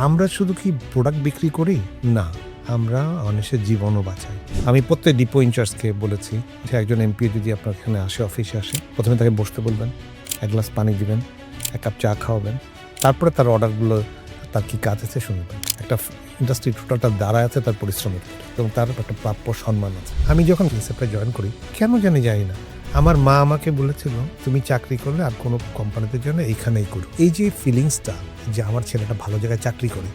আমরা শুধু কি প্রোডাক্ট বিক্রি করি? না, আমরা মানুষের জীবনও বাঁচাই। আমি প্রত্যেক ডিপো ইনচার্জকে বলেছি যে একজন এমপি যদি আপনার এখানে আসে, অফিসে আসে, প্রথমে তাকে বসতে বলবেন, এক গ্লাস পানি দিবেন, এক কাপ চা খাওয়াবেন, তারপরে তার অর্ডারগুলো, তার কী কাজ আছে শুনবেন। একটা ইন্ডাস্ট্রি টোটালটা দাঁড়ায় আছে তার পরিশ্রমের উপর এবং তার একটা প্রাপ্য সম্মান আছে। আমি যখন কনসেপ্টে জয়েন করি, কেন জানি না, আমার মা আমাকে বলেছিল তুমি চাকরি করলে আর কোনো কোম্পানিতে জন্য এইখানেই করো। এই যে ফিলিংসটা যে আমার ছেলেটা ভালো জায়গায় চাকরি করে,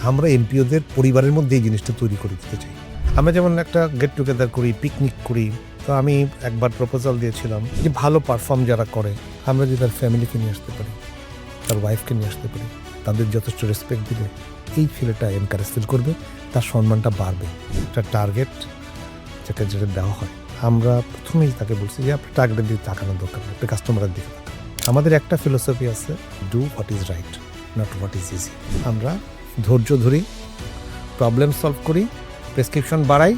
আমরা এমপিওদের পরিবারের মধ্যে এই জিনিসটা তৈরি করে দিতে চাই। আমরা যেমন একটা গেট টুগেদার করি, পিকনিক করি, তো আমি একবার প্রপোজাল দিয়েছিলাম যে ভালো পারফর্ম যারা করে আমরা যদি তার ফ্যামিলিকে নিয়ে আসতে পারি, তার ওয়াইফকে নিয়ে আসতে পারি, তাদের যথেষ্ট রেসপেক্ট দিলে এই ছেলেটা এনকারেজ ফিল করবে, তার সম্মানটা বাড়বে। একটা টার্গেট যাকে যেটা দেওয়া হয়, আমরা প্রথমেই তাকে বলছি যে আপনার টার্গেটের দিকে তাকানোর দরকার নেই, আপনি কাস্টমারের দিকে তাকান। আমাদের একটা ফিলোসফি আছে, do what is right, not what is easy. আমরা ধৈর্য ধরি, প্রবলেম সলভ করি, প্রেসক্রিপশন বাড়াই,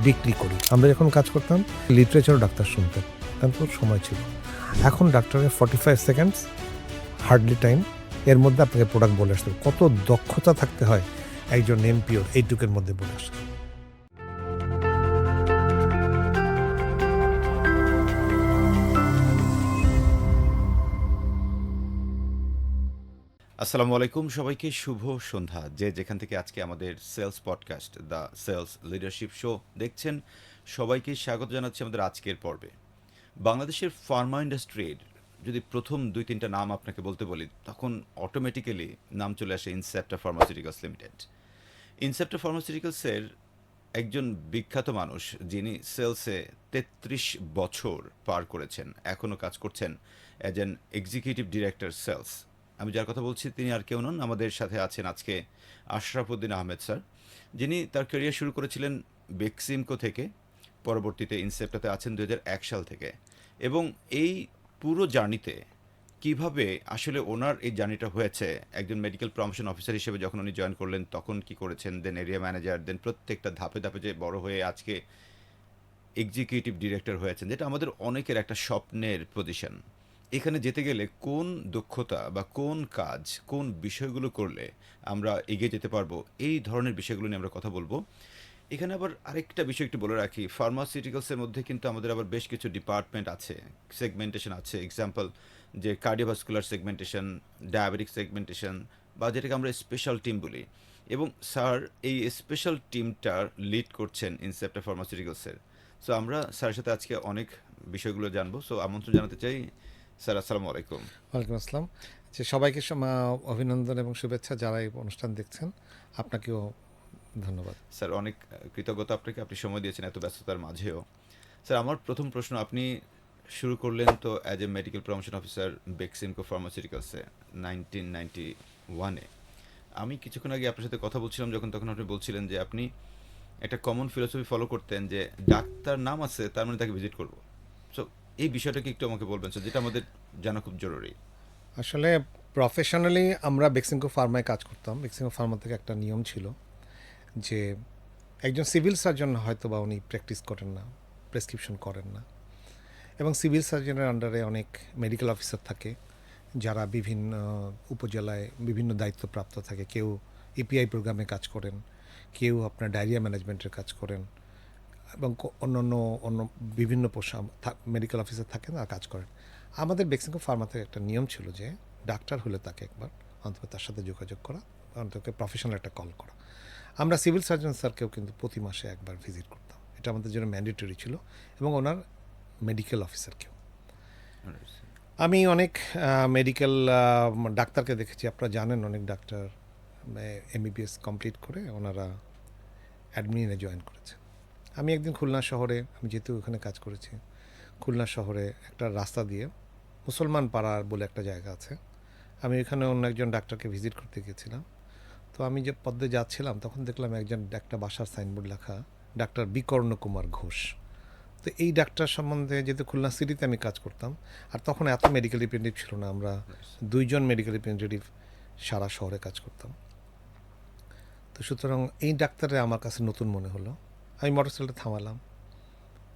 বিক্রি করি। আমরা যখন কাজ করতাম লিটারেচারও ডাক্তার শুনতেন, তারপর সময় ছিল। এখন ডাক্তারের 45 সেকেন্ডস হার্ডলি টাইম, এর মধ্যে আপনাকে প্রোডাক্ট বলে আসতে হবে। কত দক্ষতা থাকতে হয় একজন এমপিওর এইটুকের মধ্যে বলে আসতে। আসসালামু আলাইকুম, সবাইকে শুভ সন্ধ্যা। যে যেখান থেকে আজকে আমাদের sales podcast the sales leadership show দেখছেন, সবাইকে স্বাগত জানাচ্ছি আমাদের আজকের পর্বে। বাংলাদেশের ফার্মা ইন্ডাস্ট্রির যদি প্রথম 2-3টা নাম আপনাকে বলতে বলি, তখন অটোমেটিক্যালি নাম চলে আসে ইনসেপ্টা ফার্মাসিউটিক্যালস লিমিটেড। ইনসেপ্টা ফার্মাসিউটিক্যালসের একজন বিখ্যাত মানুষ যিনি সেলসে 33 বছর পার করেছেন, এখনও কাজ করছেন as an executive director sales. আমি যার কথা বলছি তিনি আর কেউ নন, আমাদের সাথে আছেন আজকে আশরাফুদ্দিন আহমেদ স্যার, যিনি তার ক্যারিয়ার শুরু করেছিলেন বেক্সিমকো থেকে, পরবর্তীতে ইনসেপ্টাতে আছেন 2001 সাল থেকে। এবং এই পুরো জার্নিতে কিভাবে আসলে ওনার এই জার্নিটা হয়েছে, একজন মেডিকেল প্রমোশন অফিসার হিসেবে যখন উনি জয়েন করলেন তখন কি করেছেন, দেন এরিয়া ম্যানেজার, দেন প্রত্যেকটা ধাপে ধাপে যে বড় হয়ে আজকে এক্সিকিউটিভ ডিরেক্টর হয়েছেন, যেটা আমাদের অনেকের একটা স্বপ্নের পজিশন। এখানে যেতে গেলে কোন দক্ষতা বা কোন কাজ, কোন বিষয়গুলো করলে আমরা এগিয়ে যেতে পারবো, এই ধরনের বিষয়গুলো নিয়ে আমরা কথা বলবো। এখানে আবার আরেকটা বিষয় একটু বলে রাখি, ফার্মাসিউটিক্যালসের মধ্যে কিন্তু আমাদের আবার বেশ কিছু ডিপার্টমেন্ট আছে, সেগমেন্টেশন আছে। এক্সাম্পল যে কার্ডিওভাস্কুলার সেগমেন্টেশন, ডায়াবেটিক সেগমেন্টেশন, বা যেটাকে আমরা স্পেশাল টিম বলি। এবং স্যার এই স্পেশাল টিমটা লিড করছেন ইনসেপ্টা ফার্মাসিউটিক্যালসের। সো আমরা স্যারের সাথে আজকে অনেক বিষয়গুলো জানবো। সো আমন্ত্রণ জানাতে চাই স্যার, আসসালামু আলাইকুম। ওয়ালাইকুম আসসালাম। যে সবাইকে অভিনন্দন এবং শুভেচ্ছা যারা এই অনুষ্ঠান দেখছেন, আপনাকেও ধন্যবাদ। স্যার অনেক কৃতজ্ঞতা আপনাকে, আপনি সময় দিয়েছেন এত ব্যস্ততার মাঝেও। স্যার আমার প্রথম প্রশ্ন, আপনি শুরু করলেন তো as a medical promotion officer Beximco ফার্মাসিউটিক্যালসে 1991-এ। আমি কিছুক্ষণ আগে আপনার সাথে কথা বলছিলাম যখন, তখন আপনি বলছিলেন যে আপনি একটা কমন ফিলোসফি ফলো করতেন যে ডাক্তার নাম আছে তার মানে তাকে ভিজিট করব। সো এই বিষয়টাকে একটু আমাকে বলবেন স্যার, যেটা আমাদের জানা খুব জরুরি। আসলে প্রফেশনালি আমরা বেক্সিমকো ফার্মায় কাজ করতাম। বেক্সিমকো ফার্মা থেকে একটা নিয়ম ছিল যে একজন সিভিল সার্জন হয়তো বা উনি প্র্যাকটিস করেন না, প্রেসক্রিপশন করেন না, এবং সিভিল সার্জনের আন্ডারে অনেক মেডিকেল অফিসার থাকে যারা বিভিন্ন উপজেলায় বিভিন্ন দায়িত্বপ্রাপ্ত থাকে। কেউ ইপিআই প্রোগ্রামে কাজ করেন, কেউ আপনার ডায়রিয়া ম্যানেজমেন্টের কাজ করেন, এবং অন্য বিভিন্ন মেডিকেল অফিসার থাকেন আর কাজ করেন। আমাদের বেক্সিমকো ফার্মা থেকে একটা নিয়ম ছিল যে ডাক্তার হলে তাকে একবার অন্তত তার সাথে যোগাযোগ করা, অন্তত প্রফেশনাল একটা কল করা। আমরা সিভিল সার্জন স্যারকেও কিন্তু প্রতি মাসে একবার ভিজিট করতাম, এটা আমাদের জন্য ম্যান্ডেটরি ছিল, এবং ওনার মেডিকেল অফিসারকেও। আমি অনেক মেডিকেল ডাক্তারকে দেখেছি, আপনারা জানেন অনেক ডাক্তার এমবিবিএস কমপ্লিট করে ওনারা অ্যাডমিনে জয়েন করেছে। আমি একদিন খুলনা শহরে, আমি যেহেতু ওখানে কাজ করেছি, খুলনা শহরে একটা রাস্তা দিয়ে মুসলমান পাড়া বলে একটা জায়গা আছে, আমি ওখানে অন্য একজন ডাক্তারকে ভিজিট করতে গিয়েছিলাম। তো আমি যে পদ্মে যাচ্ছিলাম তখন দেখলাম একটা বাসার সাইনবোর্ড লেখা ডাক্তার বিকর্ণ কুমার ঘোষ। তো এই ডাক্তার সম্বন্ধে, যেহেতু খুলনা সিটিতে আমি কাজ করতাম, আর তখন এত মেডিকেল রিপ্রেজেন্টেটিভ ছিল না, আমরা 2জন মেডিকেল রিপ্রেজেন্টেটিভ সারা শহরে কাজ করতাম। তো সুতরাং এই ডাক্তারে আমার কাছে নতুন মনে হলো। আমি মোটরসাইকেলটা থামালাম,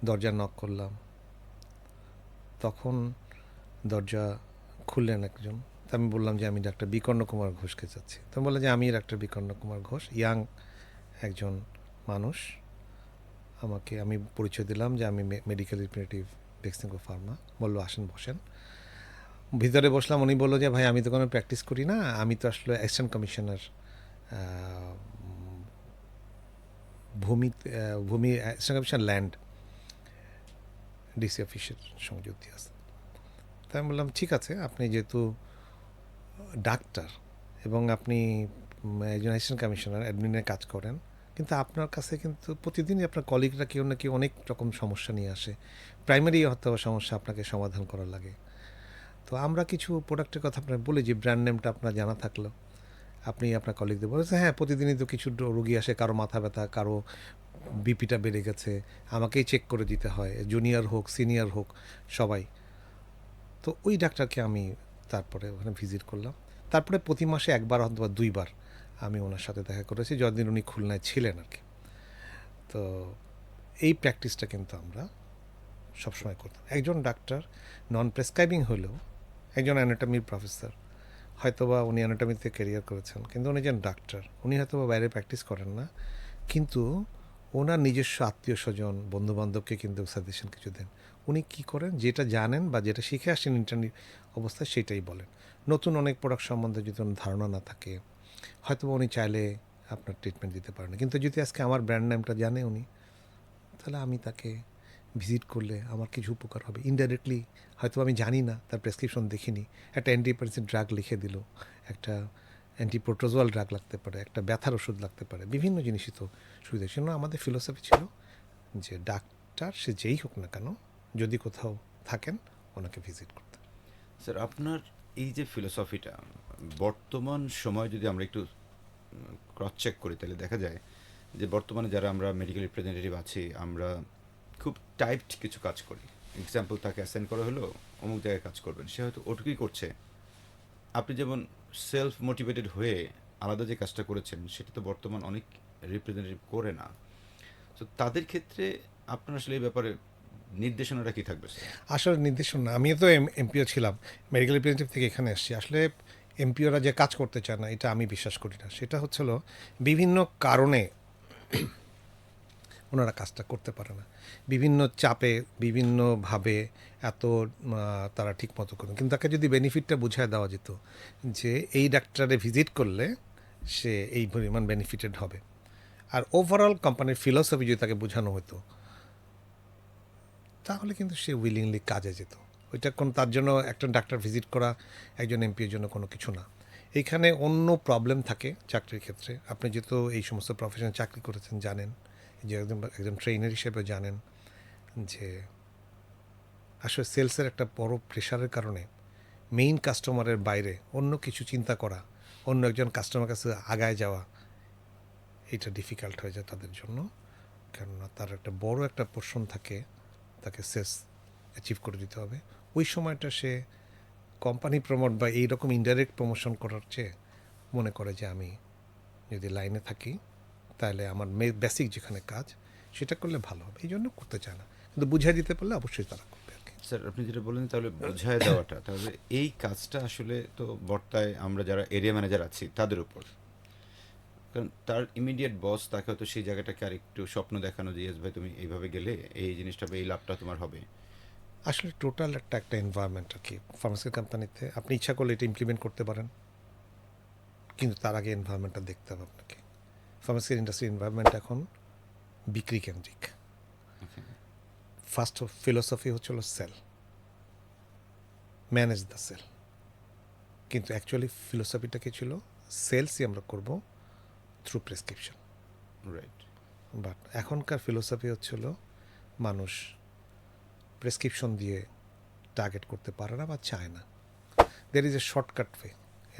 দরজা নক করলাম, তখন দরজা খুললেন একজন তা আমি বললাম যে আমি ডাক্তার বিকর্ণ কুমার ঘোষকে চাচ্ছি। তো বললো যে আমি ডাক্তার বিকর্ণ কুমার ঘোষ, ইয়াং একজন মানুষ। আমি পরিচয় দিলাম যে আমি মেডিকেল রিপ্রেজেন্টেটিভ বেক্সিমকো ফার্মা। বললো আসেন বসেন। ভিতরে বসলাম, উনি বললো যে ভাই আমি তো কোনো প্র্যাকটিস করি না, আমি তো আসলে অ্যাসিস্ট্যান্ট কমিশনার ভূমি ভূমি অ্যাসিস্ট্যান্ট কমিশনার ল্যান্ড ডিসি অফিসের সঙ্গে যুক্ত আছে। তাই আমি বললাম ঠিক আছে, আপনি যেহেতু ডাক্তার এবং আপনি একজন অ্যাসিস্ট্যান্ট কমিশনার অ্যাডমিনের কাজ করেন, কিন্তু আপনার কাছে কিন্তু প্রতিদিনই আপনার কলিগরা কেউ না কেউ অনেক রকম সমস্যা নিয়ে আসে, প্রাইমারি হয়তো সমস্যা আপনাকে সমাধান করা লাগে। তো আমরা কিছু প্রোডাক্টের কথা আপনার বলি যে ব্র্যান্ড নেমটা আপনার জানা থাকলো, আপনি আপনার কলিগদের বলেছেন হ্যাঁ প্রতিদিনই তো কিছু রোগী আসে, কারো মাথা ব্যথা, কারো বিপিটা বেড়ে গেছে, আমাকেই চেক করে দিতে হয়, জুনিয়র হোক সিনিয়র হোক সবাই। তো ওই ডাক্তারকে আমি তারপরে ওখানে ভিজিট করলাম। তারপরে প্রতি মাসে একবার অথবা দুইবার আমি ওনার সাথে দেখা করেছি, যতদিন উনি খুলনায় ছিলেন আর কি। তো এই প্র্যাকটিসটা কিন্তু আমরা সবসময় করতাম। একজন ডাক্তার নন প্রেসক্রাইবিং হলেও একজন অ্যানাটমির প্রফেসর, হয়তোবা উনি অ্যানাটমিতে ক্যারিয়ার করেছেন, কিন্তু উনি একজন ডাক্তার, উনি হয়তোবা বাইরে প্র্যাকটিস করেন না, কিন্তু ওনার নিজস্ব আত্মীয় স্বজন বন্ধুবান্ধবকে কিন্তু সাজেশন কিছু দেন। উনি কী করেন, যেটা জানেন বা যেটা শিখে আসেন ইন্টারনি অবস্থায় সেটাই বলেন। নতুন অনেক প্রোডাক্ট সম্বন্ধে যদি ওনার ধারণা না থাকে, হয়তো উনি চাইলে আপনার ট্রিটমেন্ট দিতে পারেন না, কিন্তু যদি আজকে আমার ব্র্যান্ড নেমটা জানে উনি, তাহলে আমি তাকে ভিজিট করলে আমার কিছু উপকার হবে ইনডাইরেক্টলি। হয়তো আমি জানি না, তার প্রেসক্রিপশন দেখিনি, একটা অ্যান্টিপাইরেটিক ড্রাগ লিখে দিল, একটা অ্যান্টিপ্রোটোজোয়াল ড্রাগ লাগতে পারে, একটা ব্যথার ওষুধ লাগতে পারে, বিভিন্ন জিনিসই তো সুবিধা ছিল। আমাদের ফিলোসফি ছিল যে ডাক্তার সে যেই হোক না কেন, যদি কোথাও থাকেন ওনাকে ভিজিট করতে। স্যার আপনার এই যে ফিলোসফিটা বর্তমান সময় যদি আমরা একটু ক্রস চেক করি তাহলে দেখা যায় যে বর্তমানে যারা আমরা মেডিকেল রিপ্রেজেন্টেটিভ আছি আমরা খুব টাইপড কিছু কাজ করি। এক্সাম্পল তাকে অ্যাসাইন করা হলো অমুক জায়গায় কাজ করবেন, সে হয়তো ওটুকুই করছে। আপনি যেমন সেলফ মোটিভেটেড হয়ে আলাদা যে কাজটা করেছেন সেটা তো বর্তমান অনেক রিপ্রেজেন্টেটিভ করে না। তো তাদের ক্ষেত্রে আপনার আসলে এই ব্যাপারে নির্দেশনাটা কি থাকবে স্যার? আসলে নির্দেশনা, আমিও তো এমপিও ছিলাম, মেডিকেল রিপ্রেজেন্টেটিভ থেকে এখানে এসেছি। আসলে এমপিওরা যে কাজ করতে চায় না এটা আমি বিশ্বাস করি না। সেটা হচ্ছিল বিভিন্ন কারণে ওনারা কাজটা করতে পারে না, বিভিন্ন চাপে বিভিন্নভাবে এত তারা ঠিক মতো করেন। কিন্তু তাকে যদি বেনিফিটটা বুঝায় দেওয়া যেত যে এই ডাক্তারে ভিজিট করলে সে এই পরিমাণ বেনিফিটেড হবে, আর ওভারঅল কোম্পানির ফিলসফি যদি তাকে বোঝানো হতো, তাহলে কিন্তু সে উইলিংলি কাজে যেত। ওইটা কোন তার জন্য একটা ডাক্তার ভিজিট করা একজন এমপির জন্য কোনো কিছু না। এইখানে অন্য প্রবলেম থাকে চাকরির ক্ষেত্রে। আপনি যেহেতু এই সমস্ত প্রফেশনে চাকরি করেছেন জানেন, যে একজন একজন ট্রেনার হিসেবে জানেন যে আসলে সেলসের একটা বড় প্রেশারের কারণে মেইন কাস্টমারের বাইরে অন্য কিছু চিন্তা করা, অন্য একজন কাস্টমার কাছে আগায় যাওয়া, এটা ডিফিকাল্ট হয়ে যায় তাদের জন্য। কেননা তার একটা বড় একটা পোর্শন থাকে, তাকে সেলস অ্যাচিভ করে দিতে হবে। ওই সময়টা সে কোম্পানি প্রমোট বা এইরকম ইনডাইরেক্ট প্রমোশন করার চেয়ে মনে করে যে আমি যদি লাইনে থাকি তাহলে আমার বেসিক যেখানে কাজ সেটা করলে ভালো হবে, এই জন্য করতে চায় না। কিন্তু বুঝিয়ে দিতে পারলে অবশ্যই তারা করবে আর কি। স্যার আপনি যেটা বললেন তাহলে বোঝায় দেওয়াটা, তাহলে এই কাজটা আসলে তো বর্তায় আমরা যারা এরিয়া ম্যানেজার আছি তাদের উপর। কারণ তার ইমিডিয়েট বস তাকে হয়তো সেই জায়গাটাকে আর একটু স্বপ্ন দেখানো যে ইয়েস ভাই তুমি এইভাবে গেলে এই জিনিসটা বা এই লাভটা তোমার হবে। আসলে টোটাল একটা এনভায়রনমেন্ট আর কি ফার্মাসি কোম্পানিতে। আপনি ইচ্ছা করলে এটা ইমপ্লিমেন্ট করতে পারেন, কিন্তু তার আগে এনভায়রনমেন্টটা দেখতে হবে আপনাকে। ফার্মাসির ইন্ডাস্ট্রি এনভায়রনমেন্ট এখন বিক্রি কেন্দ্রিক। ওকে। ফার্স্ট ফিলোসফি হচ্ছিল সেল, ম্যানেজ দ্য সেল, কিন্তু অ্যাকচুয়ালি ফিলোসফিটা কি ছিল, সেলসই আমরা করব থ্রু প্রেসক্রিপশন। রাইট। বাট এখনকার ফিলোসফি হচ্ছিল মানুষ প্রেসক্রিপশন দিয়ে টার্গেট করতে পারে না বা চায় না। There is a shortcut way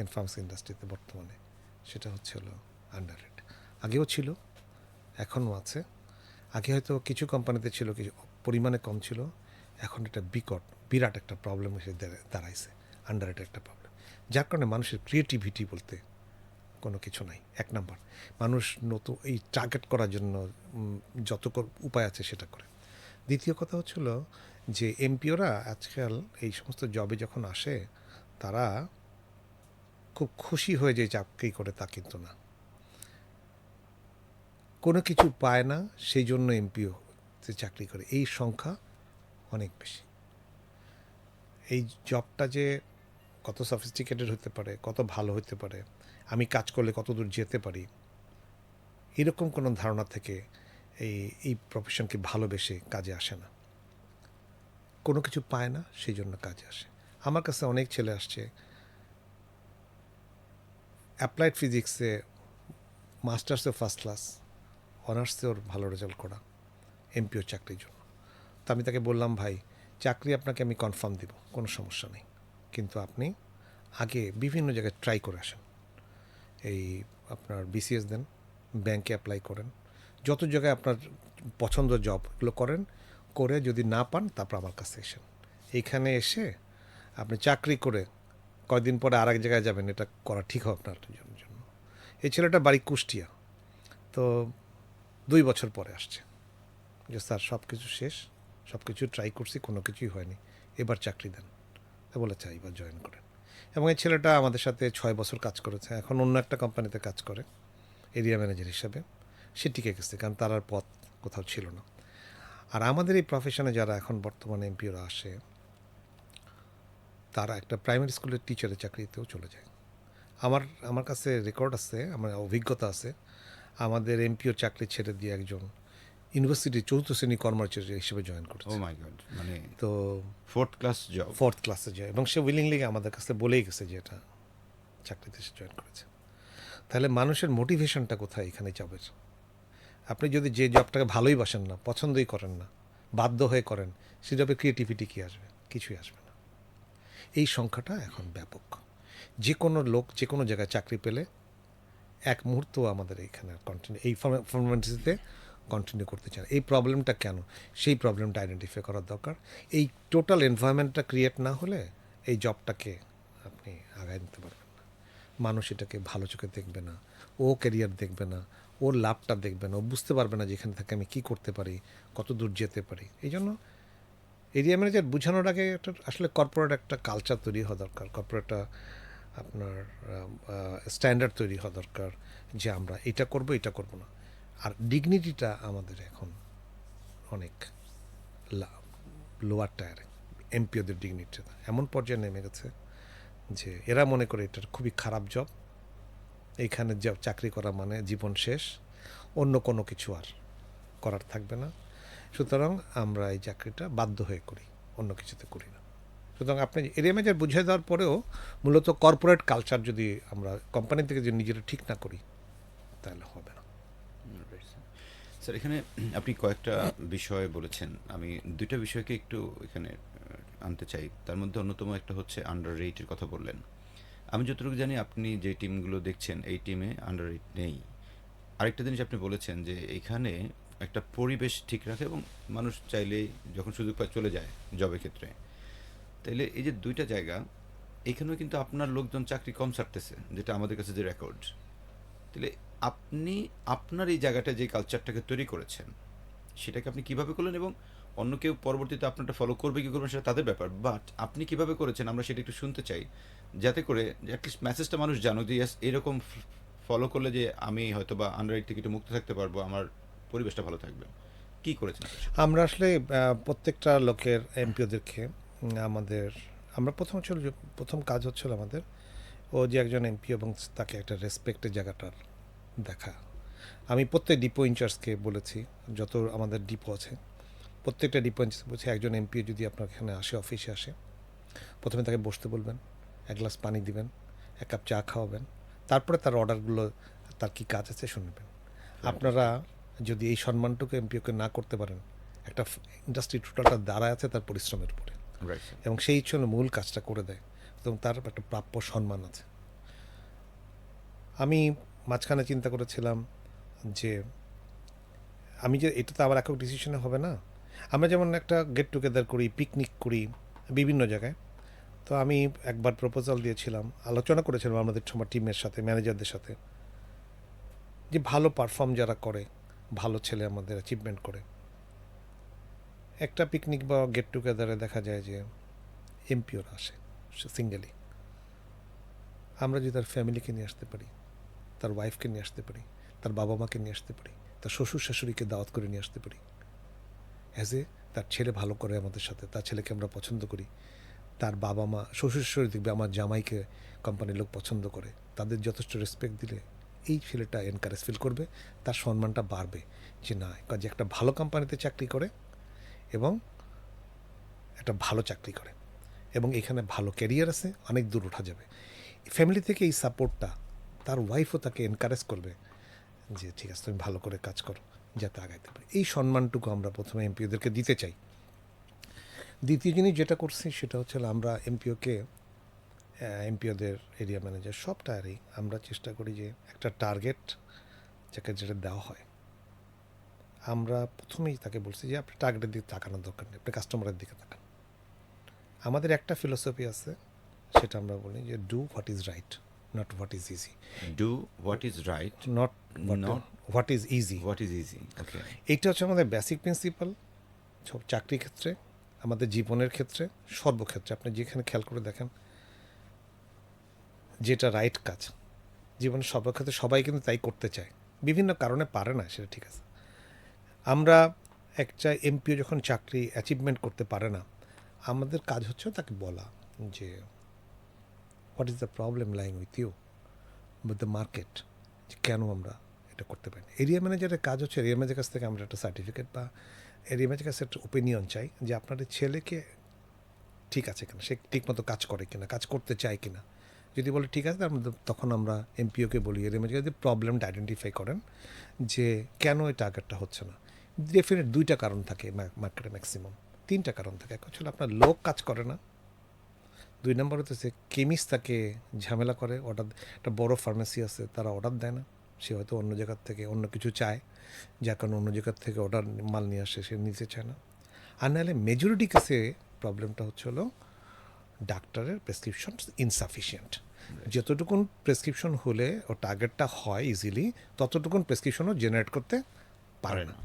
in pharmacy ইন্ডাস্ট্রিতে বর্তমানে, সেটা হচ্ছে হলো আন্ডার রেট। আগেও ছিল, এখনও আছে। আগে হয়তো কিছু কোম্পানিতে ছিল, কিছু পরিমাণে কম ছিল, এখন এটা বিরাট একটা প্রবলেম এসে দাঁড়াইছে, আন্ডার রেট একটা প্রবলেম, যার কারণে মানুষের ক্রিয়েটিভিটি বলতে কোনো কিছু নাই। এক নাম্বার, মানুষ নতুন এই টার্গেট করার জন্য যত উপায় আছে সেটা করে। দ্বিতীয় কথা হচ্ছিল যে এমপিওরা আজকাল এই সমস্ত জবে যখন আসে, তারা খুব খুশি হয়ে যে চাকরি করে তা কিন্তু না, কোনো কিছু পায় না সেই জন্য এমপিও চাকরি করে, এই সংখ্যা অনেক বেশি। এই জবটা যে কত সফিস্টিকেটেড হতে পারে, কত ভালো হতে পারে, আমি কাজ করলে কত দূর যেতে পারি, এরকম কোনো ধারণা থেকে এই এই প্রফেশনকে ভালোবেসে কাজে আসে না, কোনো কিছু পায় না সেই জন্য কাজে আসে। আমার কাছে অনেক ছেলে আসছে অ্যাপ্লাইড ফিজিক্সে মাস্টার্সে ফার্স্ট ক্লাস, অনার্সে ওর ভালো রেজাল্ট করা, এমপিও চাকরির জন্য। তো আমি তাকে বললাম, ভাই চাকরি আপনাকে আমি কনফার্ম দিব, কোনো সমস্যা নেই, কিন্তু আপনি আগে বিভিন্ন জায়গায় ট্রাই করে আসেন। এই আপনার বিসিএস দেন, ব্যাংকে অ্যাপ্লাই করেন, যত জায়গায় আপনার পছন্দ জব এগুলো করেন, করে যদি না পান তারপর আমার কাছে এসেন। এইখানে এসে আপনি চাকরি করে কয়েকদিন পরে আর এক জায়গায় যাবেন, এটা করা ঠিক হবে আপনার জন্য। এই ছেলেটা বাড়ি কুষ্টিয়া, তো 2 বছর পরে আসছে যে স্যার সব কিছু শেষ, সব কিছু ট্রাই করছি, কোনো কিছুই হয়নি, এবার চাকরি দেন। তা বলেছে এবার জয়েন করেন। এবং এই ছেলেটা আমাদের সাথে 6 বছর কাজ করেছে, এখন অন্য একটা কোম্পানিতে কাজ করে এরিয়া ম্যানেজার হিসাবে। সে টিকে গেছে, কারণ তার আর পথ কোথাও ছিল না। আর আমাদের এই প্রফেশনে যারা এখন বর্তমানে এমপিওরা আসে, তারা একটা প্রাইমারি স্কুলের টিচারের চাকরিতেও চলে যায়। আমার আমার কাছে রেকর্ড আছে, আমার অভিজ্ঞতা আছে, আমাদের এমপিও চাকরি ছেড়ে দিয়ে একজন ইউনিভার্সিটির 4th শ্রেণী কর্মচারী হিসেবে জয়েন ও করেছে। মাই গড, মানে তো 4th ক্লাস জব। 4th ক্লাসে যায়, এবং সে উইলিংলি আমাদের কাছে বলেই গেছে যে এটা চাকরিতে সে জয়েন করেছে। তাহলে মানুষের মোটিভেশনটা কোথায় এখানে জবের? আপনি যদি যে জবটাকে ভালোই বাসেন না, পছন্দই করেন না, বাধ্য হয়ে করেন, সে জবে ক্রিয়েটিভিটি কী আসবে? কিছুই আসবে না। এই সংখ্যাটা এখন ব্যাপক। যে কোনো লোক যে কোনো জায়গায় চাকরি পেলে এক মুহূর্ত আমাদের এইখানে কন্টিনিউ এই ফর্মালিটিতে কন্টিনিউ করতে চান। এই প্রবলেমটা কেন, সেই প্রবলেমটা আইডেন্টিফাই করার দরকার। এই টোটাল এনভায়রনমেন্টটা ক্রিয়েট না হলে এই জবটাকে আপনি আগায় নিতে পারবেন না। মানুষ এটাকে ভালো চোখে দেখবে না, ও ক্যারিয়ার দেখবে না, ওর লাভটা দেখবে না, ও বুঝতে পারবে না যে এখান থেকে আমি কী করতে পারি, কত দূর যেতে পারি। এই জন্য এরিয়া ম্যানেজার বোঝানোর আগে একটা আসলে কর্পোরেট একটা কালচার তৈরি হওয়া দরকার, কর্পোরেট আপনার স্ট্যান্ডার্ড তৈরি হওয়া দরকার যে আমরা এটা করব, এটা করব না। আর ডিগনিটিটা আমাদের এখন অনেক লোয়ার টায়ারে, এমপিওদের ডিগনিটিটা এমন পর্যায়ে নেমে গেছে যে এরা মনে করে এটা খুবই খারাপ জব, এইখানে চাকরি করা মানে জীবন শেষ, অন্য কোনো কিছু আর করার থাকবে না। সুতরাং আমরা এই চাকরিটা বাধ্য হয়ে করি, অন্য কিছুতে করি না। সুতরাং আপনি এরিয়া ম্যানেজার বুঝিয়ে দেওয়ার পরেও মূলত কর্পোরেট কালচার যদি আমরা কোম্পানি থেকে যদি নিজেরা ঠিক না করি তাহলে হবে না। স্যার, এখানে আপনি কয়েকটা বিষয় বলেছেন, আমি দুইটা বিষয়কে একটু এখানে আনতে চাই। তার মধ্যে অন্যতম একটা হচ্ছে আন্ডার রেটের কথা বললেন। আমি যতটুকু জানি আপনি যে টিমগুলো দেখছেন এই টিমে আন্ডার রেট নেই। আরেকটা জিনিস আপনি বলেছেন যে এখানে একটা পরিবেশ ঠিক রাখে এবং মানুষ চাইলেই যখন সুযোগ পায় চলে যায় জবের ক্ষেত্রে। তাইলে এই যে দুইটা জায়গা, এখানেও কিন্তু আপনার লোকজন চাকরি কম ছাড়তেছে, যেটা আমাদের কাছে যে রেকর্ড। তাহলে আপনি আপনার এই জায়গাটায় যে কালচারটাকে তৈরি করেছেন সেটাকে আপনি কিভাবে করলেন, এবং অন্য কেউ পরবর্তীতে আপনারটা ফলো করবে কি করবেন সেটা তাদের ব্যাপার, বাট আপনি কিভাবে করেছেন আমরা সেটা একটু শুনতে চাই, যাতে করে অ্যাটলিস্ট মেসেজটা মানুষ জানুক যে yes, এরকম ফলো করলে যে আমি হয়তো বা আন্ডার থেকে একটু মুক্ত থাকতে পারবো, আমার পরিবেশটা ভালো থাকবে। কি করেছেন আপনার সাথে? আমরা আসলে প্রত্যেকটা লোকের এমপিওদেরকে আমাদের আমরা প্রথম কাজ হচ্ছিল আমাদের ও যে একজন এমপি এবং তাকে একটা রেসপেক্টের জায়গাটার দেখা। আমি প্রত্যেক ডিপো ইনচার্জকে বলেছি, যত আমাদের ডিপো আছে প্রত্যেকটা ডিপো ইনচার্জ বলছি, একজন এমপি যদি আপনার এখানে আসে, অফিসে আসে, প্রথমে তাকে বসতে বলবেন, এক গ্লাস পানি দিবেন, এক কাপ চা খাওয়াবেন, তারপরে তার অর্ডারগুলো, তার কী কাজ আছে শুনবেন। আপনারা যদি এই সম্মানটুকু এমপিওকে না করতে পারেন, একটা ইন্ডাস্ট্রি টোটালটা দাঁড়ায় আছে তার পরিশ্রমের উপরে, রাইট। এবং সেই জন্য মূল কাজটা করে দেয় এবং তার একটা প্রাপ্য সম্মান আছে। আমি মাঝখানে চিন্তা করেছিলাম যে আমি যে এটা তো আবার একক ডিসিশনে হবে না, আমরা যেমন একটা গেট টুগেদার করি, পিকনিক করি বিভিন্ন জায়গায়। তো আমি একবার প্রপোজাল দিয়েছিলাম, আলোচনা করেছিলাম আমাদের সবার টিমের সাথে, ম্যানেজারদের সাথে, যে ভালো পারফর্ম যারা করে, ভালো ছেলে আমাদের অ্যাচিভমেন্ট করে, একটা পিকনিক বা গেট টুগেদারে দেখা যায় যে এমপিওরা আসে সিঙ্গেলি। আমরা যদি তার ফ্যামিলিকে নিয়ে আসতে পারি, তার ওয়াইফকে নিয়ে আসতে পারি, তার বাবা মাকে নিয়ে আসতে পারি, তার শ্বশুর শাশুড়িকে দাওয়াত করে নিয়ে আসতে পারি, অ্যাজ এ তার ছেলে ভালো করে আমাদের সাথে, তার ছেলেকে আমরা পছন্দ করি, তার বাবা মা শ্বশুর শাশুড়ি দেখবে আমার জামাইকে কোম্পানির লোক পছন্দ করে, তাদের যথেষ্ট রেসপেক্ট দিলে এই ছেলেটা এনকারেজ ফিল করবে, তার সম্মানটা বাড়বে যে না, যে একটা ভালো কোম্পানিতে চাকরি করে এবং একটা ভালো চাকরি করে এবং এখানে ভালো ক্যারিয়ার আছে, অনেক দূর ওঠা যাবে। ফ্যামিলি থেকে এই সাপোর্টটা, তার ওয়াইফও তাকে এনকারেজ করবে যে ঠিক আছে তুমি ভালো করে কাজ করো যাতে আগাইতে পারে। এই সম্মানটুকু আমরা প্রথমে এমপিওদেরকে দিতে চাই। দ্বিতীয় জিনিস যেটা করছি সেটা হচ্ছে আমরা এমপিওদের এরিয়া ম্যানেজার সবটারই আমরা চেষ্টা করি যে একটা টার্গেট যাকে যেটা দেওয়া হয়, আমরা প্রথমেই তাকে বলছি যে আপনি টার্গেটের দিকে তাকানোর দরকার নেই, আপনি কাস্টমারের দিকে তাকান। আমাদের একটা ফিলোসফি আছে, সেটা আমরা বলি যে do what is right, not what is easy. Do what is right, not not what is easy. What is easy. Okay. এইটা হচ্ছে আমাদের বেসিক প্রিন্সিপাল, সব চাকরির ক্ষেত্রে, আমাদের জীবনের ক্ষেত্রে, সর্বক্ষেত্রে। আপনি যেখানে খেয়াল করে দেখেন যেটা রাইট কাজ জীবনের সর্বক্ষেত্রে সবাই কিন্তু তাই করতে চায়, বিভিন্ন কারণে পারে না, সেটা ঠিক আছে। আমরা একটা এমপিও যখন চাকরি অ্যাচিভমেন্ট করতে পারে না, আমাদের কাজ হচ্ছে তাকে বলা যে what is the problem lying with you with the market, কেন আমরা এটা করতে পারি না। এরিয়া ম্যানেজারের কাজ হচ্ছে এরিয়া ম্যানেজারের কাছ থেকে আমরা একটা সার্টিফিকেট বা এরিয়া ম্যানেজারের কাছে একটা ওপিনিয়ন চাই যে আপনার ছেলেকে ঠিক আছে কিনা, সে ঠিকমতো কাজ করে কিনা, কাজ করতে চায় কিনা। যদি বলে ঠিক আছে, তখন আমরা এমপিওকে বলি এরিয়া ম্যানেজার যদি প্রবলেমটা আইডেন্টিফাই করেন যে কেন এই টার্গেটটা হচ্ছে না। ডেফিনেট দুইটা কারণ থাকে মার্কেটে, ম্যাক্সিমাম তিনটা কারণ থাকে। এক হচ্ছে আপনার লোক কাজ করে না, দুই নম্বর হচ্ছে কেমিস্ট তাকে ঝামেলা করে, অর্ডার, একটা বড় ফার্মেসি আছে তারা অর্ডার দেয় না, সে হয়তো অন্য জায়গার থেকে অন্য কিছু চায়, যার কারণে অন্য জায়গার থেকে অর্ডার মাল নিয়ে আসে, সে নিতে চায় না। আর নাহলে মেজরিটি কেসে প্রবলেমটা হচ্ছে হলো ডাক্তারের প্রেসক্রিপশন ইনসাফিসিয়েন্ট। যতটুকুন প্রেসক্রিপশন হলে ও টার্গেটটা হয় ইজিলি, ততটুকুন প্রেসক্রিপশনও জেনারেট করতে পারে না।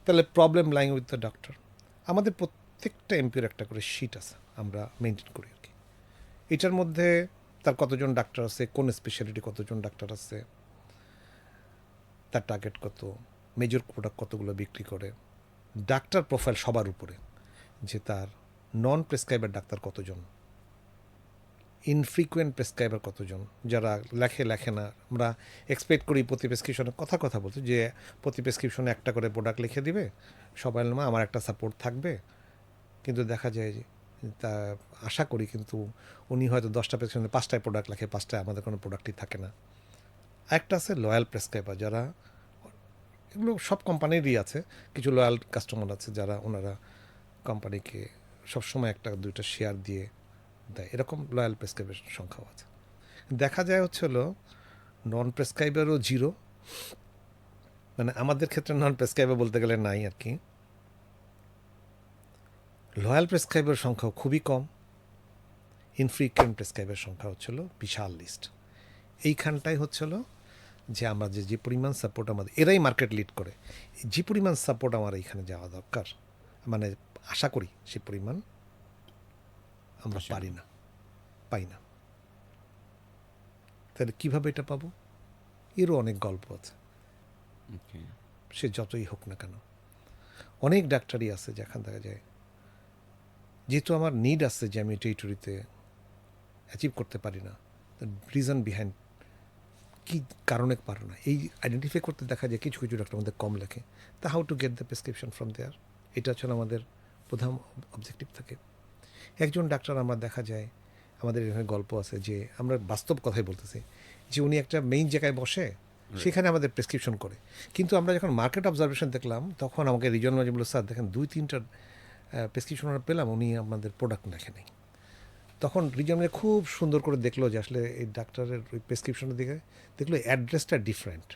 তাহলে problem lying with the doctor. আমাদের প্রত্যেকটা এমপির একটা করে শিট আছে, আমরা মেনটেন করি আর কি। এটার মধ্যে তার কতজন ডাক্তার আছে, কোন স্পেশালিটি কতজন ডাক্তার আছে, তার টার্গেট কত, মেজর প্রোডাক্ট কতগুলো বিক্রি করে, ডাক্তার প্রোফাইল সবার উপরে, যে তার নন প্রেসক্রাইবার ডাক্তার কতজন, ইনফ্রিকুয়েন্ট প্রেসক্রাইবার কতজন, যারা লেখে না। আমরা এক্সপেক্ট করি প্রতি প্রেসক্রিপশনে কথা বলতে যে প্রতি প্রেসক্রিপশনে একটা করে প্রোডাক্ট লিখে দিবে, সবাই আমার একটা সাপোর্ট থাকবে, কিন্তু দেখা যায় যে তা আশা করি কিন্তু উনি হয়তো 10টা প্রেসক্রিপশনে 5টায় প্রোডাক্ট লেখে, 5টায় আমাদের কোনো প্রোডাক্টই থাকে না। একটা আছে লয়াল প্রেসক্রাইবার, যারা এগুলো সব কোম্পানিরই আছে, কিছু লয়াল কাস্টমার আছে যারা ওনারা কোম্পানিকে সবসময় একটা দুইটা শেয়ার দিয়ে দেয়, এরকম লয়াল প্রেসক্রাইবের সংখ্যাও আছে। দেখা যায় হচ্ছে হলো নন প্রেসক্রাইবারও জিরো, মানে আমাদের ক্ষেত্রে নন প্রেসক্রাইবার বলতে গেলে নাই আর কি। লয়াল প্রেসক্রাইবার সংখ্যাও খুবই কম, ইনফ্রিকুয়েন্ট প্রেসক্রাইবার সংখ্যা হচ্ছিল বিশাল লিস্ট। এইখানটাই হচ্ছিল যে আমরা যে পরিমাণ সাপোর্ট আমাদের, এরাই মার্কেট লিড করে, যে পরিমাণ সাপোর্ট আমার এইখানে যাওয়া দরকার, মানে আশা করি সে পরিমাণ আমরা পাই না। তাহলে কীভাবে এটা পাবো? এরও অনেক গল্প আছে, সে যতই হোক না কেন। অনেক ডাক্তারই আছে যেখান দেখা যায় যেহেতু আমার নিড আছে যে আমি টেরিটরিতে অ্যাচিভ করতে পারি না, রিজন বিহাইন্ড কী কারণে পারে না, এই আইডেন্টিফাই করতে দেখা যায় কিছু ডাক্তার আমাদের কম লেখে, তা how to get the prescription from there, এটা হচ্ছে আমাদের প্রধান অবজেক্টিভ থাকে। একজন ডাক্তার আমার দেখা যায়, আমাদের এখানে গল্প আছে যে আমরা বাস্তব কথাই বলতেছি, যে উনি একটা মেইন জায়গায় বসে, সেখানে আমাদের প্রেসক্রিপশন করে, কিন্তু আমরা যখন মার্কেট অবজারভেশন দেখলাম তখন আমাকে রিজন ম্যানেজার বলল স্যার দেখেন 2-3টা প্রেসক্রিপশন আমরা পেলাম, উনি আপনাদের প্রোডাক্ট লেখে নেই। তখন রিজন খুব সুন্দর করে দেখলো যে আসলে এই ডাক্তারের ওই প্রেসক্রিপশনের দিকে দেখলো অ্যাড্রেসটা ডিফারেন্ট।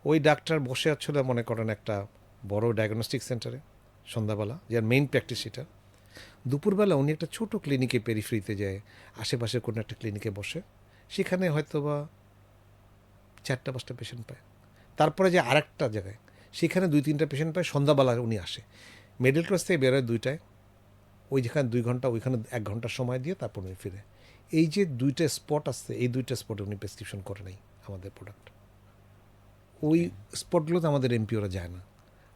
ওই ডাক্তার বসে হচ্ছিল মনে করেন একটা বড় ডায়াগনস্টিক সেন্টারে সন্ধ্যাবেলা, যার মেইন প্র্যাকটিস সেটা, দুপুরবেলা উনি একটা ছোট ক্লিনিকে পেরিফেরিতে যায়, আশেপাশে কোনো একটা ক্লিনিকে বসে, সেখানে হয়তো বা 4-5টা পেশেন্ট পায়। তারপরে যে আরেকটা জায়গায় সেখানে 2-3টা পেশেন্ট পায়, সন্ধ্যাবেলা উনি আসে, মিডল ক্লাস থেকে বেরোয় 2টায়, ওই যেখানে 2 ঘন্টা ওইখানে 1 ঘন্টার সময় দিয়ে তারপর উনি ফিরে। এই যে দুইটা স্পট আছে, এই দুইটা স্পটে উনি প্রেসক্রিপশন করে নাই আমাদের প্রোডাক্ট। ওই স্পটগুলোতে আমাদের এমপিওরা যায় না,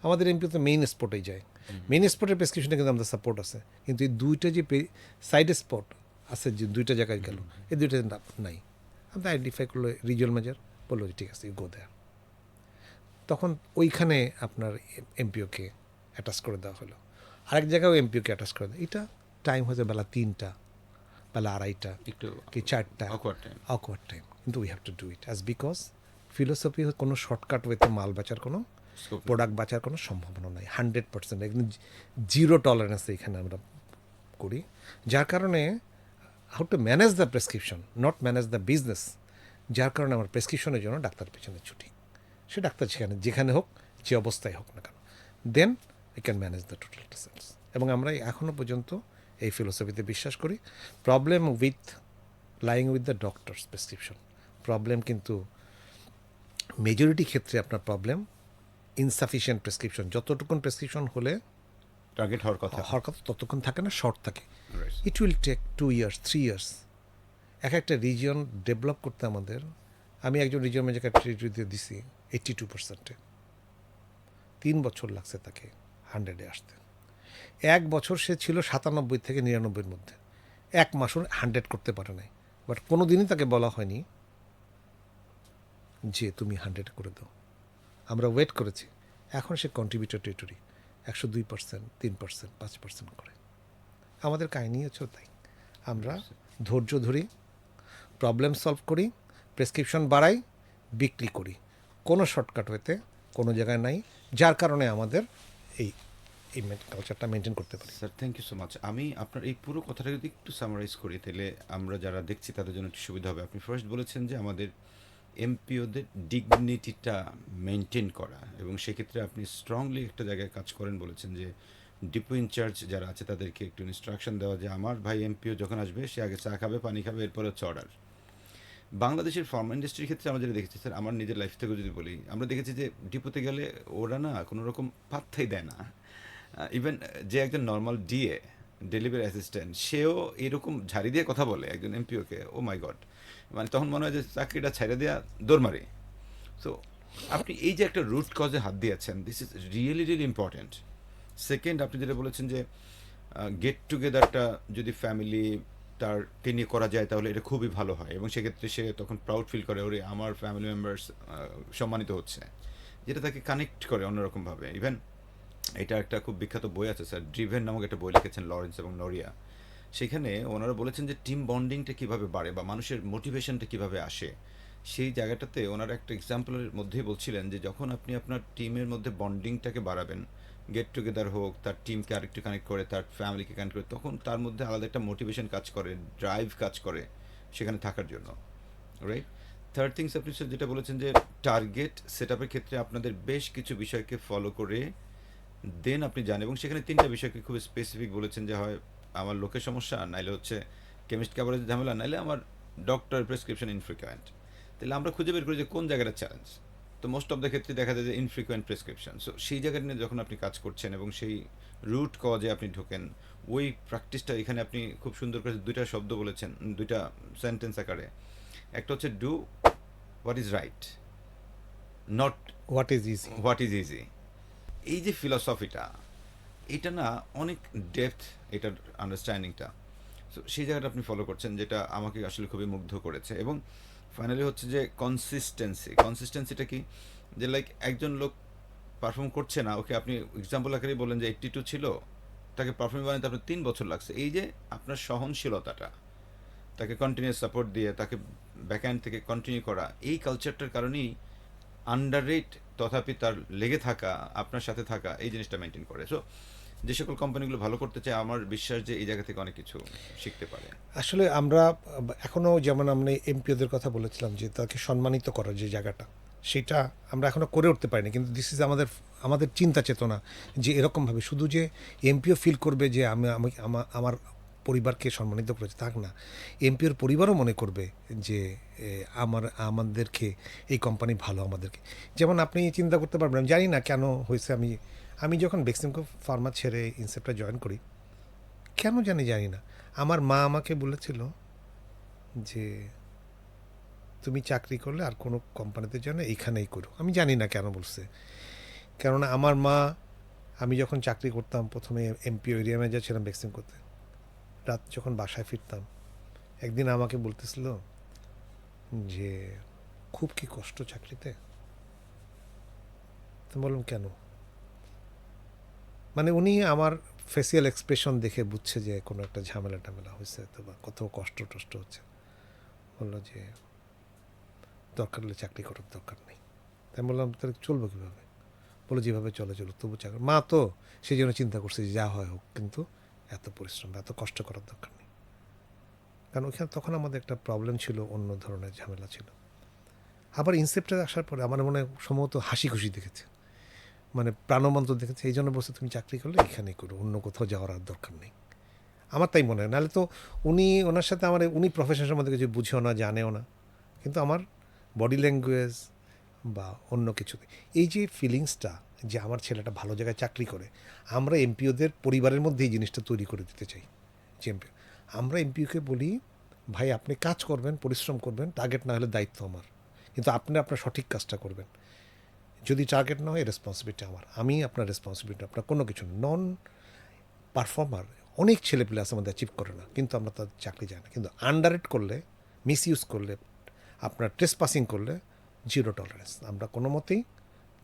আমাদের এমপিও তো মেইন স্পটেই যায়। মেইন স্পটের প্রেসক্রিপশনে কিন্তু আমাদের সাপোর্ট আছে, কিন্তু এই দুইটা যে সাইড স্পট আছে যে দুইটা জায়গায় গেল, এই দুইটা নাই। আমরা আইডেন্টিফাই করলো রিজিওনাল ম্যানেজার, বললো যে ঠিক আছে ইউ গো দেয়ার। তখন ওইখানে আপনার এমপিওকে অ্যাটাচ করে দেওয়া হলো, আরেক জায়গায়ও এমপিওকে অ্যাটাচ করে দেয়। এটা টাইম হয়েছে বেলা 3টা, বেলা 2:30 একটু কি 4টা, awkward time. Awkward time. কিন্তু we have to do it as because philosophy কোনো শর্টকাট ওয়েতে মাল বেচার কোনো Scope. প্রোডাক্ট বাঁচার কোনো সম্ভাবনা নাই। 100% একদম জিরো টলারেন্স এখানে আমরা করি, যার কারণে how to manage the prescription, not manage the business. যার কারণে আমার প্রেসক্রিপশনের জন্য ডাক্তার পেছনে ছুটি, সে ডাক্তার যেখানে হোক, যে অবস্থায় হোক না কেন, then I can manage the total results. এবং আমরা এখনও পর্যন্ত এই ফিলোসফিতে বিশ্বাস করি। Problem with lying with the doctor's prescription, problem কিন্তু মেজরিটি ক্ষেত্রে আপনার প্রবলেম ইনসাফিসিয়েন্ট প্রেসক্রিপশন। যতটুকুন প্রেসক্রিপশন হলে টার্গেট হওয়ার কথা। হওয়ার কথা ততক্ষণ থাকে না, শর্ট থাকে। Right. It will take 2 years 3 years। একটা রিজিয়ন ডেভেলপ করতে আমাদের, আমি একজন রিজিয়ন ম্যানেজারকে ট্রিটে দিছি 82%-এ, 3 বছর লাগছে তাকে 100-এ আসতে। 1 বছর সে ছিল 97 থেকে 99-এর মধ্যে, 1 মাসও 100 করতে পারে নাই। বাট কোনো দিনই তাকে বলা হয়নি যে তুমি 100 করে দাও। আমরা ওয়েট করেছি, এখন সে কন্ট্রিবিউটর টেরিটরি 102%, 3%, 5% করে। আমাদের কাহিনী হচ্ছে তাই, আমরা ধৈর্য ধরি, প্রবলেম সলভ করি, প্রেসক্রিপশন বাড়াই, বিক্রি করি। কোনো শর্টকাট হইতে কোনো জায়গায় নাই, যার কারণে আমাদের এই এই কালচারটা মেনটেন করতে পারি। Sir thank you so much. আমি আপনার এই পুরো কথাটা যদি একটু সামারাইজ করি, তাহলে আমরা যারা দেখছি তাদের জন্য একটু সুবিধা হবে। আপনি ফার্স্ট বলেছেন যে আমাদের এমপিওদের ডিগনিটিটা মেনটেন করা, এবং সেক্ষেত্রে আপনি স্ট্রংলি একটা জায়গায় কাজ করেন। বলেছেন যে ডিপো ইনচার্জ যারা আছে তাদেরকে একটু ইনস্ট্রাকশন দেওয়া, যে আমার ভাই এমপিও যখন আসবে সে আগে চা খাবে, পানি খাবে, এরপরে হচ্ছে অর্ডার। বাংলাদেশের ফার্মা ইন্ডাস্ট্রির ক্ষেত্রে আমরা যেটা দেখেছি স্যার, আমার নিজের লাইফ থেকে যদি বলি, আমরা দেখেছি যে ডিপোতে গেলে ওরা না কোনো রকম পাত্তাই দেয় না। ইভেন যে একজন নর্মাল ডিএ, ডেলিভারি অ্যাসিস্ট্যান্ট, সেও এরকম ঝাড়ি দিয়ে কথা বলে একজন এমপিওকে, ও মাই গড, মানে তখন মনে হয় যে চাকরিটা ছেড়ে দেওয়া দৌড় মারে। সো আপনি এই যে একটা রুট কজে হাত দিয়েছেন, this is really really important. Second, আপনি যেটা বলেছেন যে গেট টুগেদারটা যদি ফ্যামিলি তারকে নিয়ে করা যায় তাহলে এটা খুবই ভালো হয়, এবং সেক্ষেত্রে সে তখন প্রাউড ফিল করে, ওরে আমার ফ্যামিলি মেম্বার্স সম্মানিত হচ্ছে, যেটা তাকে কানেক্ট করে অন্যরকমভাবে। ইভেন এটা একটা খুব বিখ্যাত বই আছে স্যার, ড্রিভেন নামক একটা বই লিখেছেন লরেন্স এবং নরিয়া। সেখানে ওনারা বলেছেন যে টিম বন্ডিংটা কীভাবে বাড়ে বা মানুষের মোটিভেশনটা কীভাবে আসে। সেই জায়গাটাতে ওনারা একটা এক্সাম্পলের মধ্যেই বলছিলেন যে যখন আপনি আপনার টিমের মধ্যে বন্ডিংটাকে বাড়াবেন, গেট টুগেদার হোক, তার টিমকে আরেকটু কানেক্ট করে, তার ফ্যামিলিকে কানেক্ট করে, তখন তার মধ্যে আলাদা একটা মোটিভেশন কাজ করে, ড্রাইভ কাজ করে সেখানে থাকার জন্য। রাইট। থার্ড থিংস, আপনি যেটা বলেছেন যে টার্গেট সেট আপের ক্ষেত্রে আপনাদের বেশ কিছু বিষয়কে ফলো করে দেন আপনি যান, এবং সেখানে 3টা বিষয়কে খুব স্পেসিফিক বলেছেন, যে হয় আমার লোকের সমস্যা, নাইলে হচ্ছে কেমিস্ট কাভারেজ ঝামেলা, নাইলে আমার ডক্টর প্রেসক্রিপশন ইনফ্রিকুয়েন্ট। তাহলে আমরা খুঁজে বের করি যে কোন জায়গাটা চ্যালেঞ্জ। তো মোস্ট অফ দ্য ক্ষেত্রে দেখা যায় যে ইনফ্রিকুয়েন্ট প্রেসক্রিপশন। সো সেই জায়গাটা নিয়ে যখন আপনি কাজ করছেন এবং সেই রুট কজে আপনি ঢোকেন, ওই প্র্যাকটিসটা এখানে আপনি খুব সুন্দর করে 2টা শব্দ বলেছেন, 2টা সেন্টেন্স আকারে। একটা হচ্ছে do what is right, not what is easy. What is easy. এই যে ফিলসফিটা, এটা না অনেক ডেপথ, এটার আন্ডারস্ট্যান্ডিংটা। সো সেই জায়গাটা আপনি ফলো করছেন, যেটা আমাকে আসলে খুবই মুগ্ধ করেছে। এবং ফাইনালি হচ্ছে যে কনসিস্টেন্সিটা কি, যে লাইক একজন লোক পারফর্ম করছে না, ওকে আপনি এক্সাম্পল আকারেই বললেন যে 82 ছিল, তাকে পারফর্ম বানাতে আপনার 3 বছর লাগছে। এই যে আপনার সহনশীলতাটা, তাকে কন্টিনিউয়াস সাপোর্ট দিয়ে তাকে ব্যাকহ্যান্ড থেকে কন্টিনিউ করা, এই কালচারটার কারণেই আন্ডার রেট তথাপি তার লেগে থাকা, আপনার সাথে থাকা, এই জিনিসটা মেনটেন করে। সো যে সকল কোম্পানিগুলো ভালো করতে চায়, আমার বিশ্বাস যে এই জায়গা থেকে অনেক কিছু শিখতে পারে। আসলে আমরা এখনও যেমন আমরা এমপিওদের কথা বলেছিলাম যে তাকে সম্মানিত করার যে জায়গাটা, সেটা আমরা এখনও করে উঠতে পারিনি। কিন্তু দিস ইজ আমাদের আমাদের চিন্তা চেতনা, যে এরকমভাবে শুধু যে এমপিও ফিল করবে যে আমি আমার পরিবারকে সম্মানিত করেছে, থাক না, এমপিওর পরিবারও মনে করবে যে আমাদেরকে এই কোম্পানি ভালো আমাদেরকে। যেমন আপনি চিন্তা করতে পারবেন, আমি জানি না কেন হয়েছে, আমি যখন বেক্সিমকো ফার্মা ছেড়ে ইনসেপ্টা জয়েন করি, কেন জানি না, আমার মা আমাকে বলেছিল যে তুমি চাকরি করলে আর কোনো কোম্পানিতে যেন এইখানেই করো। আমি জানি না কেন বলছে, কেননা আমার মা, আমি যখন চাকরি করতাম প্রথমে এমপিও এরিয়া ম্যানেজার ছিলাম বেক্সিমকোতে, রাত যখন বাসায় ফিরতাম একদিন আমাকে বলতেছিল যে খুব কি কষ্ট চাকরিতে। তো বললাম কেন, মানে উনি আমার ফেসিয়াল এক্সপ্রেশন দেখে বুঝছে যে কোনো একটা ঝামেলা টামেলা হয়েছে তো বা কত কষ্ট টষ্ট হচ্ছে। বললো যে দরকার হলে চাকরি করার দরকার নেই। তাই বললাম তাহলে চলবো কীভাবে? বলে যেভাবে চলে চলো, তবু চাকরি মা তো সেই জন্য চিন্তা করছে যে যা হয় হোক, কিন্তু এত পরিশ্রম এত কষ্ট করার দরকার নেই। কারণ ওইখানে তখন আমাদের একটা প্রবলেম ছিল, অন্য ধরনের ঝামেলা ছিল। আবার ইনসেপ্টে আসার পরে আমার মনে হয় সম্ভবত হাসি খুশি দেখেছে, মানে প্রাণবন্ত দেখেছে, এই জন্য বলছে তুমি চাকরি করলে এখানেই করো, অন্য কোথাও যাওয়ার আর দরকার নেই। আমার তাই মনে হয়, নাহলে তো উনি ওনার সাথে আমার উনি প্রফেশনের সম্বন্ধে কিছু বুঝেও না জানেও না, কিন্তু আমার বডি ল্যাঙ্গুয়েজ বা অন্য কিছুতে এই যে ফিলিংসটা যে আমার ছেলেটা ভালো জায়গায় চাকরি করে, আমরা এমপিওদের পরিবারের মধ্যে এই জিনিসটা তৈরি করে দিতে চাই। যে এমপিও, আমরা এমপিওকে বলি ভাই আপনি কাজ করবেন, পরিশ্রম করবেন, টার্গেট না হলে দায়িত্ব আমার, কিন্তু আপনি আপনার সঠিক কাজটা করবেন। যদি টার্গেট না হয় রেসপন্সিবিলিটি আমার, আমি আপনার রেসপন্সিবিলিটি, আপনার কোনো কিছু নন পারফর্মার অনেক ছেলেপেলে আছে আমাদের অ্যাচিভ করে না, কিন্তু আমরা তাদের চাকরি যায় না। কিন্তু আন্ডারেট করলে, মিস ইউজ করলে, আপনার ট্রেস পাসিং করলে জিরো টলারেন্স, আমরা কোনো মতেই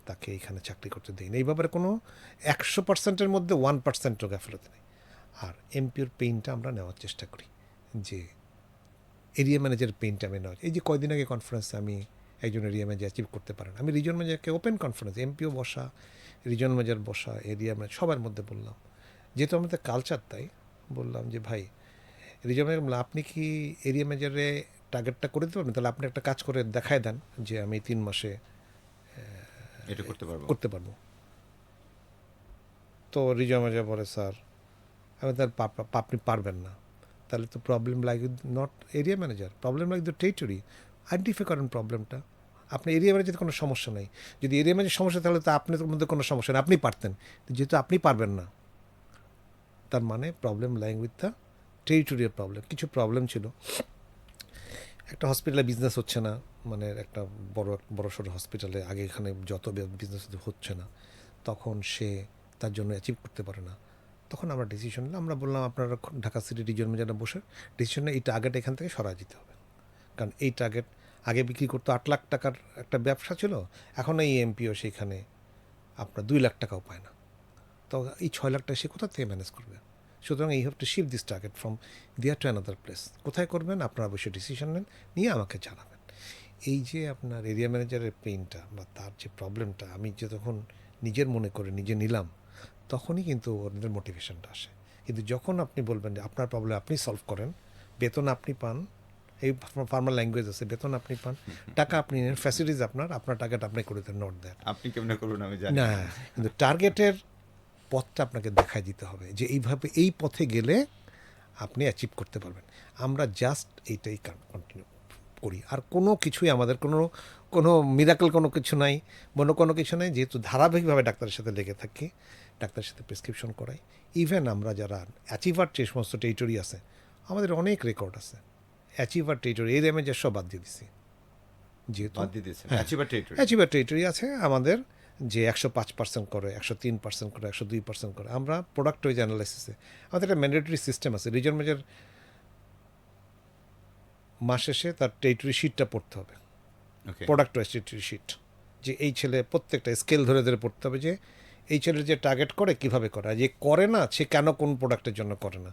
তাকে এইখানে চাকরি করতে দিই না। এই ব্যাপারে কোনো 100%-এর মধ্যে 1%ও গাফিলতি নেই। আর এমপিওর পেইনটা আমরা নেওয়ার চেষ্টা করি, যে এরিয়া ম্যানেজার পেইনটা আমি নেওয়া। এই যে কয়দিন আগে কনফারেন্সে আমি একজন এরিয়া ম্যানেজার অ্যাচিভ করতে পারেন, আমি রিজন ম্যানেজারকে ওপেন কনফারেন্স, এমপিও বসা, রিজন ম্যানেজার বসা, এরিয়া ম্যানেজার সবার মধ্যে বললাম, যেহেতু আমাদের কালচার, তাই বললাম যে ভাই রিজন ম্যানেজার বললাম আপনি কি এরিয়া ম্যানেজারে টার্গেটটা করে দিতে পারবেন, তাহলে আপনি একটা কাজ করে দেখায় দেন যে আমি 3 মাসে এটা করতে পারবো। করতে পারবো। তো রিজন ম্যানেজার বলে স্যার আমি তার আপনি পারবেন না, তাহলে তো problem like not area manager, problem like the territory. Identify করেন প্রবলেমটা। আপনি এরিয়া ম্যানেজার কোনো সমস্যা নেই, যদি এরিয়া ম্যানেজার সমস্যা তাহলে তো আপনার মধ্যে কোনো সমস্যা নেই, আপনি পারতেন, যেহেতু আপনি পারবেন না তার মানে problem lying with the territorial problem. কিছু প্রবলেম ছিল, একটা হসপিটালে বিজনেস হচ্ছে না, মানে একটা বড় সড়ো হসপিটালে আগে এখানে যত বিজনেস হচ্ছে না, তখন সে তার জন্য অ্যাচিভ করতে পারে না। তখন আমরা ডিসিশন নিলাম, আমরা বললাম আপনারা ঢাকা সিটি রিজন ম্যানেজাররা বসে ডিসিশনে এই টার্গেট এখান থেকে সরা যেতে হবে। কারণ এই টার্গেট আগে বিক্রি করতো 8 লাখ টাকার একটা ব্যবসা ছিল, এখন এই এমপিও সেখানে আপনার 2 লাখ টাকাও পায় না। তো এই 6 লাখ টাকা সে কোথা থেকে ম্যানেজ করবে? সুতরাং এই have to shift this target from there to another place. কোথায় করবেন আপনারা অবশ্যই ডিসিশন নেন, নিয়ে আমাকে জানাবেন। এই যে আপনার এরিয়া ম্যানেজারের পেইনটা বা তার যে প্রবলেমটা আমি যে তখন নিজের মনে করে নিজে নিলাম, তখনই কিন্তু ওদের মোটিভেশনটা আসে। কিন্তু যখন আপনি বলবেন যে আপনার প্রবলেম আপনি সলভ করেন, বেতন আপনি পান, এই ফার্মাল ল্যাঙ্গুয়েজ আছে, বেতন আপনি পান, টাকা আপনি নেন, ফ্যাসিলিটিস আপনার, আপনার টার্গেট আপনি করে দেন, নট দ্যাট। আপনি কেমনে করবেন আমি জানি না, না। কিন্তু টার্গেটের পথটা আপনাকে দেখাই দিতে হবে যে এইভাবে এই পথে গেলে আপনি অ্যাচিভ করতে পারবেন। আমরা জাস্ট এইটাই কন্টিনিউ করি, আর কোনো কিছুই আমাদের কোনো কোনো মিরাকল কোনো কিছু নাই, কোনো কিছু নাই, যেহেতু ধারাবাহিকভাবে ডাক্তারের সাথে লেগে থাকি, ডাক্তারের সাথে প্রেসক্রিপশন করাই। ইভেন আমরা যারা অ্যাচিভার যে সমস্ত টেরিটরি আছে, আমাদের অনেক রেকর্ড আছে অ্যাচিভার টেরিটরি, এই রেমেজের সব বাদ দিয়ে দিছি, যেহেতু বাদ দিয়ে দিয়েছেন হ্যাঁ অ্যাচিভার টেরিটরি। অ্যাচিভার টেরিটরি আছে আমাদের, যে 105% করে, 103% করে, 102% করে। আমরা প্রোডাক্ট ওয়াইজ অ্যানালাইসিসে আমাদের একটা ম্যান্ডেটরি সিস্টেম আছে, রিজন ম্যানেজার মাস শেষে তার টেরিটরি শিটটা পড়তে হবে, ওকে। প্রোডাক্ট ওয়াইজ টেরিটরি শিট, যে এই ছেলে প্রত্যেকটা স্কেল ধরে ধরে পড়তে হবে যে এই ছেলের যে টার্গেট করে কীভাবে করে, আর যে করে না সে কেন কোন প্রোডাক্টের জন্য করে না।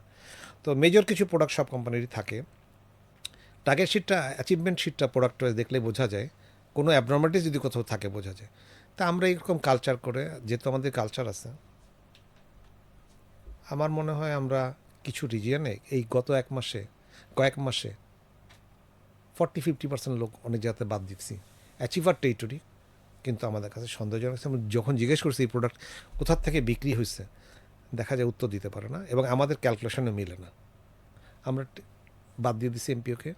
তো মেজর কিছু প্রোডাক্ট সব কোম্পানিরই থাকে, টার্গেট শিটটা, অ্যাচিভমেন্ট শিটটা প্রোডাক্ট ওয়াইজ দেখলে বোঝা যায়, কোনো অ্যাবনর্মালিটিস যদি কোথাও থাকে বোঝা যায়। তা আমরা এরকম কালচার করে, যেহেতু আমাদের কালচার আছে, আমার মনে হয় আমরা কিছু রিজিয়নে এই গত কয়েক মাসে 40-50% লোক অনেক জায়গাতে বাদ দিচ্ছি অ্যাচিভার টেরিটরি। কিন্তু আমাদের কাছে সন্দেহজনক, আমরা যখন জিজ্ঞেস করছি এই প্রোডাক্ট কোথার থেকে বিক্রি হয়েছে, দেখা যায় উত্তর দিতে পারে না, এবং আমাদের ক্যালকুলেশনে মিলে না। আমরা বাদ দিয়ে দিচ্ছি এমপিওকে,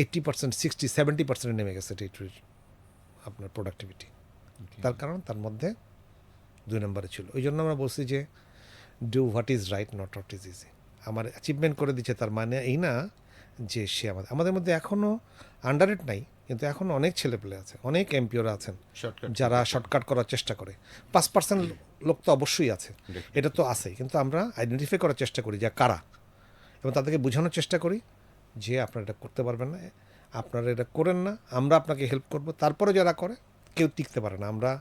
80%, 60-70% নেমে গেছে টেরিটরির আপনার প্রোডাক্টিভিটি। তার কারণ তার মধ্যে 2 নম্বরে ছিল। ওই জন্য আমরা বলছি যে do what is right, not what is easy. আমার অ্যাচিভমেন্ট করে দিচ্ছে তার মানে এই না যে সে আমাদের মধ্যে এখনও আন্ডারেড নাই, কিন্তু এখন অনেক ছেলেপেলে আছে, অনেক এমপিওরা আছেন শর্টকাট যারা শর্টকাট করার চেষ্টা করে। 5% লোক তো অবশ্যই আছে, এটা তো আছেই, কিন্তু আমরা আইডেন্টিফাই করার চেষ্টা করি যে কারা, এবং তাদেরকে বোঝানোর চেষ্টা করি যে আপনারা এটা করতে পারবেন না, আপনারা এটা করেন না, আমরা আপনাকে হেল্প করব। তারপরে যারা করে কেউ টিকতে পারে না, আমরা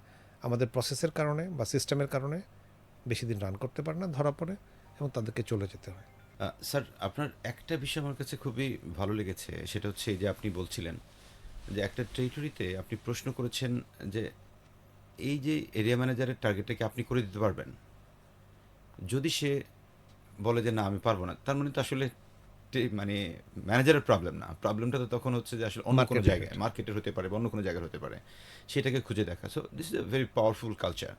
আমাদের প্রসেসের কারণে বা সিস্টেমের কারণে বেশি দিন রান করতে পারে না, ধরা পড়ে এবং তাদেরকে চলে যেতে হয়। স্যার, আপনার একটা বিষয় আমার কাছে খুবই ভালো লেগেছে, সেটা হচ্ছে এই যে আপনি বলছিলেন যে একটা টেরিটরিতে আপনি প্রশ্ন করেছেন যে এই যে এরিয়া ম্যানেজারের টার্গেটটাকে আপনি করে দিতে পারবেন। যদি সে বলে যে না আমি পারবো না, তার মানে তো আসলে মানে ম্যানেজারের প্রবলেম না, প্রবলেমটা তো তখন হচ্ছে যে আসলে অন্য কোনো Market জায়গায়, মার্কেটের হতে পারে বা অন্য কোনো জায়গার হতে পারে, সেটাকে খুঁজে দেখা। So this is a very powerful culture.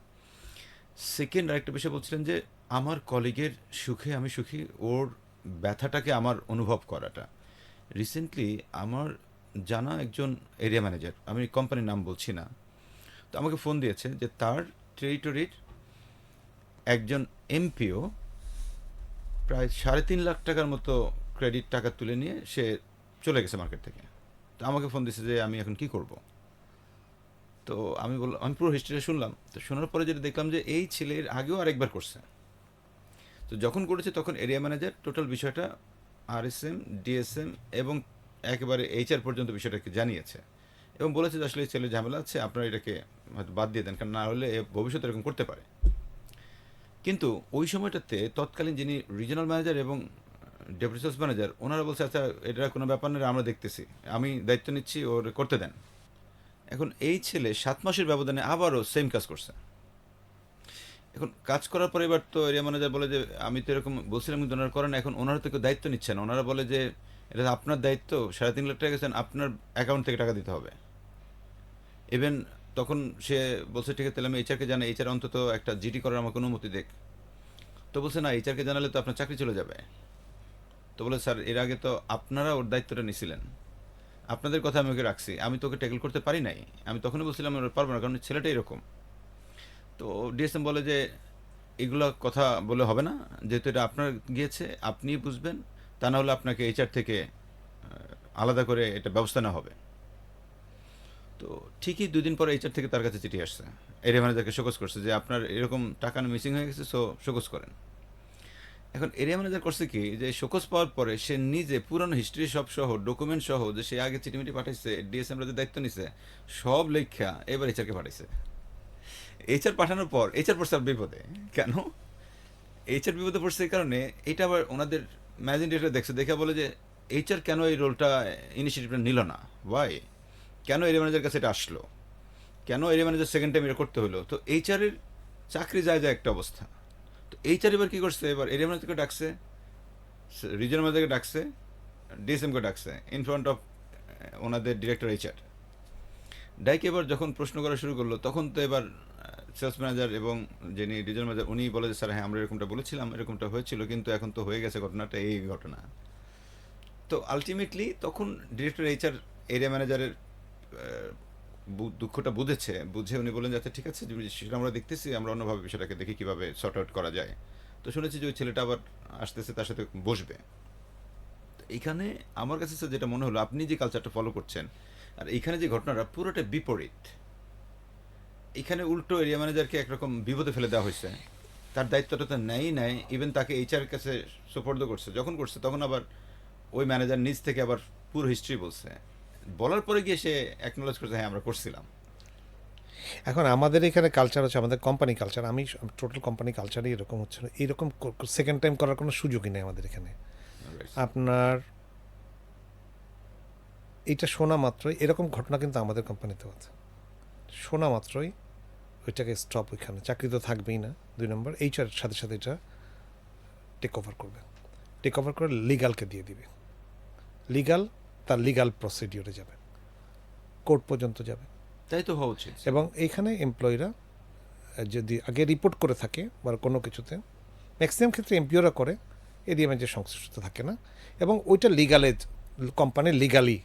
Second আরেকটা বিষয় বলছিলেন যে আমার কলিগের সুখে আমি সুখী, ওর ব্যথাটাকে আমার অনুভব করাটা। রিসেন্টলি আমার জানা একজন এরিয়া ম্যানেজার, আমি কোম্পানির নাম বলছি না, তো আমাকে ফোন দিয়েছে যে তার টেরিটরির একজন এমপিও প্রায় 3.5 লাখ টাকার মতো ক্রেডিট টাকা তুলে নিয়ে সে চলে গেছে মার্কেট থেকে। তো আমাকে ফোন দিয়েছে যে আমি এখন কি করব। তো আমি বললাম, আমি পুরো হিস্ট্রিটা শুনলাম। তো শোনার পরে যেটা দেখলাম যে এই ছেলের আগেও আরেকবার করছে। তো যখন করেছে তখন এরিয়া ম্যানেজার টোটাল বিষয়টা আরএসএম, ডিএসএম এবং একেবারে এইচআর পর্যন্ত বিষয়টাকে জানিয়েছে এবং বলেছে যে আসলে এই ছেলের ঝামেলা আছে, আপনারা এটাকে হয়তো বাদ দিয়ে দেন, কারণ না হলে এ ভবিষ্যতে এরকম করতে পারে। কিন্তু ওই সময়টাতে তৎকালীন যিনি রিজিনাল ম্যানেজার এবং ডেপুটি সেলস ম্যানেজার, ওনারা বলছে আচ্ছা এটা কোনো ব্যাপার না, আমরা দেখতেছি, আমি দায়িত্ব নিচ্ছি, ওর করতে দেন। এখন এই ছেলে 7 মাসের ব্যবধানে আবারও সেম কাজ করছে। এখন কাজ করার পরে এবার তো এরিয়া ম্যানেজার বলে যে আমি তো এরকম বলছিলাম কিন্তু ওনারা করেন, এখন ওনারা তো কেউ দায়িত্ব নিচ্ছে না, ওনারা বলে যে এটা আপনার দায়িত্ব, 3.5 লাখ টাকা গেছেন, আপনার অ্যাকাউন্ট থেকে টাকা দিতে হবে। ইভেন তখন সে বলছে ঠিক আছে তাহলে আমি এইচআরকে জানাই, এইচআর অন্তত একটা জিডি করার আমাকে অনুমতি দেখ। তো বলছে না, এইচআরকে জানালে তো আপনার চাকরি চলে যাবে। তো বলে স্যার এর আগে তো আপনারা ওর দায়িত্বটা নিছিলেন, আপনাদের কথা আমি ওকে রাখছি, আমি তো ওকে ট্যাকল করতে পারি নাই, আমি তখনই বলছিলাম আমি পারবো না কারণ ছেলেটা এরকম। তো ডিএসএম বলে যে এগুলো কথা বলে হবে না, যেহেতু এটা আপনার গিয়েছে আপনি বুঝবেন, তা না হলে আপনাকে এইচআর থেকে আলাদা করে এটা ব্যবস্থা নেওয়া হবে। তো ঠিকই 2 দিন পরে এইচআর থেকে তার কাছে চিঠি আসছে, এরিয়া ম্যানেজারকে শোকজ করছে যে আপনার এরকম টাকা মিসিং হয়ে গেছে, সো শোকজ করেন। এখন এরিয়া ম্যানেজার করছে কি যে শোকজ পাওয়ার পরে সে নিজে পুরানো হিস্ট্রি সব সহ ডকুমেন্ট সহ যে সে আগে চিঠিমিটি পাঠাইছে, ডিএসএম যে দায়িত্ব নিছে, সব লেখা এবার এইচআরকে পাঠাইছে। এইচআর পাঠানোর পর এইচআর পড়ছে আর বিপদে। কেন এইচআর বিপদে পড়ছে? এই কারণে এটা আবার ওনাদের ম্যানেজিং ডিরেক্টর দেখছে, দেখে বলে যে এইচআর কেন এই রোলটা ইনিশিয়েটিভটা নিল না, ওয়াই, কেন এরিয়া ম্যানেজার কাছে এটা আসলো, কেন এরিয়া ম্যানেজার সেকেন্ড টাইম এটা করতে হলো। তো এইচআরের চাকরি যায় যায় একটা অবস্থা। তো এইচআর এবার কী করছে, এবার এরিয়া ম্যানেজারকে ডাকছে, রিজনাল ম্যানেজারকে ডাকছে, ডিএসএমকে ডাকছে ইন ফ্রন্ট অফ ওনাদের ডিরেক্টর এইচআর। ডাইকে এবার যখন প্রশ্ন করা শুরু করলো তখন তো এবার সেলস ম্যানেজার এবং যিনি রিজনাল ম্যানেজার উনি বলে যে স্যার হ্যাঁ আমরা এরকমটা বলেছিলাম, এরকমটা হয়েছিল, কিন্তু এখন তো হয়ে গেছে ঘটনাটা, এই ঘটনা। তো আলটিমেটলি তখন ডিরেক্টর এইচআর এরিয়া ম্যানেজারের দুঃখটা বুঝেছে, বুঝে উনি বলেন যে আচ্ছা ঠিক আছে সেটা আমরা দেখতেছি, আমরা অন্যভাবে বিষয়টাকে দেখি কীভাবে সর্ট আউট করা যায়। তো শুনেছি যে ওই ছেলেটা আবার আসতেছে, তার সাথে বসবে। তো এইখানে আমার কাছে স্যার যেটা মনে হলো, আপনি যে কালচারটা ফলো করছেন আর এইখানে যে ঘটনাটা পুরোটা বিপরীত। এখানে উল্টো এরিয়া ম্যানেজারকে একরকম বিপদে ফেলে দেওয়া হয়েছে, তার দায়িত্বটা তো নেয়ই নেয়, ইভেন তাকে এইচআর কাছে সুপর্দ করছে, যখন করছে তখন আবার ওই ম্যানেজার নিজ থেকে আবার পুরো হিস্ট্রি বলছে, বলার পরে গিয়ে সে অ্যাকনোলেজ করছে হ্যাঁ আমরা করছিলাম। এখন আমাদের এখানে কালচার হচ্ছে, আমাদের কোম্পানি কালচার, আমি টোটাল কোম্পানি কালচারই এরকম হচ্ছে, এইরকম সেকেন্ড টাইম করার কোনো সুযোগই নেই আমাদের এখানে। আপনার এটা শোনা মাত্রই, এরকম ঘটনা কিন্তু আমাদের কোম্পানিতেও আছে, শোনা মাত্রই ওইটাকে স্টপ, ওইখানে চাকরি তো থাকবেই না। 2 নম্বর এইচআর সাথে সাথে এটা টেক ওভার করবে, টেক ওভার করে লিগালকে দিয়ে দিবে, লিগাল তার লিগাল প্রসিডিওরে যাবে, কোর্ট পর্যন্ত যাবে। তাই তো হওয়া উচিত। এবং এইখানে এমপ্লয়িরা যদি আগে রিপোর্ট করে থাকে বা কোনো কিছুতে, ম্যাক্সিমাম ক্ষেত্রে এমপিওরা করে, এরিয়া ম্যানেজার সংশ্লিষ্ট থাকে না, এবং ওইটা লিগালে কোম্পানি লিগালি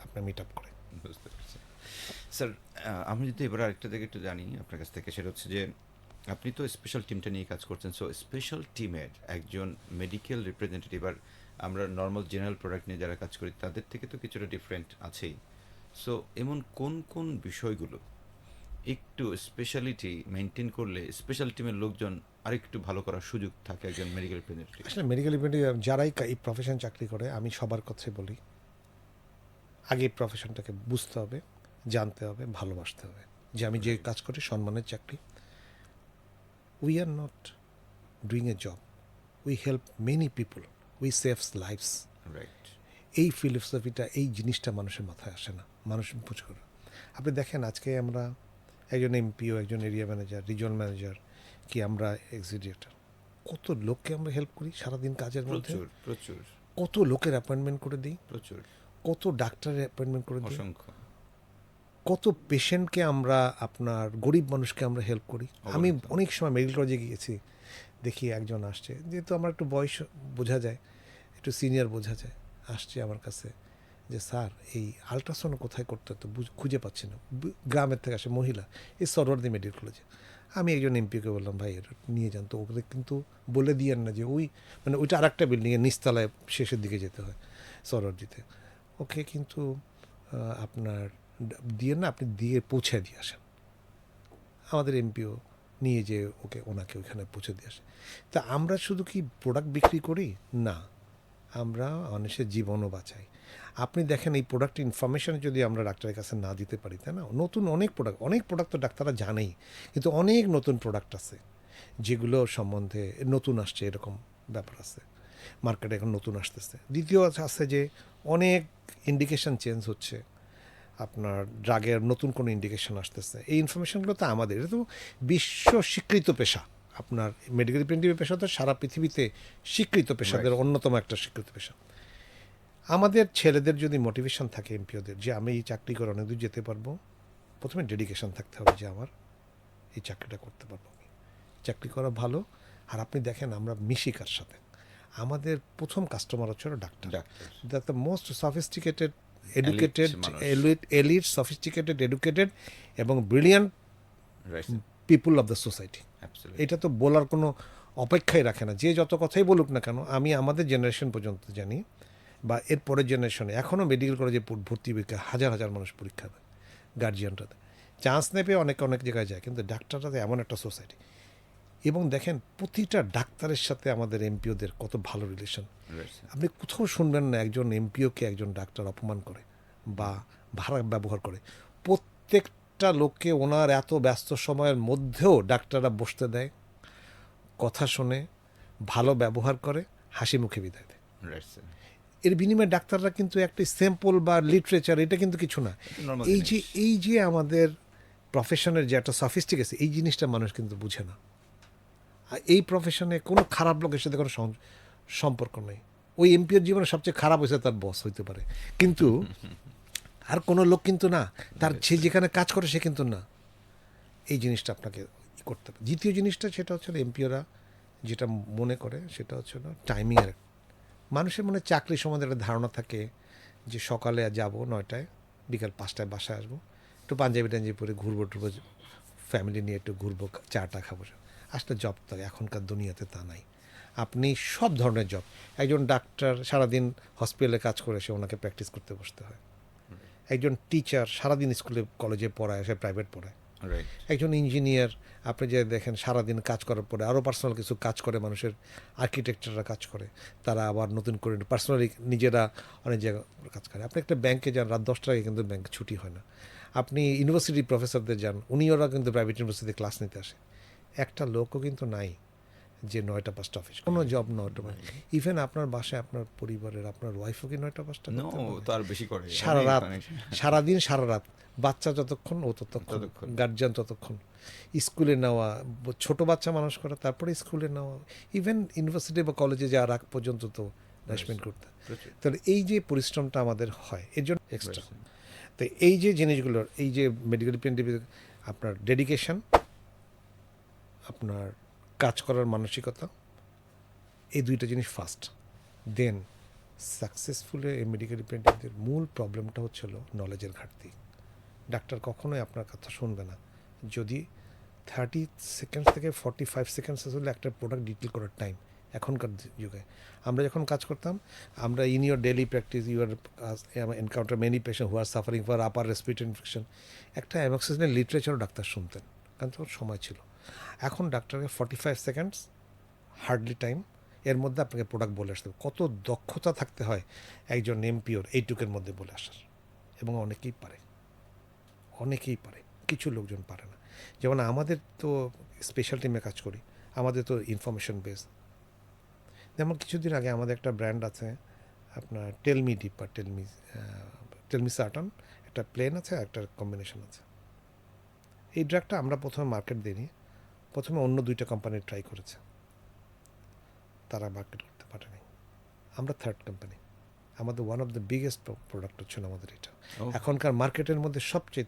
আপনার মিট আপ করে। বুঝতে পারছি স্যার। আমি যদি এবার আরেকটা থেকে একটু জানি আপনার কাছ থেকে, সেটা হচ্ছে যে আপনি তো স্পেশাল টিমটা নিয়ে কাজ করছেন, সো স্পেশাল টিমের একজন মেডিকেল রিপ্রেজেন্টেটিভ আর আমরা নর্মাল জেনারেল প্রোডাক্ট নিয়ে যারা কাজ করি তাদের থেকে তো কিছুটা ডিফারেন্ট আছেই। সো এমন কোন কোন বিষয়গুলো একটু স্পেশালিটি মেনটেন করলে স্পেশাল টিমের লোকজন আরেকটু ভালো করার সুযোগ থাকে একজন মেডিকেল রিপ্রেজেন্টেটিভ? আসলে মেডিকেল রিপ্রেজেন্টেটিভ যারাই এই প্রফেশন চাকরি করে, আমি সবার কথাই বলি, আগে এই প্রফেশনটাকে বুঝতে হবে, জানতে হবে, ভালোবাসতে হবে। যে আমি যে কাজ করি সম্মানের চাকরি, we are not doing a job, we help many people, we saves lives. Right. এই ফিলোসফিটা, এই জিনিসটা মানুষের মাথায় আসে না, মানুষ বুঝ করে। আপনি দেখেন আজকে আমরা একজন এমপিও, একজন এরিয়া ম্যানেজার, রিজিওনাল ম্যানেজার, কি আমরা এক্সিকিউটিভ, কত লোককে আমরা হেল্প করি সারাদিন কাজের মধ্যে, প্রচুর প্রচুর কত লোকের অ্যাপয়েন্টমেন্ট করে দিই, প্রচুর, কত ডাক্তারের অ্যাপয়েন্টমেন্ট করে দিই, অসংখ্য। কত পেশেন্টকে আমরা, আপনার গরিব মানুষকে আমরা হেল্প করি। আমি অবশ্যই। অনেক সময় মেডিকেল কলেজে গিয়েছি, দেখি একজন আসছে, যেহেতু আমার একটু বয়স বোঝা যায়, একটু সিনিয়র বোঝা যায়, আসছে আমার কাছে যে স্যার এই আলট্রাসাউন্ড কোথায় করতে হতো খুঁজে পাচ্ছি না, গ্রামের থেকে আসে মহিলা, এই সরওয়ার্দী মেডিকেল কলেজে। আমি একজন এমপিকে বললাম ভাই এটা নিয়ে যান তো, ওকে কিন্তু বলে দিয়েন না যে ওই, মানে ওইটা আর একটা বিল্ডিংয়ের নিচতলায় শেষের দিকে যেতে হয় সরওয়ার্দীতে। ওকে কিন্তু আপনার দিয়ে না, আপনি দিয়ে পৌঁছে দিয়ে আসেন। আমাদের এমপিও নিয়ে যে ওনাকে ওইখানে পৌঁছে দিয়ে আসে। তা আমরা শুধু কি প্রোডাক্ট বিক্রি করি? না, আমরা মানুষের জীবনও বাঁচাই। আপনি দেখেন এই প্রোডাক্ট ইনফরমেশন যদি আমরা ডাক্তারের কাছে না দিতে পারি, তাই না, নতুন অনেক প্রোডাক্ট তো ডাক্তাররা জানেই, কিন্তু অনেক নতুন প্রোডাক্ট আছে যেগুলো সম্বন্ধে নতুন আসছে, এরকম ব্যাপার আছে, মার্কেটে এখন নতুন আসতেছে। দ্বিতীয় আছে যে অনেক ইন্ডিকেশন চেঞ্জ হচ্ছে, আপনার ড্রাগের নতুন কোনো ইন্ডিকেশন আসতেছে। এই ইনফরমেশনগুলো তো আমাদের, এটা তো বিশ্ব স্বীকৃত পেশা। আপনার মেডিকেল রিপ্রেজেন্টেটিভ পেশা তো সারা পৃথিবীতে স্বীকৃত পেশাদের অন্যতম একটা স্বীকৃত পেশা। আমাদের ছেলেদের যদি মোটিভেশন থাকে, এমপিওদের, যে আমি এই চাকরি করে অনেক দূর যেতে পারবো, প্রথমে ডেডিকেশন থাকতে হবে যে আমার এই চাকরিটা করতে পারবো আমি, চাকরি করা ভালো। আর আপনি দেখেন আমরা মিশি কার সাথে, আমাদের প্রথম কাস্টমার হচ্ছে doctor. Doctor. That the most sophisticated, educated, মানুষ। এলিট সফিস্টিকেটেড, এডুকেটেড এবং brilliant right. People of the society. Absolutely. এটা তো বলার কোনো অপেক্ষাই রাখে না, যে যত কথাই বলুক না কেন। আমি আমাদের জেনারেশন পর্যন্ত জানি, বা এর পরের জেনারেশনে এখনও মেডিকেল কলেজে ভর্তি পরীক্ষা হাজার হাজার মানুষ পরীক্ষা দেয়, গার্জিয়ানরা দেয়, চান্স নেবে অনেক জায়গায় যায়, কিন্তু ডাক্তাররা তো এমন একটা সোসাইটি। এবং দেখেন প্রতিটা ডাক্তারের সাথে আমাদের এমপিওদের কত ভালো রিলেশন। আপনি কোথাও শুনবেন না একজন এমপিওকে একজন ডাক্তার অপমান করে বা ভাড়া ব্যবহার করে। প্রত্যেকটা লোককে ওনার এত ব্যস্ত সময়ের মধ্যেও ডাক্তাররা বসতে দেয়, কথা শোনে, ভালো ব্যবহার করে, হাসি মুখে বিদায় দেয়। Right sir. এর বিনিময়ে ডাক্তাররা কিন্তু একটি স্যাম্পল বা লিটারেচার, এটা কিন্তু কিছু না। নরমাল এই যে আমাদের প্রফেশনের যে একটা সফিস্টিকেশন, এই জিনিসটা মানুষ কিন্তু বুঝে না। আর এই প্রফেশনে কোনো খারাপ লোকের সাথে কোনো সম্পর্ক নেই। ওই এমপিওর জীবনে সবচেয়ে খারাপ হয়েছে তার বস হইতে পারে, কিন্তু আর কোনো লোক কিন্তু না, তার সে যেখানে কাজ করে সে কিন্তু না। এই জিনিসটা আপনাকে করতে হবে। দ্বিতীয় জিনিসটা সেটা হচ্ছে এমপিওরা যেটা মনে করে সেটা হচ্ছে না টাইমিংয়ের। মানুষের মনে চাকরি সম্বন্ধে একটা ধারণা থাকে যে সকালে যাব 9টায়, বিকাল 5টায় বাসায় আসবো, একটু পাঞ্জাবি টাঞ্জাবি পরে ঘুরবো টুরবো, ফ্যামিলি নিয়ে একটু ঘুরবো, চাটা খাবো। আসলে জব তো এখনকার দুনিয়াতে তা নাই। আপনি সব ধরনের জব, একজন ডাক্তার সারাদিন হসপিটালে কাজ করে এসে ওনাকে প্র্যাকটিস করতে বসতে হয়। একজন টিচার সারাদিন স্কুলে কলেজে পড়ায়, সে প্রাইভেট পড়ায়। রাইট। একজন ইঞ্জিনিয়ার আপনি যে দেখেন সারাদিন কাজ করার পরে আরও পার্সোনাল কিছু কাজ করে, মানুষের আর্কিটেকচাররা কাজ করে, তারা আবার নতুন করে পার্সোনালি নিজেরা অনেক জায়গায় কাজ করে। আপনি একটা ব্যাংকে যান, রাত 10টায় কিন্তু ব্যাংক ছুটি হয় না। আপনি ইউনিভার্সিটি প্রফেসরদের যান, ওরা কিন্তু প্রাইভেট ইউনিভার্সিটিতে ক্লাস নিতে আসে। একটা লোকও কিন্তু নাই যে 9টা 5টা অফিস, কোনো জব 9টা 5। ইভেন আপনার বাসায় আপনার পরিবারের আপনার ওয়াইফও কি 9টা 5টা নো, তো আর বেশি করে। সারা রাত, অনেক। সারাদিন সারা রাত, বাচ্চা যতক্ষণ ও ততক্ষণ, গার্জিয়ান ততক্ষণ, স্কুলে নেওয়া, ছোট বাচ্চা মানুষ করা, তারপরে স্কুলে নেওয়া, ইভেন ইউনিভার্সিটি বা কলেজে যাওয়ার আগ পর্যন্ত তো ম্যানেজমেন্ট করতে। তাহলে এই যে পরিশ্রমটা আমাদের হয় এর জন্য এক্সট্রা। তো এই যে জিনিসগুলোর, এই যে মেডিকেল রিপ্রেজেন্টেটিভ, আপনার ডেডিকেশন, আপনার কাজ করার মানসিকতা, এই দুইটা জিনিস ফার্স্ট। দেন সাকসেসফুল এই মেডিকেল রিপ্রেজেন্টেটিভদের মূল প্রবলেমটা হচ্ছিল নলেজের ঘাটতি। ডাক্তার কখনোই আপনার কথা শুনবে না যদি 30 সেকেন্ডস থেকে 45 সেকেন্ডস আসলে একটা প্রোডাক্ট ডিটেল করার টাইম, এখনকার যুগে আমরা যখন কাজ করতাম, আমরা in your daily practice your encounter many patient who are suffering for upper respiratory infection, একটা অ্যামক্সিসিলিনের লিটারেচারও ডাক্তার শুনতেন, কারণ তখন সময় ছিল। এখন ডাক্তারকে 45 সেকেন্ডস হার্ডলি টাইম, এর মধ্যে আপনাকে প্রোডাক্ট বলে আসতে হবে। কত দক্ষতা থাকতে হয় একজন এমপিওর এইটুকের মধ্যে বলে আসার, এবং অনেকেই পারে, অনেকেই পারে, কিছু লোকজন পারে না। যেমন আমাদের তো স্পেশাল টিমে কাজ করি, আমাদের তো ইনফরমেশন বেস। যেমন কিছুদিন আগে আমাদের একটা ব্র্যান্ড আছে আপনার টেলমি ডিপ বা টেলমি সার্টন, একটা প্লেন আছে আর একটা কম্বিনেশন আছে। এই ড্রাগটা আমরা প্রথমে মার্কেট দিইনি, প্রথমে অন্য 2টা কোম্পানি ট্রাই করেছে, তারা মার্কেট করতে পারেনি। আমরা থার্ড কোম্পানি, আমাদের one of the biggest product হচ্ছিল আমাদের এটা। ও, এখনকার মার্কেটের মধ্যে সবচেয়ে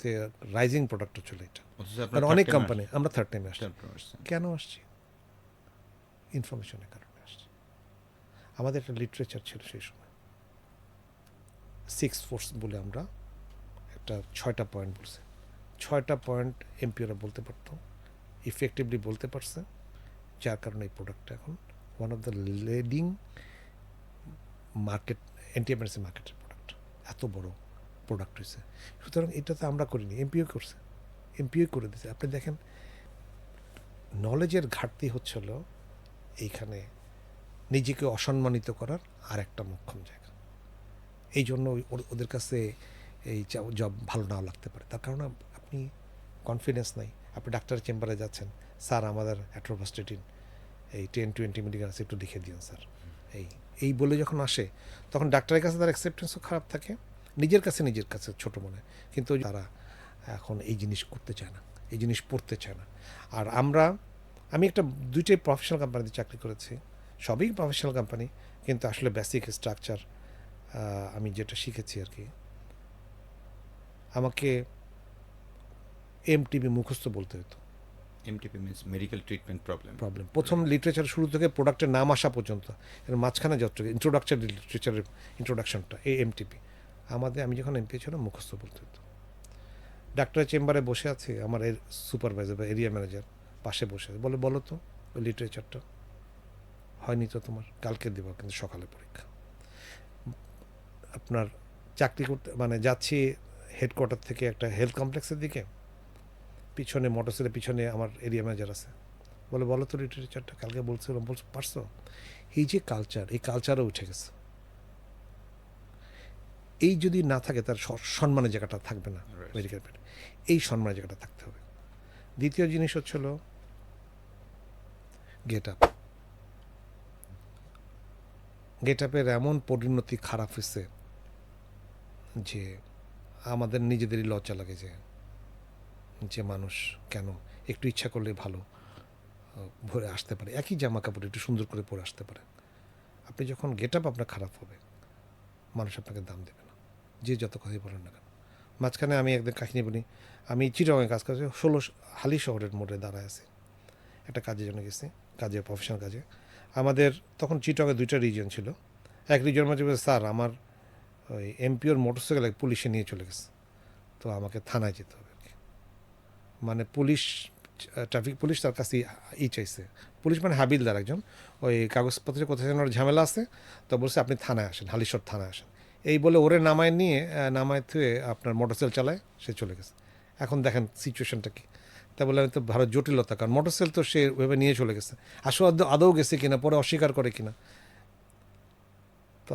রাইজিং প্রোডাক্ট হচ্ছিল এটা। অথচ আপনারা কারণ third অনেক time কোম্পানি, আমরা থার্ড টাইমে আসছি। আসছেন। কেন আসছি? ইনফরমেশনের কারণে আসছি। আমাদের একটা লিটারেচার ছিল সেই সময়, 6 ফোর্স বলে আমরা একটা 6টা পয়েন্ট বলছে, 6টা পয়েন্ট এমপিওরা বলতে পারতো, ইফেক্টিভলি বলতে পারছে, যার কারণে এই প্রোডাক্টটা এখন one of the leading market, anti মার্কেটের প্রোডাক্ট, এত বড় প্রোডাক্ট হয়েছে। সুতরাং এটা তো আমরা করিনি, এমপিও করছে, এমপিও করে দিয়েছে। আপনি দেখেন নলেজের ঘাটতি হচ্ছিল এইখানে, নিজেকে অসম্মানিত করার আর একটা মোক্ষম জায়গা। এই জন্য ওদের কাছে এই জব ভালো নাও লাগতে পারে, তার কারণ আপনি কনফিডেন্স নাই। আপনি ডাক্তারের চেম্বারে যাচ্ছেন, স্যার আমাদের অ্যাট্রোভাস্টেটিন এই 10-20 মিলিগ্রাম আছে, একটু লিখে দিন স্যার, এই এই বলে যখন আসে, তখন ডাক্তারের কাছে তার অ্যাকসেপ্টেন্সও খারাপ থাকে, নিজের কাছে ছোট মনে হয়। কিন্তু তারা এখন এই জিনিস করতে চায় না, এই জিনিস পড়তে চায় না। আর আমি একটা 2টাই প্রফেশনাল কোম্পানিতে চাকরি করেছি, সবই প্রফেশনাল কোম্পানি, কিন্তু আসলে বেসিক স্ট্রাকচার আমি যেটা শিখেছি আর কি, আমাকে এমটিবি মুখস্থ বলতে হতো। MTP means medical treatment problem. প্রথম লিটারেচার শুরু থেকে প্রোডাক্টের নাম আসা পর্যন্ত, এর মাঝখানে যত ইন্ট্রোডাকশন, লিটারেচারের ইন্ট্রোডাকশনটা এই এমটিপি আমি যখন এমপি ছিলাম মুখস্থ বলতে হতো। ডাক্তারের চেম্বারে বসে আছে, আমার সুপারভাইজার বা এরিয়া ম্যানেজার পাশে বসে আছে, বলো তো ওই লিটারেচারটা হয়নি তো তোমার, কালকে দেবো কিন্তু সকালে পরীক্ষা। আপনার চাকরি করতে মানে যাচ্ছি হেডকোয়ার্টার থেকে একটা হেলথ কমপ্লেক্সের দিকে, পিছনে মোটরসাইকেলের পিছনে আমার এরিয়া ম্যানেজার আছে, বলো তো লিটারেচারটা কালকে বলছিলাম, পারছো? এই যে কালচার, এই কালচারও উঠে গেছে। এই যদি না থাকে তার সম্মানের জায়গাটা থাকবে না মেডিকেল, এই সম্মানের জায়গাটা থাকতে হবে। দ্বিতীয় জিনিস হচ্ছিল গেট আপের এমন পরিণতি খারাপ হয়েছে যে আমাদের নিজেদেরই লজ্জা লাগে যে মানুষ কেন একটু ইচ্ছা করলে ভালো ভরে আসতে পারে, একই জামা কাপড় একটু সুন্দর করে পরে আসতে পারে। আপনি যখন গেট আপ আপনার খারাপ হবে, মানুষ আপনাকে দাম দেবে না, যে যত কথাই বলেন না কেন। মাঝখানে আমি একদিন কাহিনী বলি, আমি চিটাগাংয়ে কাজ করছি, হালি শহরের মোড়ে দাঁড়ায় আছি, একটা কাজের জন্য গেছি, প্রফেশনাল কাজে। আমাদের তখন চিটাগাংয়ে 2টা রিজন ছিল। এক রিজনের মধ্যে বলছে, স্যার আমার ওই এমপিওর মোটরসাইকেল পুলিশে নিয়ে চলে গেছে, তো আমাকে থানায় যেতে হবে আর কি। মানে পুলিশ, ট্রাফিক পুলিশ তার কাছে চাইছে, পুলিশ মানে হাবিলদার একজন, ওই কাগজপত্রে কোথায় যেন ঝামেলা আছে, তো বলছে আপনি থানায় আসেন, হালিশহর থানায় আসেন। এই বলে ওরে নামায় থুয়ে আপনার মোটরসাইকেল চালায়, সে চলে গেছে। এখন দেখেন সিচুয়েশনটা কি। তা বলে আমি তো ভালো জটিলতা, কারণ মোটরসাইকেল তো সে ওইভাবে নিয়ে চলে গেছে, আসলে আদৌ গেছে কিনা, পরে অস্বীকার করে কিনা। তো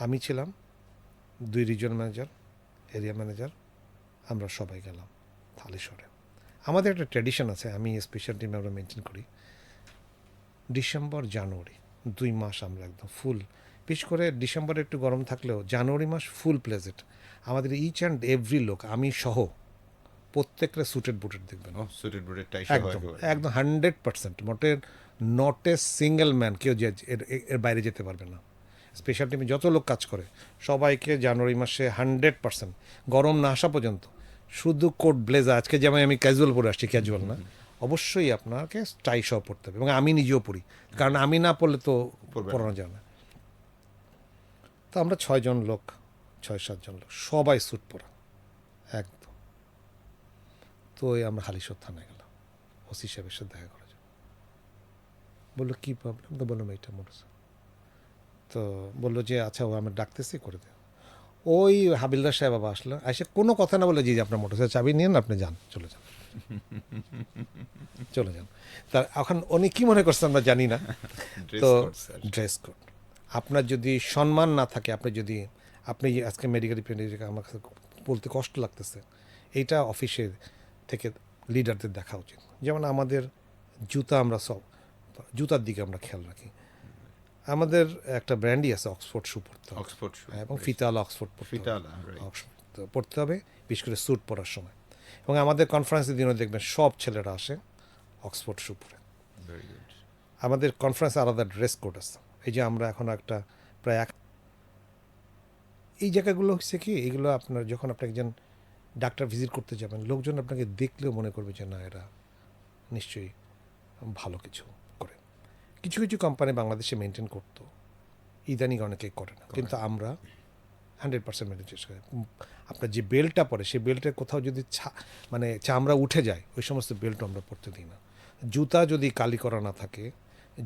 আমি ছিলাম, 2 রিজন ম্যানেজার, এরিয়া ম্যানেজার, আমরা সবাই গেলাম হালিশহরে। আমাদের একটা ট্র্যাডিশন আছে, আমি স্পেশাল টিমে আমরা মেনটেন করি, ডিসেম্বর জানুয়ারি 2 মাস আমরা একদম ফুল, বিশেষ করে ডিসেম্বরে একটু গরম থাকলেও জানুয়ারি মাস ফুল প্লেজেন্ট। আমাদের ইচ অ্যান্ড এভরি লোক, আমি সহ প্রত্যেকটা সুটেড বুটেড দেখবেন, ও, সুটেড বুটেড টাই একদম একদম 100%, নট এ সিঙ্গেল ম্যান কেউ যে এর বাইরে যেতে পারবে না। স্পেশাল টিমে যত লোক কাজ করে সবাইকে জানুয়ারি মাসে 100% গরম না আসা পর্যন্ত শুধু কোট ব্লেজার, আজকে যেমন আমি ক্যাজুয়াল পরে আসছি, ক্যাজুয়াল না, অবশ্যই আপনাকে টাই সহ পড়তে হবে, এবং আমি নিজেও পড়ি, কারণ আমি না পড়লে তো পড়ানো যায় না। তো আমরা 6 জন লোক, 6-7 জন লোক, সবাই স্যুট পরা একদম। তো আমরা হালিশহর থানায় গেলাম, ওসি সাহেবের সাথে দেখা করা যায়। বললো কী প্রবলেম, তো বললাম এইটা মোটরসাইকেল। তো বললো যে আচ্ছা ও আমি ডাকতেছি করে দেয়। ওই হাবিলদার সাহেব বাবা আসলো, এসে কোনো কথা না বলে, জি আপনার মোটরসাইকেল চাবি নিন, আপনি যান, চলে যান, চলে যান। তার এখন উনি কী মনে করছেন আমরা জানি না। ড্রেস তো কোড স্যার। ড্রেস কোড, আপনার যদি সম্মান না থাকে, আপনি আজকে মেডিকেল রিপ্রেজেন্টেটিভ আমার কাছে বলতে কষ্ট লাগতেছে, এইটা অফিসের থেকে লিডারদের দেখা উচিত। যেমন আমাদের জুতা, আমরা সব জুতার দিকে আমরা খেয়াল রাখি। আমাদের একটা ব্র্যান্ডই আছে, অক্সফোর্ড শু পরতে হবে, অক্সফোর্ড শু, এবং ফিতাওয়ালা অক্সফোর্ড পরতে হবে, ফিতালা, রাইট। অক্সফোর্ড পরতে হবে, বিশেষ করে স্যুট পরার সময়। এবং আমাদের কনফারেন্সের দিনও দেখবেন সব ছেলেরা আসে অক্সফোর্ড শু পরে। Very good. আমাদের কনফারেন্সে আলাদা ড্রেস কোড আছে। এই যে আমরা এখন একটা প্রায় এই জায়গাগুলো হচ্ছে কি, এগুলো আপনার যখন আপনি একজন ডাক্তার ভিজিট করতে যাবেন, লোকজন আপনাকে দেখলেও মনে করবে যে না, এরা নিশ্চয়ই ভালো কিছু করে। কিছু কিছু কোম্পানি বাংলাদেশে মেনটেন করতো, ইদানিং অনেকেই করে না, কিন্তু আমরা 100% মেনটেন চেষ্টা করি। আপনার যে বেল্টটা পরে, সেই বেল্টের কোথাও যদি মানে চামড়া উঠে যায়, ওই সমস্ত বেল্টও আমরা পরতে দিই না। জুতা যদি কালি করা না থাকে,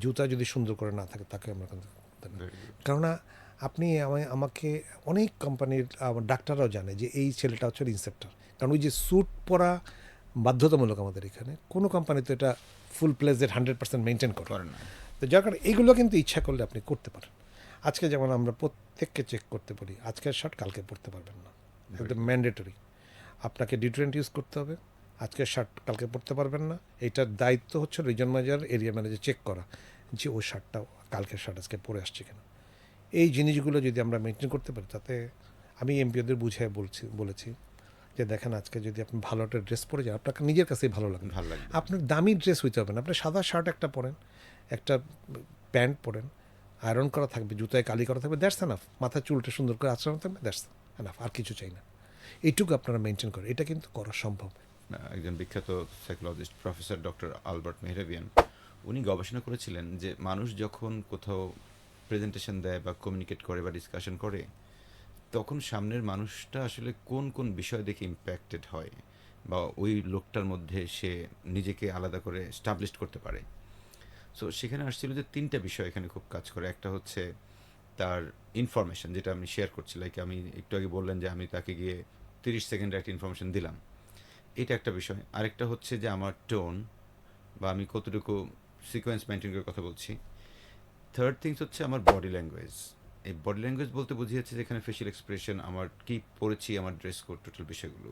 জুতা যদি সুন্দর করে না থাকে, তাকে আমরা কিন্তু করতে না। Very good. কেননা আপনি আমাকে অনেক কোম্পানির ডাক্তাররাও জানে যে এই ছেলেটা হচ্ছে ইনসেপ্টার, কারণ ওই যে স্যুট পরা বাধ্যতামূলক আমাদের এখানে, কোনো কোম্পানি তো এটা ফুল প্লেজের 100% মেনটেন করে। করেন না। তো যার কারণে এইগুলো কিন্তু ইচ্ছা করলে আপনি করতে পারেন। আজকে যেমন আমরা প্রত্যেককে চেক করতে পারি, আজকের শার্ট কালকে পরতে পারবেন না, একদম ম্যান্ডেটরি। আপনাকে ডিটারেন্ট ইউজ করতে হবে, আজকের শার্ট কালকে পরতে পারবেন না। এটার দায়িত্ব হচ্ছে region manager, area manager check করা যে ওই শার্টটা কালকের শার্ট আজকে পরে আসছে কিনা। এই জিনিসগুলো যদি আমরা মেনটেন করতে পারি, তাতে আমি এমপিওদের বুঝিয়ে বলেছি যে দেখেন, আজকে যদি আপনি ভালো একটা ড্রেস পরে যান, আপনাকে নিজের কাছেই ভালো লাগবে। ভালো লাগবে। আপনার দামি ড্রেস হইতে হবে না, আপনি সাদা শার্ট একটা পরেন, একটা প্যান্ট পরেন, আয়রন করা থাকবে, জুতায় কালি করা থাকবে, দ্যাটস এনাফ। মাথার চুলটা সুন্দর করে আচরণ থাকবে, দ্যাটস এনাফ, আর কিছু চাই না। এইটুকু আপনারা মেনটেন করেন, এটা কিন্তু করা সম্ভব। একজন বিখ্যাত psychologist professor doctor Albert Mehrabian, উনি গবেষণা করেছিলেন যে মানুষ যখন কোথাও প্রেজেন্টেশন দেয় বা কমিউনিকেট করে বা ডিসকাশন করে, তখন সামনের মানুষটা আসলে কোন কোন বিষয় দেখে ইম্প্যাক্টেড হয় বা ওই লোকটার মধ্যে সে নিজেকে আলাদা করে স্টাবলিশ করতে পারে। সো সেখানে আসছিল যে 3টা বিষয় এখানে খুব কাজ করে। একটা হচ্ছে তার ইনফরমেশন, যেটা আমি শেয়ার করছি, লাইক আমি একটু আগে বললেন যে আমি তাকে গিয়ে 30 সেকেন্ডের একটা ইনফরমেশন দিলাম, এটা একটা বিষয়। আরেকটা হচ্ছে যে আমার টোন বা আমি কতটুকু সিকোয়েন্স মেনটেন করে কথা বলছি। থার্ড থিংস হচ্ছে আমার বডি ল্যাঙ্গুয়েজ। এই বডি ল্যাঙ্গুয়েজ বলতে বুঝিয়েছে যে এখানে ফেশিয়াল এক্সপ্রেশন, আমার কী পরেছি, আমার ড্রেস কোড, টোটাল বিষয়গুলো।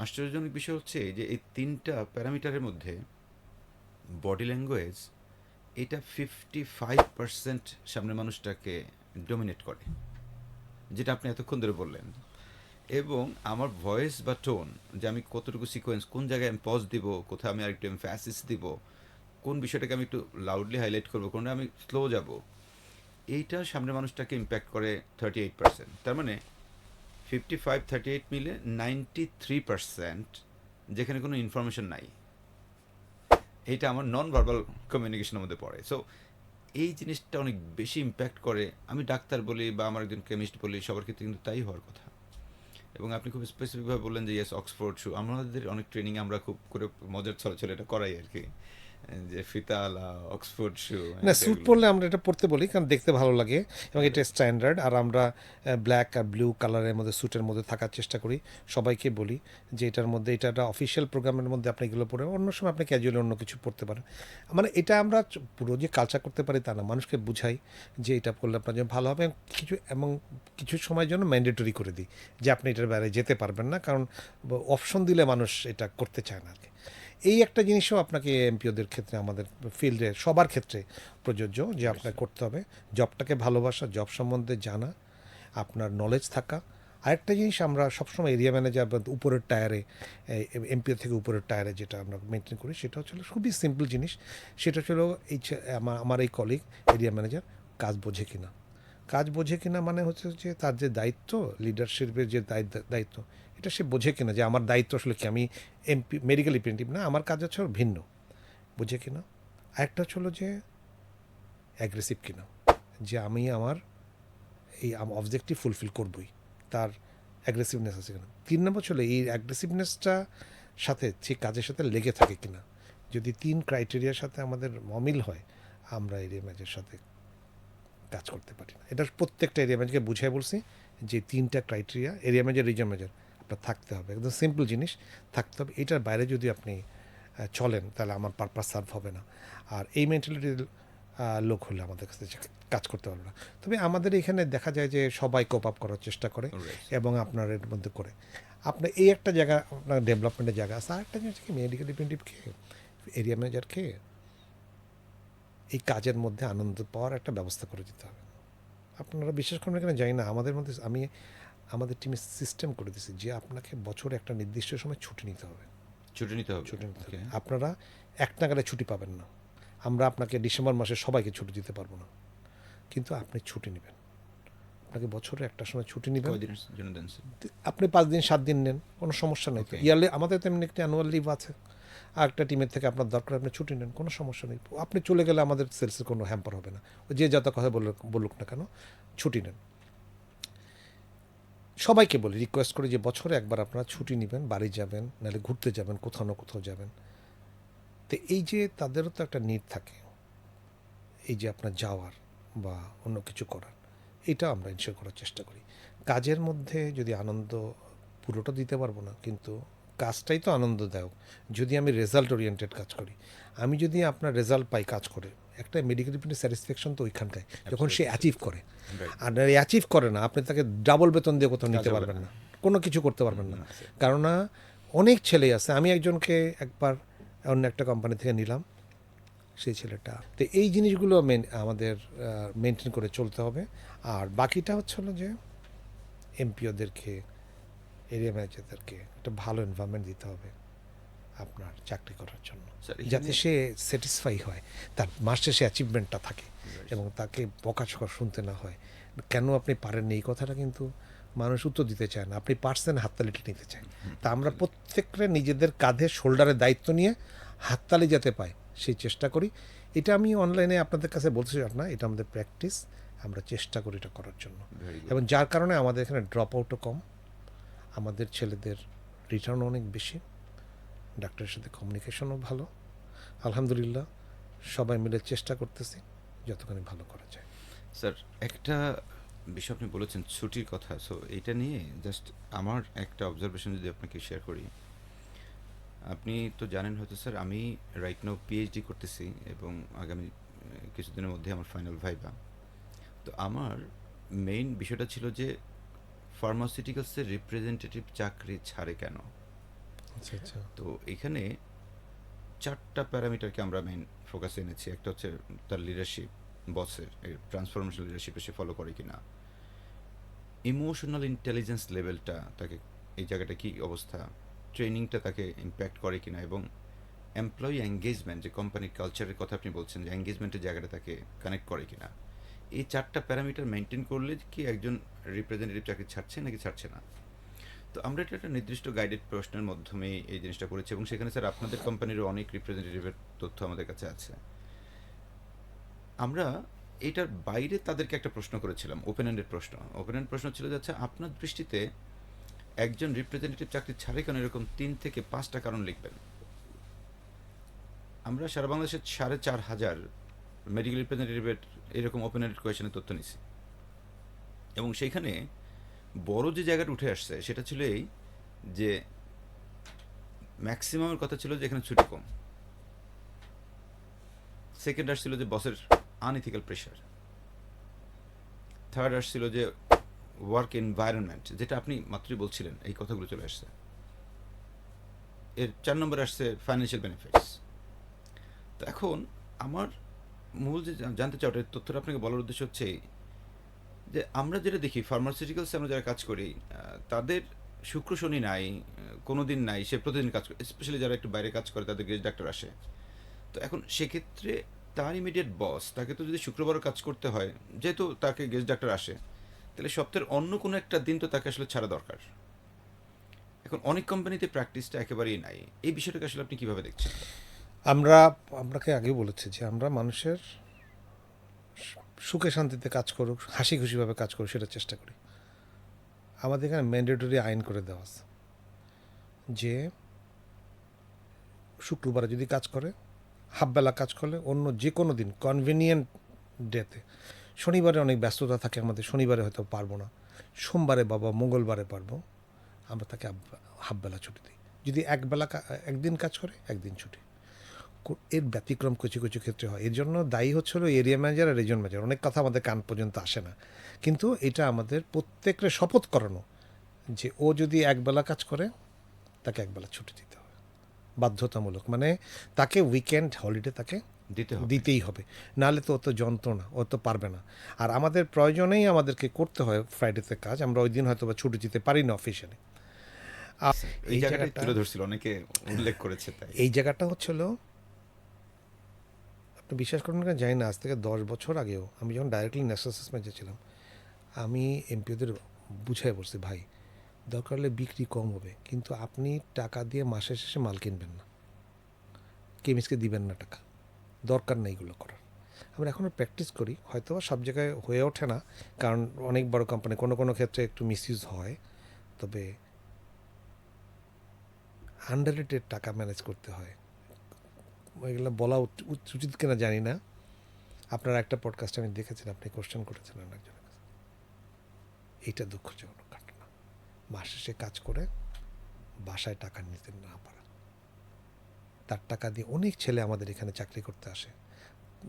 আশ্চর্যজনক বিষয় হচ্ছে যে এই 3টা প্যারামিটারের মধ্যে বডি ল্যাঙ্গুয়েজ এটা 55% সামনের মানুষটাকে ডমিনেট করে, যেটা আপনি এতক্ষণ ধরে বললেন। এবং আমার ভয়েস বা টোন, যে আমি কতটুকু সিকোয়েন্স, কোন জায়গায় আমি পজ দিব, কোথায় আমি আরেকটু এমফ্যাসিস দিব, কোন বিষয়টাকে আমি একটু লাউডলি হাইলাইট করবো, কোনটা আমি স্লো যাব, এইটা সামনের মানুষটাকে ইম্প্যাক্ট করে 38%। তার মানে 55-38 মিলে 93% যেখানে কোনো ইনফরমেশন নাই, এইটা আমার নন ভার্বাল কমিউনিকেশনের মধ্যে পড়ে। সো এই জিনিসটা অনেক বেশি ইম্প্যাক্ট করে। আমি ডাক্তার বলি বা আমার একজন কেমিস্ট বলি, সবার ক্ষেত্রে কিন্তু তাই হওয়ার কথা। এবং আপনি খুব স্পেসিফিকভাবে বললেন যে ইয়েস, অক্সফোর্ড শু, আমাদের অনেক ট্রেনিং আমরা খুব করে মজার ছলে এটা করাই আর কি, যে ফিতালা, অক্সফোর্ড শু, না, স্যুট পরলে আমরা এটা পরতে বলি, কারণ দেখতে ভালো লাগে এবং এটা স্ট্যান্ডার্ড। আর আমরা ব্ল্যাক আর ব্লু কালারের মধ্যে, স্যুটের মধ্যে থাকার চেষ্টা করি। সবাইকে বলি যে এটার মধ্যে, এটা একটা অফিসিয়াল প্রোগ্রামের মধ্যে আপনি এগুলো পরে, অন্য সময় আপনি ক্যাজুয়ালি অন্য কিছু পরতে পারেন। মানে এটা আমরা পুরো যে কালচার করতে পারি তা না, মানুষকে বুঝাই যে এটা করলে আপনার জন্য ভালো হবে। এবং কিছু সময়ের জন্য ম্যান্ডেটরি করে দিই যে আপনি এটার বাইরে যেতে পারবেন না, কারণ অপশন দিলে মানুষ এটা করতে চায় না আর কি। এই একটা জিনিসও আপনাকে এমপিওদের ক্ষেত্রে, আমাদের ফিল্ডে সবার ক্ষেত্রে প্রযোজ্য, যে আপনার করতে হবে জবটাকে ভালোবাসা, জব সম্বন্ধে জানা, আপনার নলেজ থাকা। আরেকটা জিনিস আমরা সবসময় এরিয়া ম্যানেজার বা উপরের টায়ারে, এমপিও থেকে উপরের টায়ারে যেটা আমরা মেনটেন করি, সেটা হচ্ছে খুবই সিম্পল জিনিস। সেটা হচ্ছিল এই আমার এই কলিগ এরিয়া ম্যানেজার কাজ বোঝে কিনা। কাজ বোঝে কিনা মানে হচ্ছে যে তার যে দায়িত্ব, লিডারশিপের যে দায়িত্ব, এটা সে বোঝে কিনা, যে আমার দায়িত্ব আসলে কি, আমি এমপি মেডিকেল রিপ্রেজেন্টেটিভ না, আমার কাজ হচ্ছে ভিন্ন, বোঝে কিনা। আরেকটা হচ্ছে যে অ্যাগ্রেসিভ কিনা, যে আমি আমার এই অবজেক্টিভ ফুলফিল করবই, তার অ্যাগ্রেসিভনেস আছে কিনা। 3 নম্বর ছিল এই অ্যাগ্রেসিভনেসটা সাথে, সেই কাজের সাথে লেগে থাকে কিনা। যদি 3 ক্রাইটেরিয়ার সাথে আমাদের অমিল হয়, আমরা এরিয়া ম্যানেজারের সাথে কাজ করতে পারি না। এটা প্রত্যেকটা এরিয়া ম্যানেজারকে বুঝাই বলছি যে 3টা criteria area manager, reason manager আপনার থাকতে হবে, একদম সিম্পল জিনিস থাকতে হবে। এটার বাইরে যদি আপনি চলেন তাহলে আমার পারপাস সার্ভ হবে না। আর এই মেন্টালিটির লোক হলে আমাদের কাছে কাজ করতে পারবে না। তবে আমাদের এখানে দেখা যায় যে সবাই কোপ আপ করার চেষ্টা করে Right. এবং আপনার এর মধ্যে করে আপনার এই একটা জায়গা, আপনার ডেভেলপমেন্টের জায়গা আছে। আর একটা জিনিস কি, মেডিকেল রিপ্রেজেন্টেটিভকে, এরিয়া ম্যানেজারকে এই কাজের মধ্যে আনন্দ পাওয়ার একটা ব্যবস্থা করে দিতে হবে। আপনারা বিশ্বাস করবেন কিনা জানি না, আমাদের মধ্যে আমি আমাদের টিমে সিস্টেম করে দিয়েছি যে আপনাকে বছরে একটা নির্দিষ্ট সময় ছুটি নিতে হবে। ছুটি নিতে হবে। ছুটি নিতে হবে। Okay. আপনারা এক নাগাড়ে ছুটি পাবেন না। আমরা আপনাকে ডিসেম্বর মাসে সবাইকে ছুটি দিতে পারবো না, কিন্তু আপনি ছুটি নেবেন। আপনাকে বছরে একটা সময় ছুটি নেবেন। কয়দিনের জন্য দেন স্যার? আপনি 5 দিন 7 দিন নেন, কোনো সমস্যা নেই। Okay. ইয়ারলি আমাদের তেমনি একটা অ্যানুয়াল লিভ আছে। আর একটা টিমের থেকে আপনার দরকার, আপনি ছুটি নেন, কোনো সমস্যা নেই। আপনি চলে গেলে আমাদের সেলসের কোনো হ্যাম্পার হবে না। ও যে যত কথা বলুক না কেন, ছুটি নেন। সবাইকে বলি, রিকোয়েস্ট করি যে বছরে একবার আপনারা ছুটি নেবেন, বাড়ি যাবেন, নাহলে ঘুরতে যাবেন, কোথাও না কোথাও যাবেন। তো এই যে তাদেরও তো একটা নিড থাকে, এই যে আপনার যাওয়ার বা অন্য কিছু করার, এটা আমরা ইনশিওর করার চেষ্টা করি। কাজের মধ্যে যদি আনন্দ, পুরোটা দিতে পারবো না, কিন্তু কাজটাই তো আনন্দদায়ক যদি আমি রেজাল্ট ওরিয়েন্টেড কাজ করি। আমি যদি আপনার রেজাল্ট পাই কাজ করে, একটা মেডিকেল রিপ্রেজেন্টেটিভ স্যাটিসফ্যাকশন তো ওইখানটায় যখন সে অ্যাচিভ করে। Right. আর অ্যাচিভ করে না, আপনি তাকে ডাবল বেতন দিয়ে কোথাও নিতে কাজ হবে পারবেন না। না, কোনো কিছু করতে পারবেন না। না, স্যার। কারণ অনেক ছেলে আছে। আমি একজনকে একবার অন্য একটা কোম্পানি থেকে নিলাম, সেই ছেলেটা তো এই জিনিসগুলো আমাদের মেনটেন করে চলতে হবে। আর বাকিটা হচ্ছে হলো যে এমপিওদেরকে, এরিয়া ম্যানেজারদেরকে একটা ভালো এনভায়রনমেন্ট দিতে হবে আপনার চাকরি করার জন্য, স্যার, যাতে এখানে- সে স্যাটিসফাই হয়, তার মাস শেষে অ্যাচিভমেন্টটা থাকে Right. এবং তাকে বকাঝকা শুনতে না হয়। কেন আপনি পারেননি এই কথাটা কিন্তু মানুষ উত্তর দিতে চায় না, আপনি পারছেন হাততালিটা নিতে চায়। তা আমরা প্রত্যেকটা নিজেদের কাঁধে শোল্ডারে দায়িত্ব নিয়ে হাততালি যাতে পায় সেই চেষ্টা করি। এটা আমি অনলাইনে আপনাদের কাছে বলতে চাই না, এটা আমাদের প্র্যাকটিস, আমরা চেষ্টা করি এটা করার জন্য। Very good. এবং যার কারণে আমাদের এখানে ড্রপ আউটও কম, আমাদের ছেলেদের রিটার্ন অনেক বেশি, ডাক্তারের সাথে কমিউনিকেশনও ভালো। আলহামদুলিল্লাহ সবাই মিলে চেষ্টা করতেছি যতখানি ভালো করা যায়। স্যার, একটা বিষয় আপনি বলেছেন ছুটির কথা। সো এইটা নিয়ে জাস্ট আমার একটা অবজারভেশন যদি আপনাকে শেয়ার করি। আপনি তো জানেন হয়তো স্যার, আমি রাইট নাও পিএইচডি করতেছি এবং আগামী কিছুদিনের মধ্যে আমার ফাইনাল ভাইবা। তো আমার মেইন বিষয়টা ছিল যে ফার্মাসিউটিক্যালসের রিপ্রেজেন্টেটিভ চাকরি ছাড়ে কেন। আচ্ছা আচ্ছা। তো এখানে 4টা প্যারামিটারকে আমরা মেইন ফোকাসে এনেছি। একটা হচ্ছে তার লিডারশিপ, বসের ট্রান্সফরমেশনাল লিডারশিপে সে ফলো করে কিনা, ইমোশনাল ইন্টেলিজেন্স লেভেলটা তাকে, এই জায়গাটা কী অবস্থা, ট্রেনিংটা তাকে ইম্প্যাক্ট করে কিনা, এবং এমপ্লয়ি এঙ্গেজমেন্ট, যে কোম্পানির কালচারের কথা আপনি বলছেন, যে এঙ্গেজমেন্টের জায়গাটা তাকে কানেক্ট করে কিনা। এই 4টা প্যারামিটার মেনটেন করলে কি একজন রিপ্রেজেন্টেটিভ চাকরি ছাড়ছে নাকি ছাড়ছে না। তো আমরা এটা একটা নির্দিষ্ট গাইডেড প্রশ্নের মাধ্যমে এই জিনিসটা করেছি, এবং সেখানে স্যার আপনাদের কোম্পানিরও অনেক রিপ্রেজেন্টেটিভের তথ্য আমাদের কাছে আছে। আমরা এটার বাইরে তাদেরকে একটা প্রশ্ন করেছিলাম, ওপেন এন্ডেড প্রশ্ন। ওপেন এন্ড প্রশ্ন ছিল যে আচ্ছা, আপনার দৃষ্টিতে একজন রিপ্রেজেন্টেটিভ চাকরি ছাড়ে কেন, এরকম 3 থেকে 5টা কারণ লিখবেন। আমরা সারা বাংলাদেশের 4,500 মেডিকেল রিপ্রেজেন্টেটিভের এরকম ওপেন এন্ডেড কোয়েশনের তথ্য নিছি, এবং সেইখানে বড় যে জায়গাটা উঠে আসছে সেটা ছিল এই যে ম্যাক্সিমামের কথা ছিল যে এখানে ছুটি কম। সেকেন্ড আসছিল যে বসের আনইথিক্যাল প্রেশার। থার্ড আসছিল যে ওয়ার্ক এনভায়রনমেন্ট, যেটা আপনি মাত্রই বলছিলেন, এই কথাগুলো চলে আসছে। এর 4 নম্বরে আসছে ফাইন্যান্সিয়াল বেনিফিটস। তো এখন আমার মূল যে জানতে চাওয়ার তথ্যটা আপনাকে বলার উদ্দেশ্য হচ্ছে যে আমরা যেটা দেখি ফার্মাসিউটিক্যালসে আমরা যারা কাজ করি, তাদের শুক্র শনি নাই, কোনো দিন নাই, সে প্রতিদিন কাজ করে। স্পেশালি যারা একটু বাইরে কাজ করে তাদের গেস্ট ডাক্তার আসে। তো এখন সেক্ষেত্রে তার ইমিডিয়েট বস তাকে তো যদি শুক্রবারও কাজ করতে হয়, যেহেতু তাকে গেস্ট ডাক্তার আসে, তাহলে সপ্তাহের অন্য কোনো একটা দিন তো তাকে আসলে ছাড়া দরকার। এখন অনেক কোম্পানিতে প্র্যাকটিসটা একেবারেই নাই। এই বিষয়টাকে আসলে আপনি কীভাবে দেখছেন? আমরা আপনাকে আগেও বলেছি যে আমরা মানুষের সুখে শান্তিতে কাজ করুক, হাসি খুশিভাবে কাজ করুক সেটা চেষ্টা করি। আমাদের এখানে ম্যান্ডেটরি আইন করে দেওয়া আছে যে শুক্রবারে যদি কাজ করে হাফবেলা কাজ করলে অন্য যে কোনো দিন কনভিনিয়েন্ট ডেতে, শনিবারে অনেক ব্যস্ততা থাকে আমাদের, শনিবারে হয়তো পারবো না, সোমবারে বা মঙ্গলবারে পারবো, আমরা তাকে হাফবেলা ছুটি দিই। যদি একদিন কাজ করে একদিন ছুটি। এর ব্যতিক্রম কিছু কিছু ক্ষেত্রে হয়। এর জন্য দায়ী হচ্ছিল এরিয়া ম্যানেজার আর রিজন ম্যানেজার। অনেক কথা আমাদের কান পর্যন্ত আসে না, কিন্তু এটা আমাদের প্রত্যেকের শপথ করানো যে ও যদি একবেলা কাজ করে তাকে একবেলা ছুটি দিতে হবে, বাধ্যতামূলক। মানে তাকে উইকেন্ড হলিডে তাকে দিতে হবে। দিতেই হবে, নাহলে তো ও তো যন্ত্রণা, ও তো পারবে না। আর আমাদের প্রয়োজনেই আমাদেরকে করতে হয় ফ্রাইডেতে কাজ, আমরা ওই দিন হয়তো বা ছুটি দিতে পারি না অফিসিয়ালি। স্যার, এই এই জায়গাটাই জায়গাটা তুলে ধরছিল, অনেকে উল্লেখ করেছে তাই। এই জায়গাটা হচ্ছিল, আপনি বিশ্বাস করুন না জানি না, আজ থেকে 10 বছর আগেও আমি যখন ডাইরেক্টলি ন্যাশনাল সাসপেন্সে ছিলাম, আমি এমপিওদের বুঝাই বলছি, ভাই দরকার হলে বিক্রি কম হবে, কিন্তু আপনি টাকা দিয়ে মাসের শেষে মাল কিনবেন না, কেমিস্টকে দিবেন না টাকা, দরকার নেই এগুলো করার। আমরা এখনও প্র্যাকটিস করি, হয়তো বা সব জায়গায় হয়ে ওঠে না, কারণ অনেক বড় কোম্পানি কোনো কোনো ক্ষেত্রে একটু মিসইউজ হয়, তবে আন্ডাররেটেড টাকা ম্যানেজ করতে হয়। এগুলো বলা উচিত কিনা জানি না। আপনার একটা পডকাস্ট আমি দেখেছিলাম, আপনি কোশ্চেন করেছিলেন একজনের কাছে, এইটা দুঃখজনক ঘটনা। মাস শেষে কাজ করে বাসায় টাকা নিতে না পারা। তার টাকা দিয়ে অনেক ছেলে আমাদের এখানে চাকরি করতে আসে।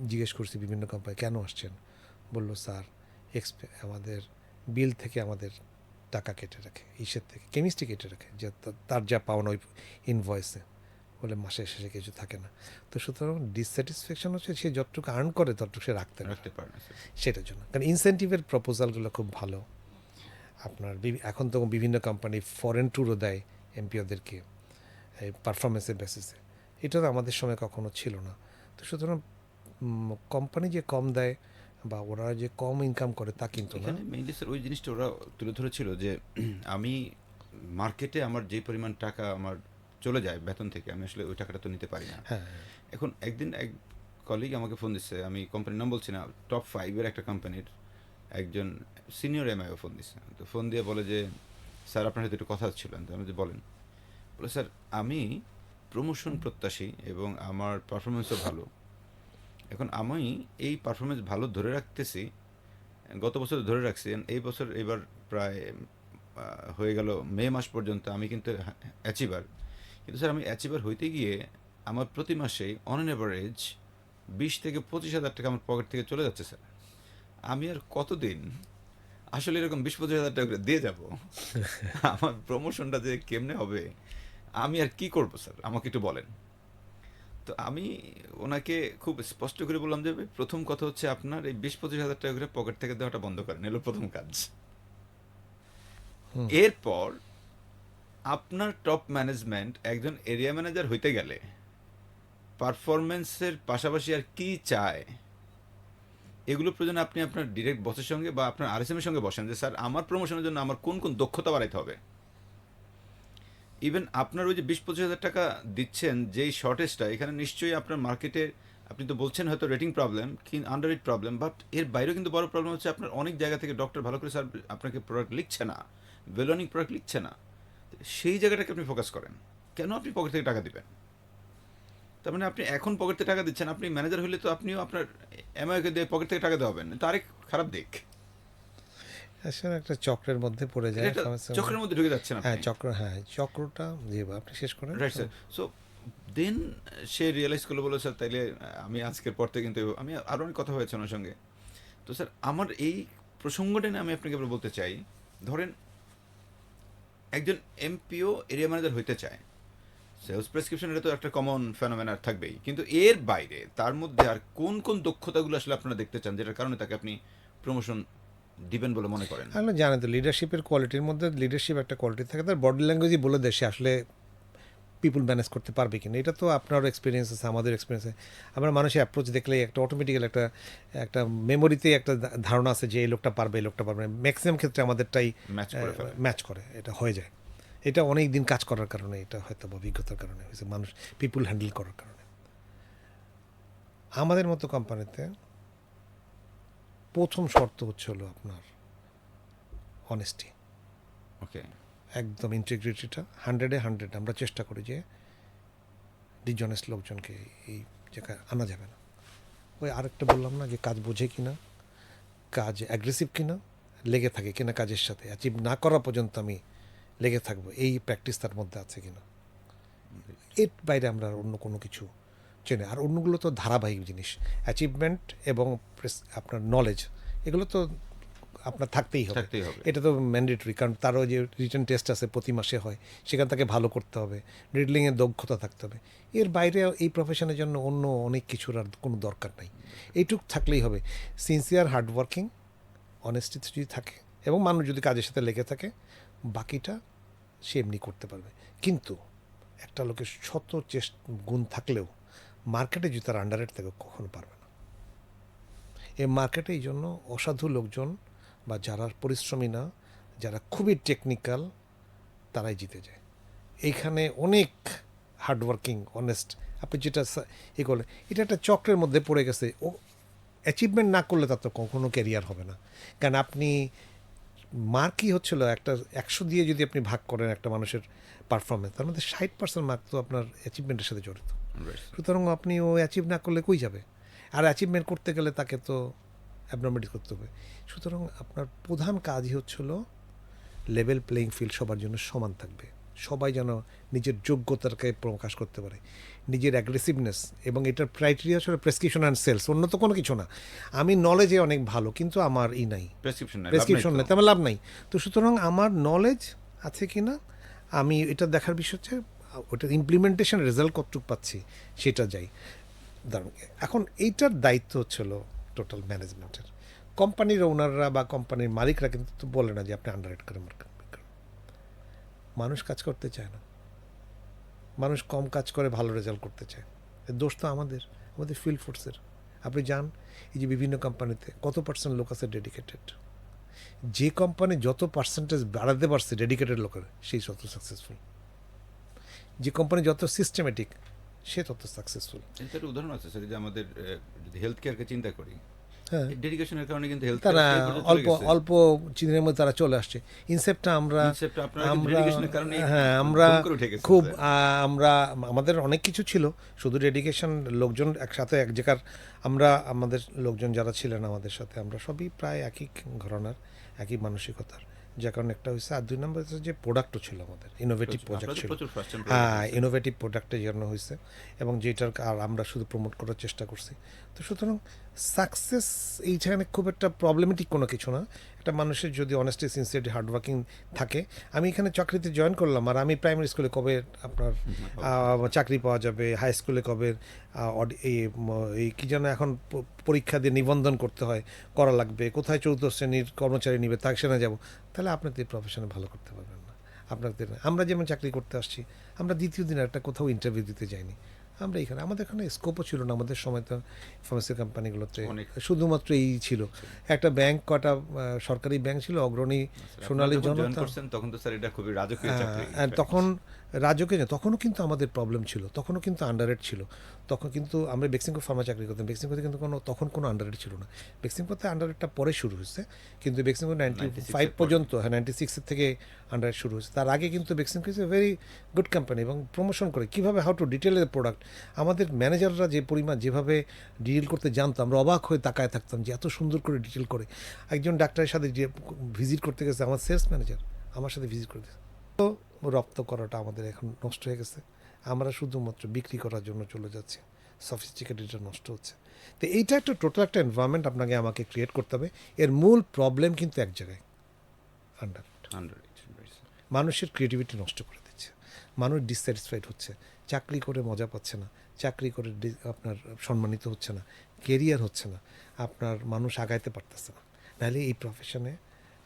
জিজ্ঞেস করছি বিভিন্ন কোম্পানি কেন আসছেন, বললো স্যার আমাদের বিল থেকে আমাদের টাকা কেটে রাখে, ইসের থেকে কেমিস্ট্রি কেটে রাখে, যে তার যা পাওনা ওই ইনভয়েসে, বলে মাসের শেষে কিছু থাকে না। তো সুতরাং ডিসস্যাটিসফ্যাকশন হচ্ছে সে যতটুকু আর্ন করে ততটুকু সে রাখতে পারে, রাখতে পারে না স্যার। সেটার জন্য। কারণ ইনসেন্টিভের প্রপোজালগুলো খুব ভালো। আপনার এখন তো বিভিন্ন কোম্পানি ফরেন ট্যুরও দেয় এমপিওদেরকে এই পারফরমেন্সের বেসিসে, এটা তো আমাদের সময় কখনো ছিল না। তো সুতরাং কোম্পানি যে কম দেয় বা ওরা যে কম ইনকাম করে তা কিন্তু না। এখানে মেইনলি স্যার ওই জিনিসটা ওরা তুলে ধরেছিল যে আমি মার্কেটে আমার যে পরিমাণ টাকা আমার চলে যায় বেতন থেকে, আমি আসলে ওই টাকাটা তো নিতে পারি না। হ্যাঁ, এখন একদিন এক কলিগ আমাকে ফোন দিচ্ছে, আমি কোম্পানির নাম বলছি না, টপ 5-এর একটা কোম্পানির একজন সিনিয়র এমআইও ফোন দিচ্ছে। তো ফোন দিয়ে বলে যে স্যার আপনার সাথে একটু কথা ছিল। তো আমি যে বলেন, বলে স্যার আমি প্রমোশন প্রত্যাশী এবং আমার পারফরমেন্সও ভালো। এখন আমি এই পারফরমেন্স ভালো ধরে রাখতেছি, গত বছর ধরে রাখছি, এই বছর এবার প্রায় হয়ে গেল মে মাস পর্যন্ত আমি কিন্তু অ্যাচিভার। কিন্তু স্যার আমি অ্যাচিভার হইতে গিয়ে আমার প্রতি মাসেই অন অ্যান অ্যাভারেজ 20 থেকে 25 হাজার টাকা আমার পকেট থেকে চলে যাচ্ছে স্যার। আমি আর কতদিন আসলে এরকম 20-25 হাজার টাকা করে দিয়ে যাব? আমার প্রমোশনটা যে কেমনে হবে, আমি আর কি করবো স্যার, আমাকে একটু বলেন। তো আমি ওনাকে খুব স্পষ্ট করে বললাম যে প্রথম কথা হচ্ছে আপনার এই 20-25 হাজার টাকা করে পকেট থেকে দেওয়াটা বন্ধ করেন, এলো প্রথম কাজ। হুম, এরপর আপনার টপ ম্যানেজমেন্ট একজন এরিয়া ম্যানেজার হইতে গেলে পারফরমেন্সের পাশাপাশি আর কি চায়, এগুলো প্রয়োজনে আপনি আপনার ডিরেক্ট বসের সঙ্গে বা আপনার আরএসএম এর সঙ্গে বসেন যে স্যার আমার প্রমোশনের জন্য আমার কোন কোন দক্ষতা বাড়াইতে হবে। ইভেন আপনার ওই যে 20-25 হাজার টাকা দিচ্ছেন যেই শর্টেজটা, এখানে নিশ্চয়ই আপনার মার্কেটে, আপনি তো বলছেন হয়তো রেটিং প্রবলেম কি আন্ডার রেট প্রবলেম, বাট এর বাইরেও কিন্তু বড় প্রবলেম হচ্ছে আপনার অনেক জায়গা থেকে ডক্টর ভালো করে স্যার আপনাকে প্রোডাক্ট লিখছে না, ভেলোনিক প্রোডাক্ট লিখছে না। সেই জায়গাটাকে আপনি ফোকাস করেন, কেন আপনি পকেট থেকে টাকা দিবেন? তার মানে আপনি এখন পকেট থেকে টাকা দিচ্ছেন, আপনি ম্যানেজার হলে তো আপনিও আপনার এমআইকে দিয়ে পকেট থেকে টাকা দেওয়াবেন, তো আরেক খারাপ দিক। আসলে একটা চক্রের মধ্যে পড়ে এটা যায় একটা সমস্যা। চক্রের মধ্যে ঢুকে যাচ্ছেন হ্যাঁ আপনি। চক্র, হ্যাঁ চক্রটা, জি আপনি শেষ করেন। Right sir. সো দেন সে রিয়েলাইজ করলো, বলে স্যার তাইলে আমি আজকের পর থেকে কিন্তু, আমি আরও অনেক কথা হয়েছে ওনার সঙ্গে। তো স্যার আমার এই প্রসঙ্গটা নিয়ে আমি আপনাকে এবার বলতে চাই, ধরেন একজন এমপিও এরিয়া ম্যানেজার হইতে চায়, সেলস প্রেসক্রিপশন এটা তো একটা কমন ফেনোমেনা থাকবেই, কিন্তু এর বাইরে তার মধ্যে আর কোন কোন দক্ষতাগুলো আসলে আপনারা দেখতে চান যেটার কারণে তাকে আপনি প্রমোশন দিবেন বলে মনে করেন? আপনি জানেন তো লিডারশিপের কোয়ালিটির মধ্যে লিডারশিপ একটা কোয়ালিটি থাকে, তার বডি ল্যাঙ্গুয়েজই বলে দেয় সে আসলে পিপুল ম্যানেজ করতে পারবে কিনা। এটা তো আপনারও এক্সপিরিয়েন্স আছে, আমাদের এক্সপিরিয়েন্স আছে। আমরা মানুষের অ্যাপ্রোচ দেখলেই একটা অটোমেটিক্যালি একটা একটা মেমোরিতে একটা ধারণা আছে যে এই লোকটা পারবে, এই লোকটা পারবে। ম্যাক্সিমাম ক্ষেত্রে আমাদেরটাই ম্যাচ করে ফেলে। ম্যাচ করে, এটা হয়ে যায়। এটা অনেক দিন কাজ করার কারণে, এটা হয়তো অভিজ্ঞতার কারণে হয়েছে, মানুষ পিপুল হ্যান্ডেল করার কারণে। আমাদের মতো কোম্পানিতে প্রথম শর্ত হচ্ছে হলো আপনার অনেস্টি, ওকে। একদম ইন্টিগ্রিটিটা 100-এ 100। আমরা চেষ্টা করি যে ডিজনেস্ট লোকজনকে এই জায়গায় আনা যাবে না। ওই আরেকটা বললাম না যে কাজ বোঝে কিনা, কাজ অ্যাগ্রেসিভ কিনা, লেগে থাকে কিনা কাজের সাথে, অ্যাচিভ না করা পর্যন্ত আমি লেগে থাকবো, এই প্র্যাকটিস তার মধ্যে আছে কিনা। এর বাইরে আমরা আর অন্য কোনো কিছু চেনে। আর অন্যগুলো তো ধারাবাহিক জিনিস, অ্যাচিভমেন্ট এবং আপনার নলেজ, এগুলো তো আপনার থাকতেই হবে। থাকতেই হবে। এটা তো ম্যান্ডেটরি, কারণ তারও যে রিটেন টেস্ট আছে প্রতি মাসে হয়, সেখান থেকে ভালো করতে হবে, রিডলিংয়ের দক্ষতা থাকতে হবে। এর বাইরে এই প্রফেশনের জন্য অন্য অনেক কিছুর আর কোনো দরকার নাই। এইটুক থাকলেই হবে। সিনসিয়ার হার্ডওয়ার্কিং, অনেস্টি যদি থাকে এবং মানুষ যদি কাজের সাথে লেগে থাকে, বাকিটা সে এমনি করতে পারবে। কিন্তু একটা লোকের শত গুণ থাকলেও মার্কেটে যদি তার আন্ডারেট থাকে কখনো পারবে না। এই মার্কেটে এই জন্য অসাধু লোকজন বা যারা পরিশ্রমী না, যারা খুবই টেকনিক্যাল, তারাই জিতে যায়। এইখানে অনেক হার্ডওয়ার্কিং, অনেস্ট, আপনি যেটা এ করলে এটা একটা চক্রের মধ্যে পড়ে গেছে। ও অ্যাচিভমেন্ট না করলে তার তো কখনো ক্যারিয়ার হবে না। কারণ আপনি মার্কই হচ্ছিল একটা 100 দিয়ে যদি আপনি ভাগ করেন একটা মানুষের পারফরমেন্স, তার মধ্যে 60% মার্ক তো আপনার অ্যাচিভমেন্টের সাথে জড়িত। সুতরাং আপনি ও অ্যাচিভ না করলে কই যাবে? আর অ্যাচিভমেন্ট করতে গেলে তাকে তো অ্যাবনর্মালিটি করতে হবে। সুতরাং আপনার প্রধান কাজই হচ্ছিল লেভেল প্লেইং ফিল্ড সবার জন্য সমান থাকবে, সবাই যেন নিজের যোগ্যতাকে প্রকাশ করতে পারে, নিজের অ্যাগ্রেসিভনেস। এবং এটার ক্রাইটেরিয়া হচ্ছে প্রেসক্রিপশন অ্যান্ড সেলস, অন্য তো কোনো কিছু না। আমি নলেজে অনেক ভালো, কিন্তু আমার নাই, প্রেসক্রিপশন নেই, তেমন লাভ নাই। তো সুতরাং আমার নলেজ আছে কি না, আমি এটা দেখার বিষয় হচ্ছে ওটার ইমপ্লিমেন্টেশন রেজাল্ট কতটুকু পাচ্ছি, সেটা যাই দাঁড়ান। এখন এইটার দায়িত্ব হচ্ছিল টোটাল ম্যানেজমেন্টের। কোম্পানির ওনাররা বা কোম্পানির মালিকরা কিন্তু তো বলে না যে আপনি আন্ডাররেট করে মার্কেট। মানুষ কাজ করতে চায় না, মানুষ কম কাজ করে ভালো রেজাল্ট করতে চায়। এর দোষ তো আমাদের ফিল্ড ফোর্সের। আপনি যান, এই যে বিভিন্ন কোম্পানিতে কত পার্সেন্ট লোক আছে ডেডিকেটেড। যে কোম্পানি যত পার্সেন্টেজ বাড়াতে পারছে ডেডিকেটেড লোকের, সেই তত সাকসেসফুল। যে কোম্পানি যত সিস্টেমেটিক, সে তত সাকসেসফুল। এটার উদাহরণ আছে স্যার, যে আমাদের যদি হেলথ কেয়ারকে চিন্তা করি, হ্যাঁ, ডেডিকেশনের কারণে কিন্তু হেলথ তারা অল্প চিনের মধ্যে তারা চলে আসছে। ইনসেপ্টটা আমরা হ্যাঁ আমরা খুব আমরা আমাদের অনেক কিছু ছিল, শুধু ডেডিকেশন। লোকজন একসাথে এক জায়গার, আমরা আমাদের লোকজন যারা ছিলেন আমাদের সাথে, আমরা সবই প্রায় একই ঘরানার, একই মানসিকতার। যার কারণে একটা হয়েছে। আর 2 নম্বর হচ্ছে যে প্রোডাক্টও ছিল আমাদের, ইনোভেটিভ প্রোডাক্ট ছিল। হ্যাঁ, ইনোভেটিভ প্রোডাক্টের জন্য হয়েছে, এবং যেটার আর আমরা শুধু প্রমোট করার চেষ্টা করছি। তো সুতরাং সাকসেস এইখানে খুব একটা প্রবলেমেটিক কোনো কিছু না। একটা মানুষের যদি অনেস্টি, সিনসিয়ারিটি, হার্ডওয়ার্কিং থাকে। আমি এখানে চাকরিতে জয়েন করলাম, আর আমি প্রাইমারি স্কুলে কবে আপনার চাকরি পাওয়া যাবে, হাই স্কুলে কবে এই কী যেন এখন পরীক্ষা দিয়ে নিবন্ধন করতে হয়, করা লাগবে, কোথায় 4th শ্রেণীর কর্মচারী নিবে, তাকে সেখানে যাবো, তাহলে আপনি তো এই প্রফেশনে ভালো করতে পারবেন না। আপনাদের আমরা যেমন চাকরি করতে আসছি, আমরা দ্বিতীয় দিন একটা কোথাও ইন্টারভিউ দিতে যাইনি। আমরা এখানে, আমাদের এখানে স্কোপও ছিল না আমাদের সময়। তো ফার্মেসি কোম্পানিগুলোতে শুধুমাত্র এই ছিল একটা ব্যাংক, কটা সরকারি ব্যাংক ছিল, অগ্রণী, সোনালী জনতা। তখন তো স্যার এটা খুবই রাজকীয় চাকরি। তখন রাজকীয় না, তখনও কিন্তু আমাদের প্রবলেম ছিল, তখনও কিন্তু আন্ডাররেট ছিল। তখন কিন্তু আমরা বেক্সিমকো ফার্মা চাকরি করতাম। বেক্সিমকোতে কিন্তু তখন কোনো আন্ডাররেট ছিল না। বেক্সিমকোতে আন্ডাররেটটা পরে শুরু হয়েছে, কিন্তু বেক্সিমকো 95 পর্যন্ত, হ্যাঁ 96 থেকে আন্ডাররেট শুরু হয়েছে। তার আগে কিন্তু Beximco is a very good company, এবং প্রমোশন করে কীভাবে হাউ টু ডিটেলের প্রোডাক্ট। আমাদের ম্যানেজাররা যে পরিমাণ যেভাবে ডিটেল করতে জানতো, আমরা অবাক হয়ে তাকায় থাকতাম যে এত সুন্দর করে ডিটেল করে। একজন ডাক্তারের সাথে যে ভিজিট করতে গেছে, আমার সেলস ম্যানেজার আমার সাথে ভিজিট করতে, তো রপ্ত করাটা আমাদের এখন নষ্ট হয়ে গেছে। আমরা শুধুমাত্র বিক্রি করার জন্য চলে যাচ্ছি, সফিস্টিকেটেডটা নষ্ট হচ্ছে। তো এইটা একটা টোটাল একটা এনভায়রনমেন্ট আপনাকে আমাকে ক্রিয়েট করতে হবে। এর মূল প্রবলেম কিন্তু এক জায়গায়, মানুষের ক্রিয়েটিভিটি নষ্ট করে দিচ্ছে। মানুষ ডিসস্যাটিসফাইড হচ্ছে, চাকরি করে মজা পাচ্ছে না, চাকরি করে আপনার সম্মানিত হচ্ছে না, কেরিয়ার হচ্ছে না, আপনার মানুষ আগাইতে পারতেছে না। নাহলে এই প্রফেশনে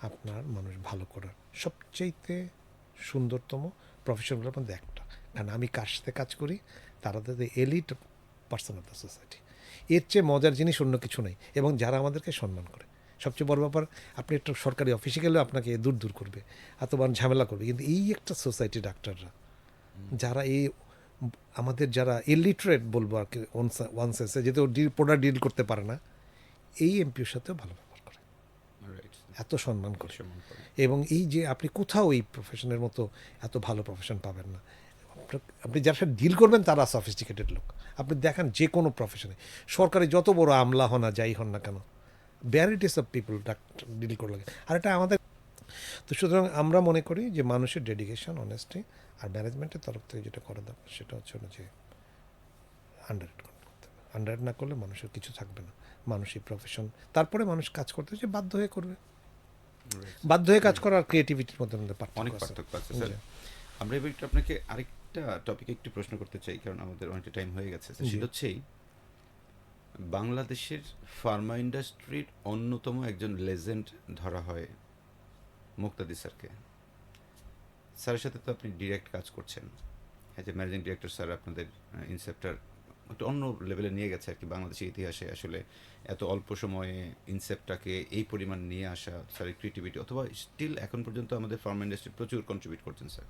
আপনার মানুষ ভালো করার সবচাইতে সুন্দরতম প্রফেশনগুলোর মধ্যে একটা। কারণ আমি কার সাথে কাজ করি, তারা তাদের elite person of the society. এর চেয়ে মজার জিনিস অন্য কিছু নেই। এবং যারা আমাদেরকে সম্মান করে, সবচেয়ে বড় ব্যাপার, আপনি একটা সরকারি অফিসে গেলেও আপনাকে দূর করবে, এতবার ঝামেলা করবে। কিন্তু এই একটা সোসাইটি, ডাক্তাররা যারা এই আমাদের যারা ইলিটারেট বলবো আর কি, ওয়ান সেন্সে, যেহেতু প্রোডাক্ট ডিল করতে পারে না, এই এমপিওর সাথেও ভালো ব্যবহার করে, এত সম্মান করে। এবং এই যে আপনি কোথাও এই প্রফেশনের মতো এত ভালো প্রফেশন পাবেন না। আপনি যার সাথে ডিল করবেন তারা সফিস্টিকেটেড লোক। আপনি দেখেন যে কোনো প্রফেশনে, সরকারি যত বড় আমলা হন না যাই হন না কেন, ভ্যারাইটিস অফ পিপল ডিল করে লাগে। আর এটা আমাদের, তো সুতরাং আমরা মনে করি যে মানুষের ডেডিকেশন, অনেস্টি আর ম্যানেজমেন্টের তরফ থেকে যেটা করা দরকার সেটা হচ্ছে হলো যে আন্ডাররেট করতে হবে। আন্ডাররেট না করলে মানুষের কিছু থাকবে না। মানুষ এই প্রফেশন, তারপরে মানুষ কাজ করতে যে বাধ্য হয়ে করবে, বাধ্য হয়ে কাজ করা আর ক্রিয়েটিভিটির মধ্যে মধ্যে অনেক পার্থক্য আছে। পার্থক্য আছে স্যার। আমরা এবার একটু আপনাকে আরেকটা টপিকে একটু প্রশ্ন করতে চাই, কারণ আমাদের অনেকটা টাইম হয়ে গেছে। জি। সেটা হচ্ছে বাংলাদেশের ফার্মা ইন্ডাস্ট্রির অন্যতম একজন লেজেন্ড ধরা হয় মুক্তাদি স্যারকে। স্যারের সাথে তো আপনি ডিরেক্ট কাজ করছেন, as a managing director sir আপনাদের ইনসেপ্টার একটু অন্য লেভেলে নিয়ে গেছে আর কি। বাংলাদেশের ইতিহাসে আসলে এত অল্প সময়ে ইনসেপ্টটাকে এই পরিমাণ নিয়ে আসা স্যারের ক্রিয়েটিভিটি, অথবা স্টিল এখন পর্যন্ত আমাদের ফার্মা ইন্ডাস্ট্রি প্রচুর কন্ট্রিবিউট করছেন স্যার।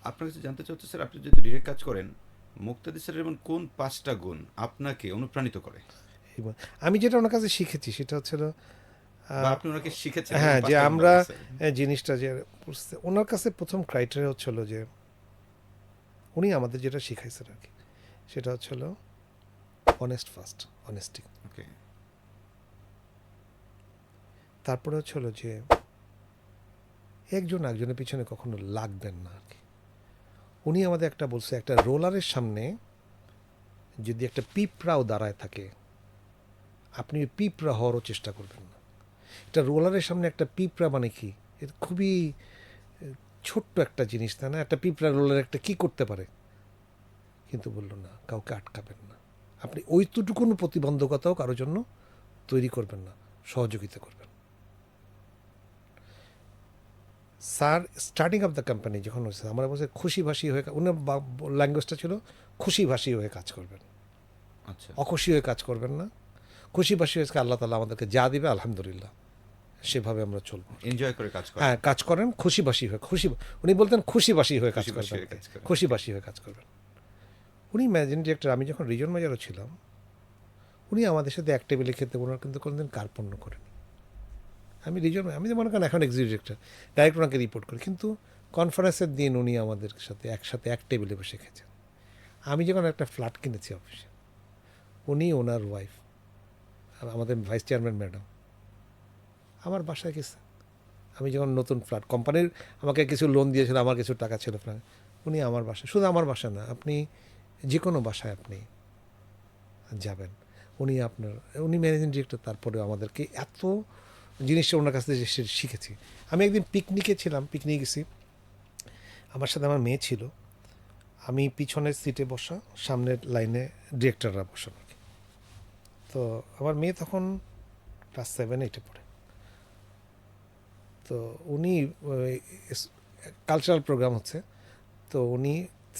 আপনার কাছে জানতে চাচ্ছি স্যার, আপনি যেহেতু ডিরেক্ট কাজ করেন, মুক্তাদি স্যারের এমন কোন 5টা গুণ আপনাকে অনুপ্রাণিত করে, এবং আমি যেটা ওনার কাছে শিখেছি সেটা হচ্ছিল বা আপনি ওনাকে শিখেছেন হ্যাঁ, এরকম যে 5টা গুণ আমরা বলেন স্যার। জিনিসটা যে ওনার কাছে প্রথম ক্রাইটেরিয়া হচ্ছিল যে উনি আমাদের যেটা শিখাইছেন আর কি, সেটা হচ্ছিল অনেস্ট ফার্স্ট, অনেস্টি। ওকে। তারপরে হচ্ছিল যে একজন একজনের পিছনে কখনো লাগবেন না আর কি। উনি আমাদের একটা বলছে, একটা রোলারের সামনে যদি একটা পিঁপড়াও দাঁড়ায় থাকে, আপনি ওই পিঁপড়া হওয়ারও চেষ্টা করবেন না। এটা রোলারের সামনে একটা পিঁপড়া মানে কি, এটা খুবই ছোট্ট একটা জিনিস, তাই না? একটা পিঁপড়া রোলার একটা কি করতে পারে, কিন্তু বললো না, কাউকে আটকাবেন না, আপনি ওইটুকুন প্রতিবন্ধকতাও কারোর জন্য তৈরি করবেন না, সহযোগিতা করবেন। Sir starting of the company যখন হয়েছে, আমরা বলছি খুশিভাসী হয়ে, ওনার ল্যাঙ্গুয়েজটা ছিল খুশিভাসী হয়ে কাজ করবেন, আচ্ছা। অখুশি হয়ে কাজ করবেন না। খুশিবাসী হয়েছে আল্লাহ তালা আমাদেরকে যা দিবে আলহামদুলিল্লাহ, সেভাবে আমরা চলবো। এনজয় করে কাজ করেন। হ্যাঁ, কাজ করেন খুশিবাসী হয়ে, উনি বলতেন খুশিবাসী হয়ে কাজ খুশিবাসী করবেন, হয়ে কাজ করেন। খুশিবাসী হয়ে কাজ করবেন। উনি ম্যানেজিং ডিরেক্টর, আমি যখন রিজন ম্যানেজারও ছিলাম, উনি আমাদের সাথে এক টেবিলে খেতে, ওনার কিন্তু কোনোদিন কার্পণ্য করেনি। আমি তো মনে করেন এখন এক্সিকিউটিভ ডিরেক্টর, ডাইরেক্ট ওনাকে রিপোর্ট করি, কিন্তু কনফারেন্সের দিন উনি আমাদের সাথে একসাথে এক টেবিলে বসে খেয়েছেন। আমি যখন একটা ফ্ল্যাট কিনেছি অফিসে, উনি, ওনার ওয়াইফ, আমাদের ভাইস চেয়ারম্যান ম্যাডাম আমার বাসায় গেছে। আমি যখন নতুন ফ্ল্যাট, কোম্পানির আমাকে কিছু লোন দিয়েছিল, আমার কিছু টাকা ছিল ফ্ল্যাট, উনি আমার বাসায়, শুধু আমার বাসা না, আপনি যে কোনো বাসায় আপনি যাবেন, উনি ম্যানেজিং ডিরেক্টর, তারপরে আমাদেরকে এত জিনিসটা ওনার কাছ থেকে শিখেছি। আমি একদিন পিকনিকে ছিলাম, পিকনিকে গেছি, আমার সাথে আমার মেয়ে ছিল, আমি পিছনের সিটে বসা, সামনের লাইনে ডিরেক্টররা বসা আর কি। তো আমার মেয়ে তখন ক্লাস 7-8 পড়ে। তো উনি কালচারাল প্রোগ্রাম হচ্ছে, তো উনি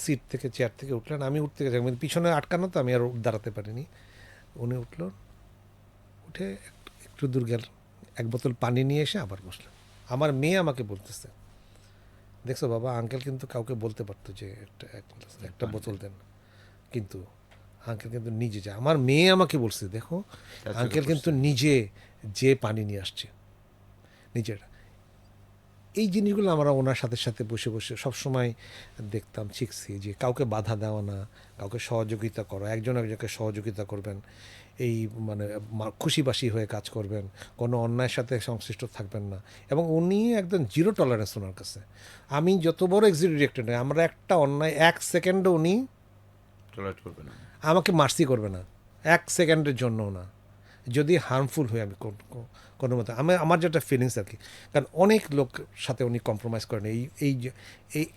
সিট থেকে, চেয়ার থেকে উঠলেন, আমি উঠতে গেছি, আমি পিছনে আটকানো, তো আমি আর দাঁড়াতে পারিনি। উনি উঠলেন, উঠে একটু দূর গেল, এক বোতল পানি নিয়ে এসে আবার বসলেন। আমার মেয়ে আমাকে বলতেছে, দেখছো বাবা, আঙ্কেল কিন্তু কাউকে বলতে পারতো যে একটা বোতল দেন, কিন্তু আঙ্কেল কিন্তু নিজে যায়। আমার মেয়ে আমাকে বলছে, দেখো তার চোখে আঙ্কেল কিন্তু পড়ছে। নিজে যে পানি নিয়ে আসছে নিজের। এই জিনিসগুলো আমরা ওনার সাথে সাথে বসে বসে সবসময় দেখতাম, শিখছি যে কাউকে বাধা দেওয়া না, কাউকে সহযোগিতা করা, একজন একজনকে সহযোগিতা করবেন, এই মানে খুশিবাসী হয়ে কাজ করবেন, কোনো অন্যায়ের সাথে সংশ্লিষ্ট থাকবেন না। এবং উনি একদম জিরো টলারেন্স ওনার কাছে। আমি যত বড় এক্সিকিউটিভ ডিরেক্টর নয়, আমরা একটা অন্যায় 1 সেকেন্ডও উনি টলারেট করবে না। আমাকে মার্সি করবে না, 1 সেকেন্ডের জন্য না, যদি হার্মফুল হয়ে আমি কোনো মতো, আমার যেটা ফিলিংস আর কি। কারণ অনেক লোক সাথে উনি কম্প্রোমাইজ করেন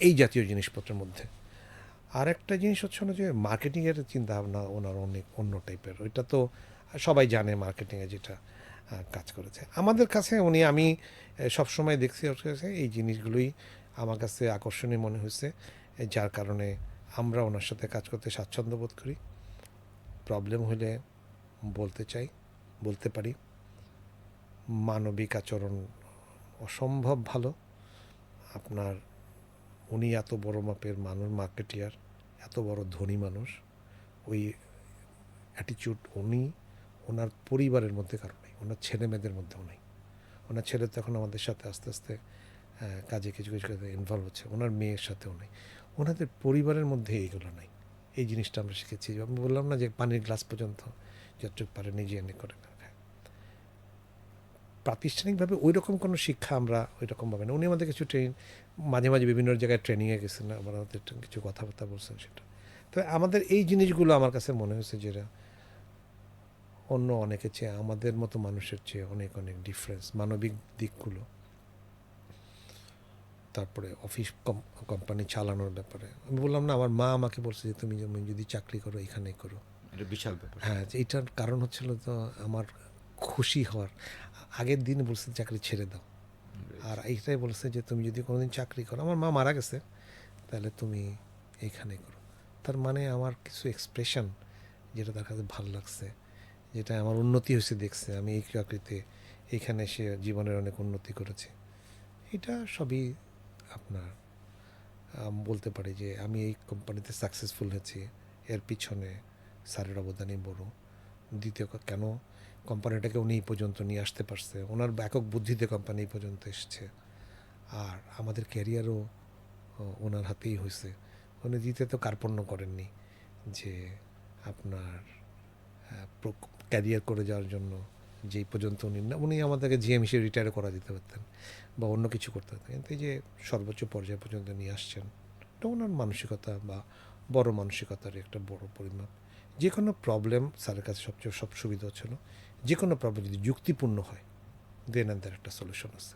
এই জাতীয় জিনিসপত্রের মধ্যে। আর একটা জিনিস হচ্ছে না, যে মার্কেটিংয়ের চিন্তা ভাবনা ওনার অনেক অন্য টাইপের, ওইটা তো সবাই জানে মার্কেটিংয়ে যেটা কাজ করেছে আমাদের কাছে উনি। আমি সবসময় দেখছি ওর কাছে এই জিনিসগুলোই আমার কাছে আকর্ষণীয় মনে হয়েছে, যার কারণে আমরা ওনার সাথে কাজ করতে স্বাচ্ছন্দ্য বোধ করি। প্রবলেম হলে বলতে চাই, বলতে পারি। মানবিক আচরণ অসম্ভব ভালো আপনার। উনি এত বড় মাপের মানুষ, মার্কেটিয়ার, এত বড় ধনী মানুষ, ওই অ্যাটিচিউড ওনার পরিবারের মধ্যে কারো নেই, ওনার ছেলে মেয়েদের মধ্যেও নেই। ওনার ছেলে তো এখন আমাদের সাথে আস্তে আস্তে কাজে কিছু কিছু কাজে ইনভলভ হচ্ছে, ওনার মেয়ের সাথেও নেই, ওনাদের পরিবারের মধ্যে এইগুলো নাই। এই জিনিসটা আমরা শিখেছি। আমি বললাম না যে পানির গ্লাস পর্যন্ত যতটুকু পারে নিজে এনে করে না খায়। প্রাতিষ্ঠানিকভাবে ওই রকম কোনো শিক্ষা আমরা ওই রকমভাবে না। উনি আমাদের কিছু মাঝে মাঝে বিভিন্ন জায়গায় ট্রেনিংয়ে গেছেন, আবার আমাদের কিছু কথাবার্তা বলছেন সেটা। তো আমাদের এই জিনিসগুলো আমার কাছে মনে হয়েছে যেটা অন্য অনেকের চেয়ে, আমাদের মতো মানুষের চেয়ে অনেক অনেক ডিফারেন্স মানবিক দিকগুলো। তারপরে অফিস কোম্পানি চালানোর ব্যাপারে আমি বললাম না, আমার মা আমাকে বলছে যে তুমি যদি চাকরি করো এখানেই করো। এটা বিশাল ব্যাপার। হ্যাঁ, এইটার কারণ হচ্ছিল তো আমার খুশি হওয়ার। আগের দিন বলছে চাকরি ছেড়ে দাও, আর এইটাই বলছে যে তুমি যদি কোনোদিন চাকরি করো, আমার মা মারা গেছে, তাহলে তুমি এইখানে করো। তার মানে আমার কিছু এক্সপ্রেশন যেটা তার কাছে ভালো লাগছে, যেটা আমার উন্নতি হয়েছে দেখছে, আমি এই চাকরিতে এইখানে এসে জীবনের অনেক উন্নতি করেছি, এটা সবই আপনার বলতে পারি যে আমি এই কোম্পানিতে সাকসেসফুল হয়েছি, এর পিছনে স্যারের অবদানই বড়। দ্বিতীয় কেন কোম্পানিটাকে উনি এই পর্যন্ত নিয়ে আসতে পারছে, ওনার একক বুদ্ধিতে কোম্পানি এই পর্যন্ত এসছে, আর আমাদের ক্যারিয়ারও ওনার হাতেই হয়েছে। উনি দ্বিতীয়ত কার্পণ্য করেননি যে আপনার ক্যারিয়ার করে যাওয়ার জন্য যেই পর্যন্ত উনি আমাদেরকে জিএম হিসেবে রিটায়ার করা দিতে পারতেন বা অন্য কিছু করতে পারতেন, কিন্তু এই যে সর্বোচ্চ পর্যায় পর্যন্ত নিয়ে আসছেন, এটা ওনার মানসিকতা বা বড় মানসিকতার একটা বড় পরিমাপ। যে কোনো প্রবলেম স্যারের কাছে সব সুবিধা ছিল, যে কোনো প্রবলেম যদি যুক্তিপূর্ণ হয় দেন তার একটা সলিউশন আছে।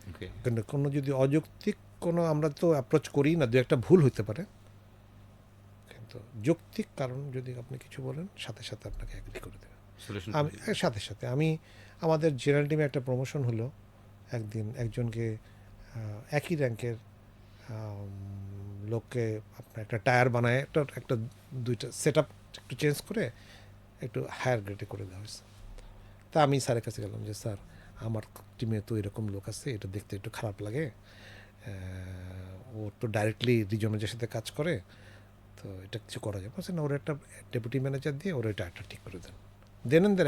ওকে, কিন্তু কোনো যদি অযৌক্তিক কোনো, আমরা তো অ্যাপ্রোচ করি না, দু একটা ভুল হতে পারে, কিন্তু যৌক্তিক কারণ যদি আপনি কিছু বলেন সাথে সাথে আপনাকে অ্যাগ্রি করে দেবে। সলিউশন আমি সাথে সাথে আমাদের জেনারেল টিমে একটা প্রমোশন হলো একদিন, একজনকে একই র্যাঙ্কের লোককে আপনার একটা টায়ার বানায় একটা দুইটা সেট আপ একটু চেঞ্জ করে একটু হায়ার গ্রেডে করে দেওয়া হয়েছে। তা আমি স্যারের কাছে গেলাম যে স্যার, আমার টিমে তো এরকম লোক আছে, এটা দেখতে একটু খারাপ লাগে, ও তো ডাইরেক্টলি রিজনালের সাথে কাজ করে, তো এটা কিছু করা যায় বলছে না, ওর একটা ডেপুটি ম্যানেজার দিয়ে ওর এটা একটা ঠিক করে দেন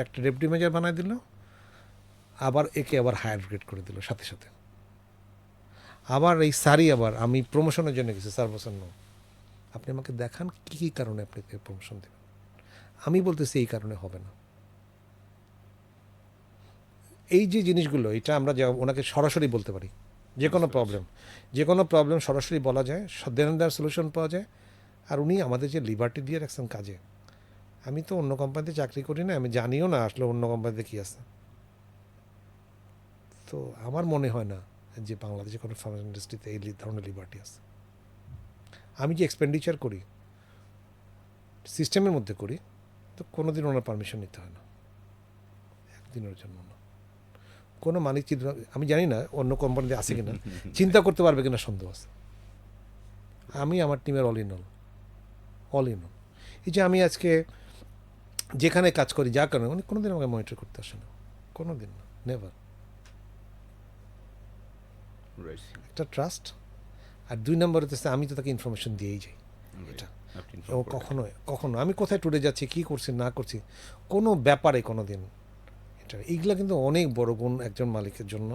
একটা ডেপুটি ম্যানেজার বানায় দিল, আবার একে আবার হায়ার গ্রেড করে দিল সাথে সাথে। আবার এই স্যারই আবার, আমি প্রমোশনের জন্য গেছি, স্যার বলছেন না, আপনি আমাকে দেখান কী কী কারণে আপনি প্রমোশন দেবেন। আমি বলতেছি এই কারণে হবে না। এই যে জিনিসগুলো, এটা আমরা ওনাকে সরাসরি বলতে পারি, যে কোনো প্রবলেম সরাসরি বলা যায়, দেওয়ার সলিউশন পাওয়া যায়। আর উনি আমাদের যে লিবার্টি দিয়ে রাখছেন কাজে, আমি তো অন্য কোম্পানিতে চাকরি করি না, আমি জানিও না আসলে অন্য কোম্পানিতে কী আছে। তো আমার মনে হয় না যে বাংলাদেশে কোনো ফার্মা ইন্ডাস্ট্রিতে এই ধরনের লিবার্টি আছে। আমি যে এক্সপেন্ডিচার করি সিস্টেমের মধ্যে করি, তো কোনো দিন ওনার পারমিশন নিতে হয় না, একদিনের জন্য না। কোনো মালিক চিন্তা, আমি জানি না অন্য কোম্পানিতে আছে কিনা, চিন্তা করতে পারবে কিনা সন্দেহ আছে। আমি আমার টিমের অল ইন অল। এই যে আমি আজকে যেখানে কাজ করি, যা কারণে উনি কোনো দিন আমাকে মনিটর করতে আসে না, কোনো দিন না, নেভার। একটা ট্রাস্ট। আর দুই নম্বর হচ্ছে আমি তো তাকে ইনফরমেশন দিয়েই যাই। এটা ও কখনো আমি কোথায় ট্যুরে যাচ্ছি, কী করছি না করছি, কোনো ব্যাপারে কোনো দিন এটা, এইগুলো কিন্তু অনেক বড় গুণ একজন মালিকের জন্য,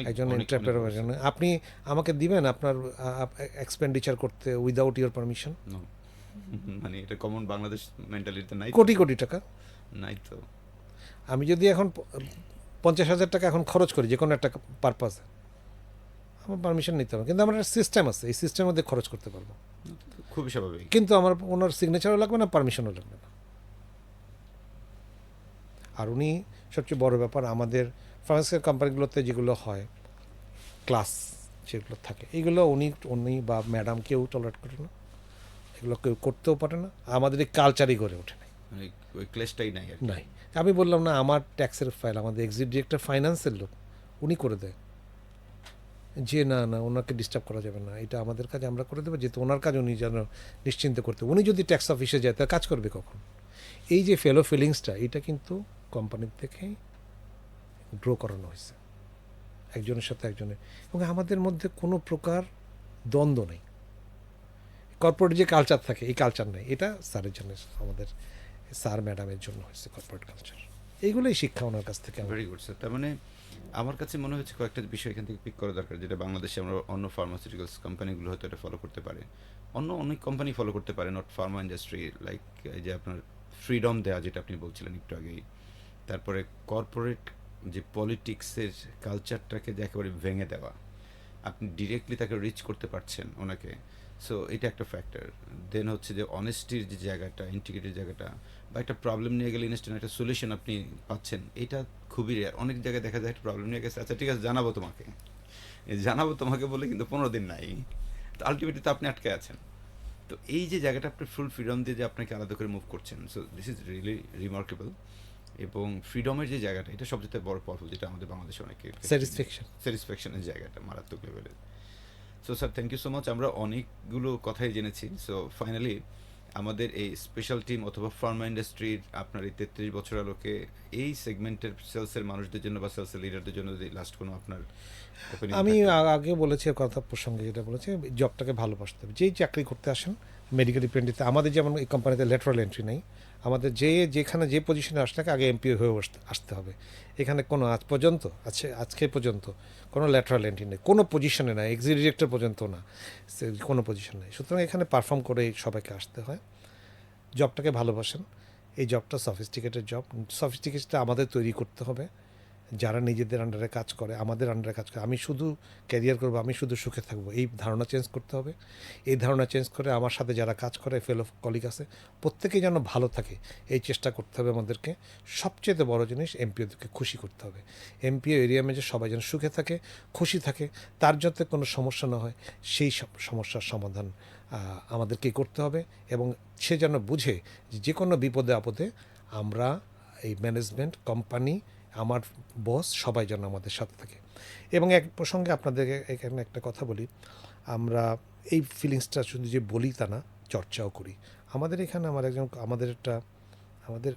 একজন এন্টারপ্রেনারের জন্য। আপনি আমাকে দিবেন আপনার এক্সপেন্ডিচার করতে উইদাউট ইওর পারমিশন? মানে এটা কমন বাংলাদেশ মেন্টালিটিতে নাই, কোটি কোটি টাকা নাই তো। আমি যদি এখন 50,000 টাকা এখন খরচ করি যে কোনো একটা পারপাসে, আমার পারমিশন নিতে হবে, কিন্তু আমার একটা সিস্টেম আছে, এই সিস্টেমের মধ্যে খরচ করতে পারবো, খুবই স্বাভাবিক। কিন্তু আমার ওনার সিগনেচারও লাগবে না, পারমিশনও লাগবে না। আর উনি সবচেয়ে বড় ব্যাপার, আমাদের ফার্মাসিউটিক্যাল কোম্পানিগুলোতে যেগুলো হয় ক্লাস যেগুলো থাকে, এইগুলো উনি বা ম্যাডাম কেউ টলারেট করে না, এগুলো কেউ করতেও পারে না, আমাদের এই কালচারই গড়ে ওঠে নাই। মানে ওই ক্লেশটাই নাই আর কি। নাই, আমি বললাম না, আমার ট্যাক্সের ফাইল আমাদের এক্সিকিউটিভ ডিরেক্টর ফাইন্যান্সের লোক, উনি করে দেয় যে না না ওনাকে ডিস্টার্ব করা যাবে না, এটা আমাদের কাজ আমরা করে দেবো, যেহেতু ওনার কাজ উনি যেন নিশ্চিন্তে করতে। উনি যদি ট্যাক্স অফিসে যায় তাহলে কাজ করবে কখন? এই যে ফেলো ফিলিংসটা, এটা কিন্তু কোম্পানির থেকেই গ্রো করানো হয়েছে একজনের সাথে একজনের, এবং আমাদের মধ্যে কোনো প্রকার দ্বন্দ্ব নেই। কর্পোরেট যে কালচার থাকে, এই কালচার নেই, এটা স্যারের জন্য, আমাদের স্যার ম্যাডামের জন্য হয়েছে কর্পোরেট কালচার। এইগুলোই শিক্ষা ওনার কাছ থেকে। Very good sir. তার মানে আমার কাছে মনে হচ্ছে কয়েকটা বিষয় এখান থেকে পিক করা দরকার, যেটা বাংলাদেশে আমরা অন্য ফার্মাসিউটিক্যালস কোম্পানিগুলো হয়তো এটা ফলো করতে পারে, অন্য অনেক কোম্পানি ফলো করতে পারে, নট ফার্মা ইন্ডাস্ট্রি। লাইক এই যে আপনার ফ্রিডম দেওয়া, যেটা আপনি বলছিলেন একটু আগেই। তারপরে কর্পোরেট যে পলিটিক্সের কালচারটাকে যে একেবারে ভেঙে দেওয়া, আপনি ডিরেক্টলি তাকে রিচ করতে পারছেন ওনাকে। সো এটা একটা ফ্যাক্টর। দেন হচ্ছে যে অনেস্টির যে জায়গাটা, ইন্টিগ্রিটির জায়গাটা, বা একটা প্রবলেম নিয়ে গেলে ইনস্ট্যান্ট একটা সলিউশন আপনি পাচ্ছেন, এটা খুবই রেয়ার। অনেক জায়গায় দেখা যায় একটা প্রবলেম নিয়ে গেছে, আচ্ছা ঠিক আছে জানাবো তোমাকে, এই জানাবো তোমাকে বলে কিন্তু 15 দিন নাই, তো আলটিমেটলি তো আপনি আটকে আছেন। তো এই যে জায়গাটা আপনি ফুল ফ্রিডম দিয়ে যে আপনাকে আলাদা করে মুভ করছেন, so this is really remarkable. এবং ফ্রিডমের যে জায়গাটা, এটা সবচেয়ে বড় পাওয়ারফুল, যেটা আমাদের বাংলাদেশে অনেকের স্যাটিসফ্যাকশন। স্যাটিসফ্যাকশনের জায়গাটা মারাত্মক লেভেলের। So sir, thank you so much. আমরা অনেকগুলো কথাই জেনেছি। সো ফাইনালি আমাদের এই স্পেশাল টিম অথবা ফার্মা ইন্ডাস্ট্রির আপনার এই 33 বছর আলোকে এই সেগমেন্টের সেলসের মানুষদের জন্য বা সেলসের লিডারদের জন্য যদি লাস্ট কোনো আপনার ওপিনিয়ন আমি থাকে। আগে বলেছি কথা প্রসঙ্গে, যেটা বলেছি জবটাকে ভালোবাসতে হবে। যেই চাকরি করতে আসেন মেডিকেল রিপ্রেজেন্টেটিভ, আমাদের যেমন এই কোম্পানিতে ল্যাটারাল এন্ট্রি নেই, আমাদের যেখানে যে পজিশনে আসলে আগে এমপি হয়ে আসতে হবে। এখানে কোনো আজ পর্যন্ত আজকে পর্যন্ত কোনো ল্যাটারাল এন্ট্রি নেই, কোনো পজিশনে না, ডিরেক্টর পর্যন্ত না, কোনো পজিশন নেই। সুতরাং এখানে পারফর্ম করে সবাইকে আসতে হয়। জবটাকে ভালোবাসেন। এই জবটা সফিস্টিকেটেড জব, সফিস্টিকেটটা আমাদের তৈরি করতে হবে। যারা নিজেদের আন্ডারে কাজ করে, আমাদের আন্ডারে কাজ করে, আমি শুধু ক্যারিয়ার করবো, আমি শুধু সুখে থাকবো, এই ধারণা চেঞ্জ করতে হবে। এই ধারণা চেঞ্জ করে আমার সাথে যারা কাজ করে, ফেলো কলিগ আছে, প্রত্যেকেই যেন ভালো থাকে, এই চেষ্টা করতে হবে আমাদেরকে। সবচেয়ে বড় জিনিস এমপিওদেরকে খুশি করতে হবে। এমপিও এরিয়া ম্যানেজার সবাই যেন সুখে থাকে, খুশি থাকে, তার যাতে কোনো সমস্যা না হয়, সেই সব সমস্যার সমাধান আমাদেরকেই করতে হবে। এবং সে যেন বুঝে যে কোনো বিপদে আপদে আমরা এই ম্যানেজমেন্ট, কোম্পানি, আমার বস সবাই যেন আমাদের সাথে থাকে। এবং এক প্রসঙ্গে আপনাদেরকে এখানে একটা কথা বলি, আমরা এই ফিলিংসটা শুধু যে বলি তা না, চর্চাও করি। আমাদের এখানে আমাদের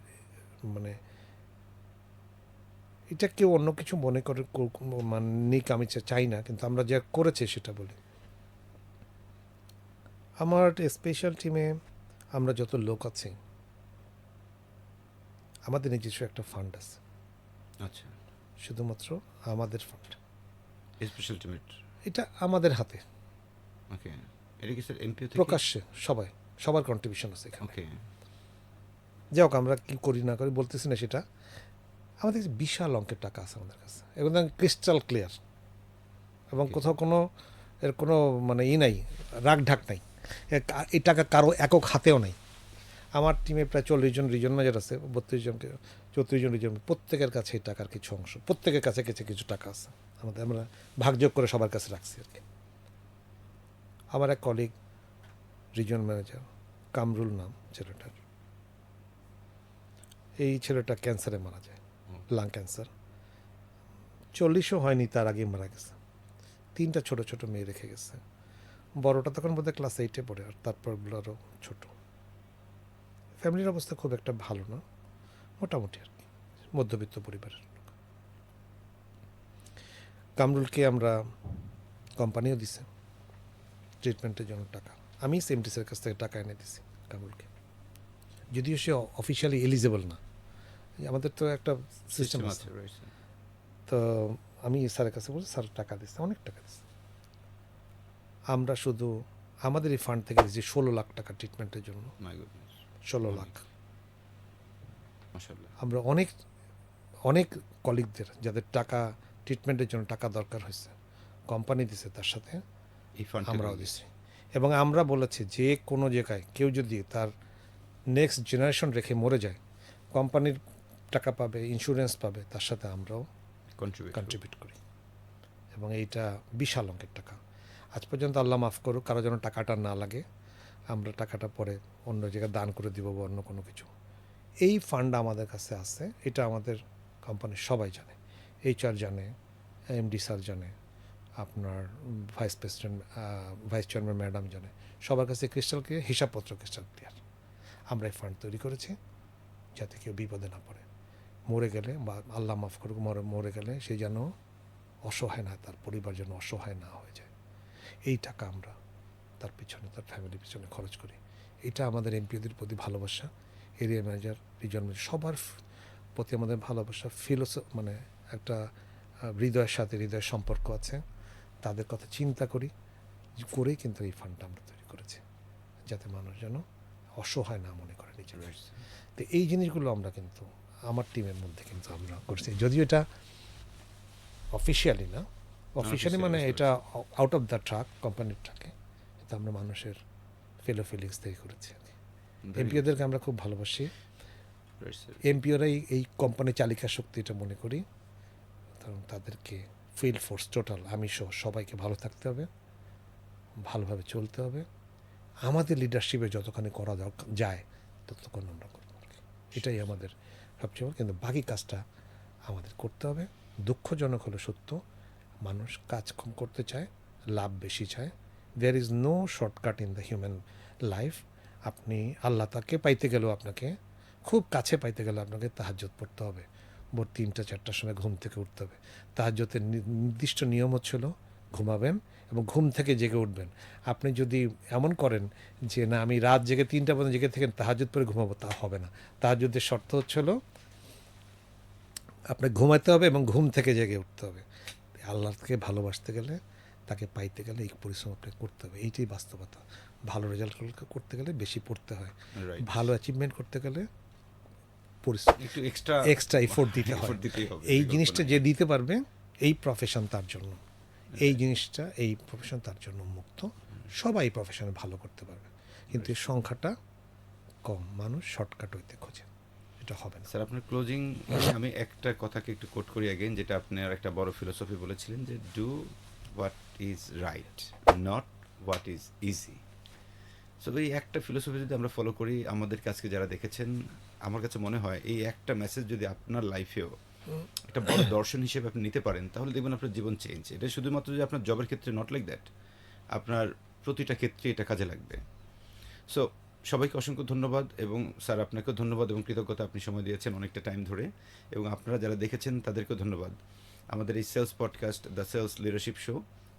মানে এটা কেউ অন্য কিছু মনে করে মানে নিক, আমি চাই না, কিন্তু আমরা যা করেছি সেটা বলি। আমার স্পেশাল টিমে আমরা যত লোক আছি, আমাদের নিজস্ব একটা ফান্ড আছে, আচ্ছা, শুধুমাত্র আমাদের ফান্ড। স্পেশাল টিমের। এটা আমাদের হাতে, ওকে, এটা কি স্যার এমপিও থেকে? প্রকাশ্যে সবার কন্ট্রিবিউশন আছে এখানে। ওকে। যাই হোক, আমরা কি করি না করি বলতেছি না সেটা। আমাদের বিশাল অঙ্কের টাকা আছে আমাদের কাছে, এবং ক্রিস্টাল ক্লিয়ার, এবং কোথাও কোনো মানে নাই, রাগ ঢাক নাই। এই টাকা কারো একক হাতেও নাই। আমার টিমে প্রায় 40 জন রিজন ম্যানেজার আছে, 32 জনকে 34 জন রিজন, প্রত্যেকের কাছে এই টাকার কিছু অংশ, প্রত্যেকের কাছে কিছু কিছু টাকা আছে আমরা ভাগযোগ করে সবার কাছে রাখছি আর কি। আমার এক কলিগ রিজন ম্যানেজার, কামরুল নাম ছেলেটার, এই ছেলেটা ক্যান্সারে মারা যায়, লাং ক্যান্সার। 40ও হয়নি তার আগেই মারা গেছে। 3টা ছোট ছোট মেয়ে রেখে গেছে। বড়টা তখন বোধহয় ক্লাস 8-এ পড়ে, আর তারপরগুলো আরও ছোট। ফ্যামিলির অবস্থা খুব একটা ভালো না, মোটামুটি আর কি, মধ্যবিত্ত পরিবারের লোক। কামরুলকে আমরা কোম্পানিও দিছে ট্রিটমেন্টের জন্য টাকা। আমি সিএমটিসের কাছ থেকে টাকা এনে দিছি কামরুলকে, যদিও সে অফিসিয়ালি এলিজেবল না। আমাদের তো একটা সিস্টেম আছে। তো আমি স্যারের কাছে বলছি, স্যার টাকা দিচ্ছে, অনেক টাকা দিচ্ছে। আমরা শুধু আমাদের এই ফান্ড থেকে দিয়েছি 16 লাখ টাকা ট্রিটমেন্টের জন্য। 16 লাখ। আমরা অনেক অনেক কলিগদের যাদের টাকা ট্রিটমেন্টের জন্য টাকা দরকার হয়েছে, কোম্পানি দিছে, তার সাথে আমরাও দিছি। এবং আমরা বলেছি যে কোনো জায়গায় কেউ যদি তার নেক্সট জেনারেশন রেখে মরে যায়, কোম্পানির টাকা পাবে, ইন্স্যুরেন্স পাবে, তার সাথে আমরাও কন্ট্রিবিউট করি। এবং এইটা বিশাল অঙ্কের টাকা। আজ পর্যন্ত আল্লাহ মাফ করুক, কারো যেন টাকাটা না লাগে, আমরা টাকাটা পরে অন্য জায়গায় দান করে দিব বা অন্য কোনো কিছু। এই ফান্ড আমাদের কাছে আছে, এটা আমাদের কোম্পানির সবাই জানে, HR জানে, MD স্যার জানে, আপনার ভাইস চেয়ারম্যান ম্যাডাম জানে, সবার কাছে ক্রিস্টাল ক্লিয়ার, হিসাবপত্র ক্রিস্টাল ক্লিয়ার। আমরা এই ফান্ড তৈরি করেছি যাতে কেউ বিপদে না পড়ে, মরে গেলে বা আল্লাহ মাফ করুক মরে গেলে সে যেন অসহায় না, তার পরিবার যেন অসহায় না হয়ে যায়। এই টাকা আমরা তার পিছনে, তার ফ্যামিলির পিছনে খরচ করি। এটা আমাদের এমপিওদের প্রতি ভালোবাসা, এরিয়া ম্যানেজার, রিজন ম্যানেজার, সবার প্রতি আমাদের ভালোবাসা, মানে একটা হৃদয়ের সাথে হৃদয়ের সম্পর্ক আছে, তাদের কথা চিন্তা করেই কিন্তু এই ফান্ডটা আমরা তৈরি করেছি, যাতে মানুষ যেন অসহায় না মনে করে নিজেকে। তো এই জিনিসগুলো আমরা কিন্তু আমার টিমের মধ্যে কিন্তু আমরা করছি, যদিও এটা অফিসিয়ালি না, অফিসিয়ালি মানে এটা আউট অফ দ্য ট্রাক, কোম্পানির ট্রাকে, এটা আমরা মানুষের ফেলো ফিলিংস থেকে করেছি আর কি। এমপিওদেরকে আমরা খুব ভালোবাসি, এমপিওরাই এই কোম্পানির চালিকা শক্তি এটা মনে করি, কারণ তাদেরকে ফিল্ড ফোর্স টোটাল আমি সহ সবাইকে ভালো থাকতে হবে, ভালোভাবে চলতে হবে, আমাদের লিডারশিপে যতখানি করা যায় ততক্ষণ আমরা করবো আর কি। এটাই আমাদের সবচেয়ে বড়, কিন্তু বাকি কাজটা আমাদের করতে হবে। দুঃখজনক হলো সত্য, মানুষ কাজ কম করতে চায়, লাভ বেশি চায়। There is no shortcut in the human life. আপনি আল্লাহ তাকে পাইতে গেলেও আপনাকে খুব কাছে পাইতে গেলে আপনাকে তাহাজ্জুদ পড়তে হবে, ভোর 3টা-4টার সময় ঘুম থেকে উঠতে হবে। তাহাজ্জুদের নির্দিষ্ট নিয়ম হচ্ছিল ঘুমাবেন এবং ঘুম থেকে জেগে উঠবেন। আপনি যদি এমন করেন যে না আমি রাত জেগে 3টা পর্যন্ত জেগে থেকে তাহাজ্জুদ পরে ঘুমাবো, তা হবে না। তাহাজ্জুদের শর্ত হচ্ছিল আপনাকে ঘুমাতে হবে এবং ঘুম থেকে জেগে উঠতে হবে। আল্লাহকে ভালোবাসতে গেলে, তাকে পাইতে গেলে এই পরিশ্রম আপনাকে করতে হবে, এইটাই বাস্তবতা। ভালো রেজাল্ট করতে গেলে বেশি পড়তে হয়, ভালো অ্যাচিভমেন্ট করতে গেলে পরিশ্রম একটু এক্সট্রা এক্সট্রা এফোর্ট দিতে হয়। এই জিনিসটা যে দিতে পারবে, এই প্রফেশন তার জন্য, এই জিনিসটা এই প্রফেশন তার জন্য মুক্ত। সবাই প্রফেশনে ভালো করতে পারবে, কিন্তু এর সংখ্যাটা কম, মানুষ শর্টকাট হইতে খোঁজে, এটা হবে না। স্যার আপনার ক্লোজিং আমি একটা কথাকে একটু কোট করি অ্যাগেন, যেটা আপনার একটা বড় ফিলোসফি বলেছিলেন যে do what is right, not what is easy. So এই একটা ফিলোসফি যদি আমরা ফলো করি, আমাদেরকে আজকে যারা দেখেছেন, আমার কাছে মনে হয় এই একটা মেসেজ যদি আপনার লাইফেও একটা বড় দর্শন হিসেবে আপনি নিতে পারেন, তাহলে দেখবেন আপনার জীবন চেঞ্জ। এটা শুধুমাত্র যে আপনার জবের ক্ষেত্রে, নট লাইক দ্যাট, আপনার প্রতিটা ক্ষেত্রে এটা কাজে লাগবে। সো সবাইকে অসংখ্য ধন্যবাদ, এবং স্যার আপনাকেও ধন্যবাদ এবং কৃতজ্ঞতা, আপনি সময় দিয়েছেন অনেকটা টাইম ধরে, এবং আপনারা যারা দেখেছেন তাদেরকেও ধন্যবাদ। আমাদের এই sales podcast, the sales leadership show,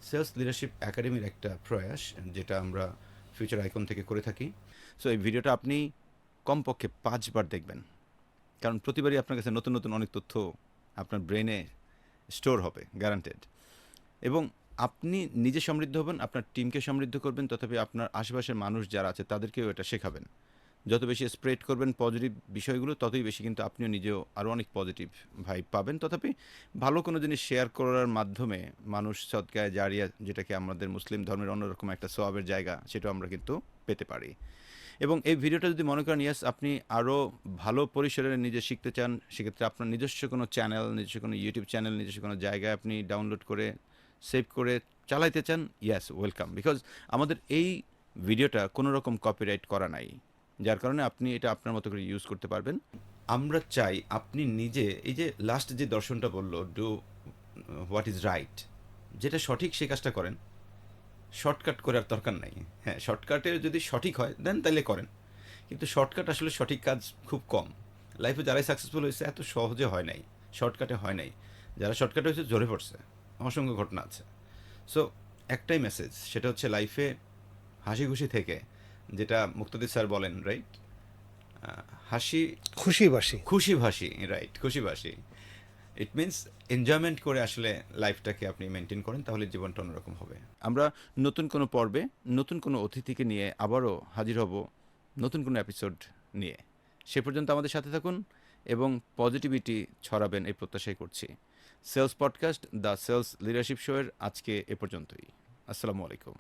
sales leadership একাডেমির একটা প্রয়াস, যেটা আমরা ফিউচার আইকন থেকে করে থাকি। সো এই ভিডিওটা আপনি কমপক্ষে 5বার দেখবেন, কারণ প্রতিবারই আপনার কাছে নতুন নতুন অনেক তথ্য আপনার ব্রেনে স্টোর হবে, গ্যারান্টেড। এবং আপনি নিজে সমৃদ্ধ হবেন, আপনার টিমকে সমৃদ্ধ করবেন, তথাপি আপনার আশেপাশের মানুষ যারা আছে তাদেরকেও এটা শেখাবেন। যত বেশি স্প্রেড করবেন পজিটিভ বিষয়গুলো, ততই বেশি কিন্তু আপনিও নিজেও আরও অনেক পজিটিভ ভাইব পাবেন। তথাপি ভালো কোনো জিনিস শেয়ার করার মাধ্যমে মানুষ সদকায়ে জারিয়া, যেটাকে আমাদের মুসলিম ধর্মের অন্যরকম একটা সওয়াবের জায়গা, সেটাও আমরা কিন্তু পেতে পারি। এবং এই ভিডিওটা যদি মনে করেন ইয়াস আপনি আরও ভালো পরিসরে নিজে শিখতে চান, সেক্ষেত্রে আপনার নিজস্ব কোনো চ্যানেল, নিজস্ব কোনো ইউটিউব চ্যানেল, নিজস্ব কোনো জায়গায় আপনি ডাউনলোড করে সেভ করে চালাইতে চান, ইয়াস ওয়েলকাম। বিকজ আমাদের এই ভিডিওটা কোনো রকম কপিরাইট করা নাই, যার কারণে আপনি এটা আপনার মতো করে ইউজ করতে পারবেন। আমরা চাই আপনি নিজে, এই যে লাস্ট যে দর্শনটা বললো ডু হোয়াট ইজ রাইট, যেটা সঠিক সে কাজটা করেন, শর্টকাট করার দরকার নাই। হ্যাঁ, শর্টকাটে যদি সঠিক হয় দেন তাইলে করেন, কিন্তু শর্টকাট আসলে সঠিক কাজ খুব কম। লাইফে যারাই সাকসেসফুল হয়েছে এত সহজে হয় নাই, শর্টকাটে হয় নাই। যারা শর্টকাটে হয়েছে ঝরে পড়ছে, অসংখ্য ঘটনা আছে। সো একটাই মেসেজ, সেটা হচ্ছে লাইফে হাসি খুশি থেকে, যেটা মুক্তাদির স্যার বলেন, রাইট, হাসি খুশি ভাসি, রাইট, খুশি ভাসি। ইট মিনস এনজয়মেন্ট করে আসলে লাইফটাকে আপনি মেনটেন করেন, তাহলে জীবনটা অন্যরকম হবে। আমরা নতুন কোনো পর্বে নতুন কোনো অতিথিকে নিয়ে আবারও হাজির হব, নতুন কোনো এপিসোড নিয়ে। সে পর্যন্ত আমাদের সাথে থাকুন এবং পজিটিভিটি ছড়াবেন, এই প্রত্যাশাই করছি। Sales podcast, the sales leadership শোয়ের আজকে এ পর্যন্তই। আসসালামু আলাইকুম।